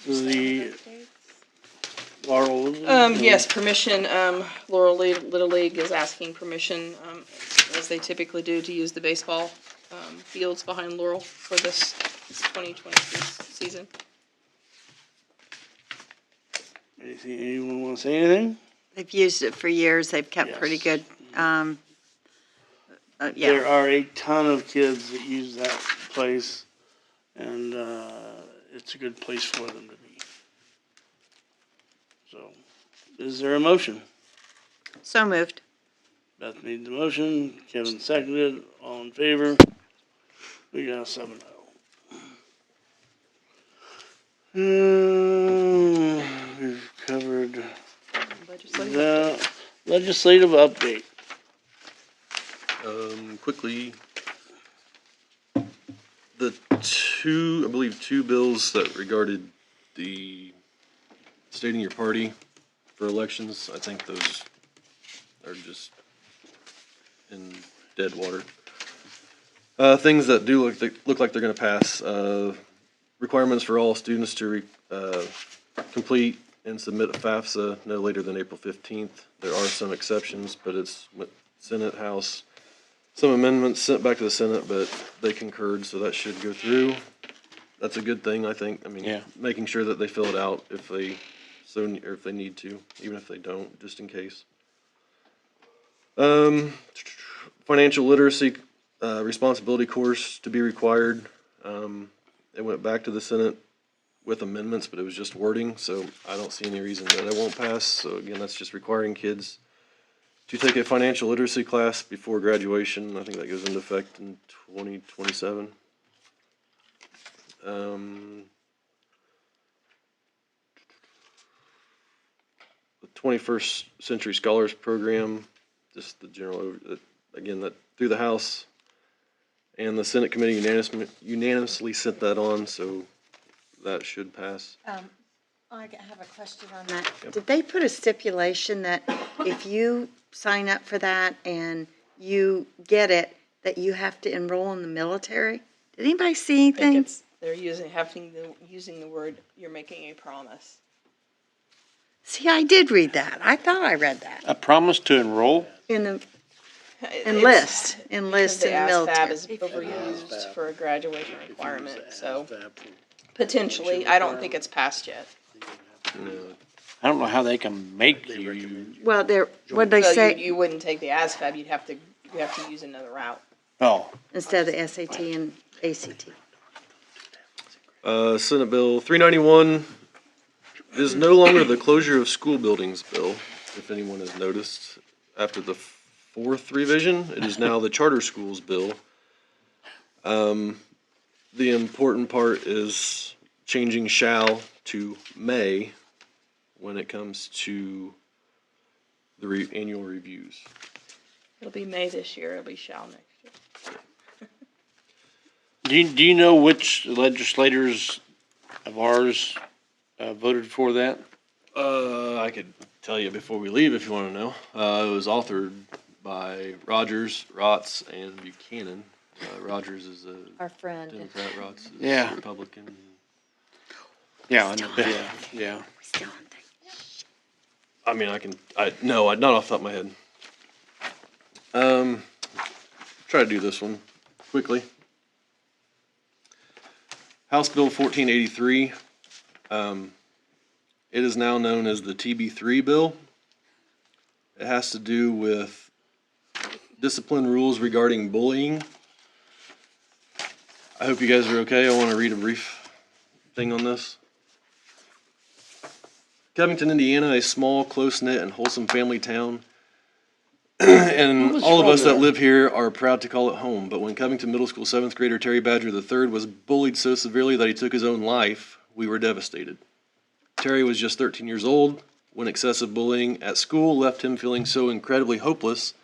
The Laurel. Yes, permission, Laurel Little League is asking permission, as they typically do, to use the baseball fields behind Laurel for this 2023 season. Anyone want to say anything? They've used it for years. They've kept pretty good, yeah. There are a ton of kids that use that place, and it's a good place for them to be. So, is there a motion? So moved. Beth made the motion, Kevin seconded, all in favor? We got a 7-0. We've covered the legislative update. Quickly, the I believe two bills that regarded the stating your party for elections, I think those are just in dead water. Things that do look like they're gonna pass, requirements for all students to complete and submit a FAFSA no later than April 15th. There are some exceptions, but it's Senate, House, some amendments sent back to the Senate, but they concurred, so that should go through. That's a good thing, I think. I mean, making sure that they fill it out if they or if they need to, even if they don't, just in case. Financial literacy responsibility course to be required. It went back to the Senate with amendments, but it was just wording, so I don't see any reason that it won't pass. So again, that's just requiring kids to take a financial literacy class before graduation. I think that goes into effect in 2027. The 21st Century Scholars Program, just the general, again, that through the House and the Senate committee unanimously sent that on, so that should pass. I have a question on that. Did they put a stipulation that if you sign up for that and you get it, that you have to enroll in the military? Did anybody see I think anything? they're using the word, you're making a promise. See, I did read that. I thought I read that. A promise to enroll? In the, Enlist Because in the the military. ASVAB is overused for a graduation requirement, so potentially, I don't think it's passed yet. I don't know how they can make you. Well, what'd they So say? you wouldn't take the ASVAB, you have to use another route. Oh. Instead of the SAT and ACT. Senate Bill 391 is no longer the closure of school buildings bill, if anyone has noticed. After the fourth revision, it is now the charter schools bill. The important part is changing shall to may when it comes to the annual reviews. It'll be May this year, it'll be shall next year. Do you know which legislators of ours voted for that? I could tell you before we leave if you want to know. It was authored by Rogers, Rotz, and Buchanan. Rogers is Our friend. Democrat, Rotz is Yeah. Republican. Yeah, I know. Yeah. I mean, not off the top of my head. Try to do this one quickly. House Bill 1483. It is now known as the TB3 bill. It has to do with discipline rules regarding bullying. I hope you guys are okay. I want to read a brief thing on this. Covington, Indiana, a small, close-knit, and wholesome family town. And all of us that live here are proud to call it home. But when Covington Middle School 7th grader Terry Badger III was bullied so severely that he took his own life, we were devastated. Terry was just 13 years old when excessive bullying at school left him feeling so incredibly hopeless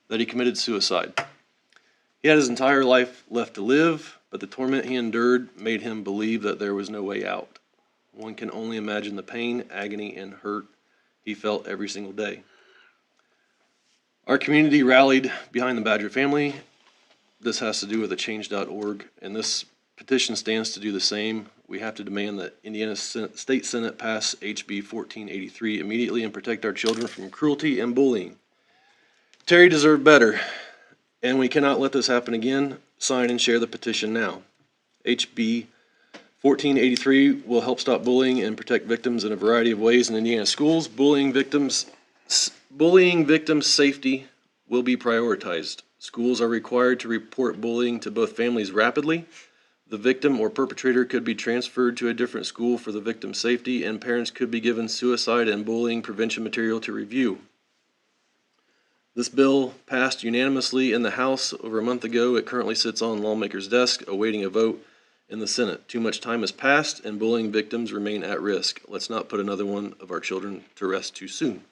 that he committed suicide. He had his entire life left to live, but the torment he endured made him believe that there was no way out. One can only imagine the pain, agony, and hurt he felt every single day. Our community rallied behind the Badger family. This has to do with the change.org, and this petition stands to do the same. We have to demand that Indiana State Senate pass HB 1483 immediately and protect our children from cruelty and bullying. Terry deserved better, and we cannot let this happen again. Sign and share the petition now. HB 1483 will help stop bullying and protect victims in a variety of ways in Indiana schools. Bullying victims' safety will be prioritized. Schools are required to report bullying to both families rapidly. The victim or perpetrator could be transferred to a different school for the victim's safety, and parents could be given suicide and bullying prevention material to review. This bill passed unanimously in the House over a month ago. It currently sits on lawmakers' desk awaiting a vote in the Senate. Too much time has passed and bullying victims remain at risk. Let's not put another one of our children to rest too soon.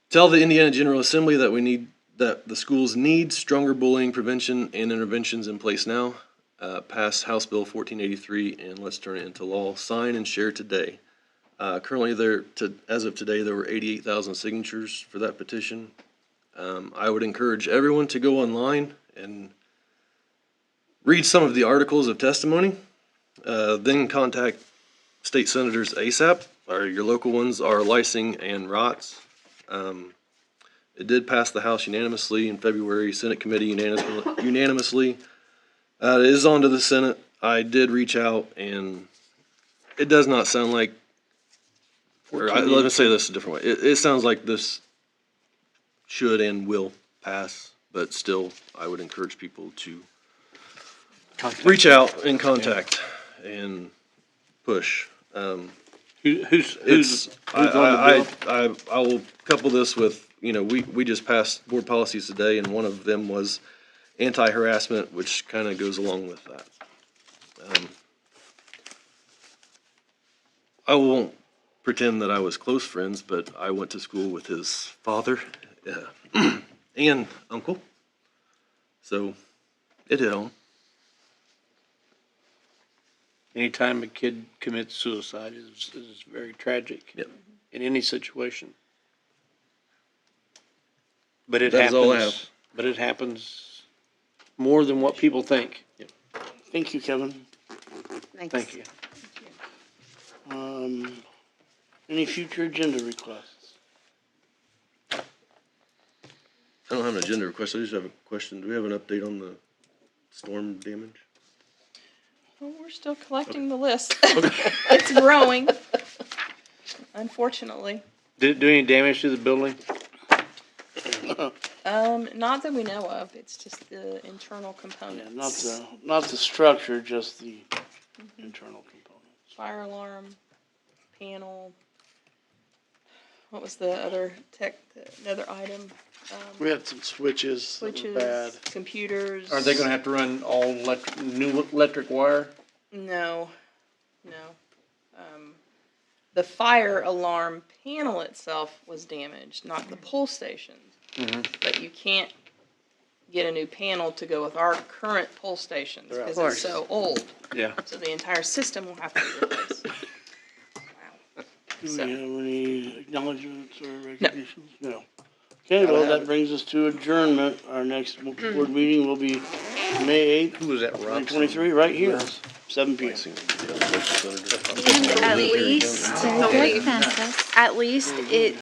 Tell the Indiana General Assembly that the schools need stronger bullying prevention and interventions in place now. Pass House Bill 1483 and let's turn it into law. Sign and share today. Currently, as of today, there were 88,000 signatures for that petition. I would encourage everyone to go online and read some of the articles of testimony. Then contact state senators ASAP. Your local ones are Lysing and Rotz. It did pass the House unanimously in February, Senate committee unanimously. It is on to the Senate. I did reach out, and it does not sound like, let me say this a different way. It sounds like this should and will pass, but still, I would encourage people to reach out and contact and push. I will couple this with, we just passed board policies today, and one of them was anti-harassment, which kind of goes along with that. I won't pretend that I was close friends, but I went to school with his father and uncle, so it hit home. Anytime a kid commits suicide is very tragic. Yep. In any situation. But it That is all I happens. have. But it happens more than what people think. Yep. Thank you, Kevin. Thanks. Thank you. Any future agenda requests? I don't have an agenda request, I just have a question. Do we have an update on the storm damage? Well, we're still collecting the list. It's growing, unfortunately. Did it do any damage to the building? Not that we know of. It's just the internal Yeah, components. not the structure, just the internal components. Fire alarm, panel. What was the other another item? We had some switches that were Switches, bad. computers. Are they gonna have to run all new electric wire? No, no. The fire alarm panel itself was damaged, not the pull stations. But you can't get a new panel to go with our current pull stations because it's so old. Yeah. So the entire system will have to be replaced. Wow. Do So- we have any acknowledgements or recognitions? No. Okay, well, that brings us to adjournment. Our next board meeting will be May 8th, Who was that, Rob? 2023, right here, 7 p.m. At least it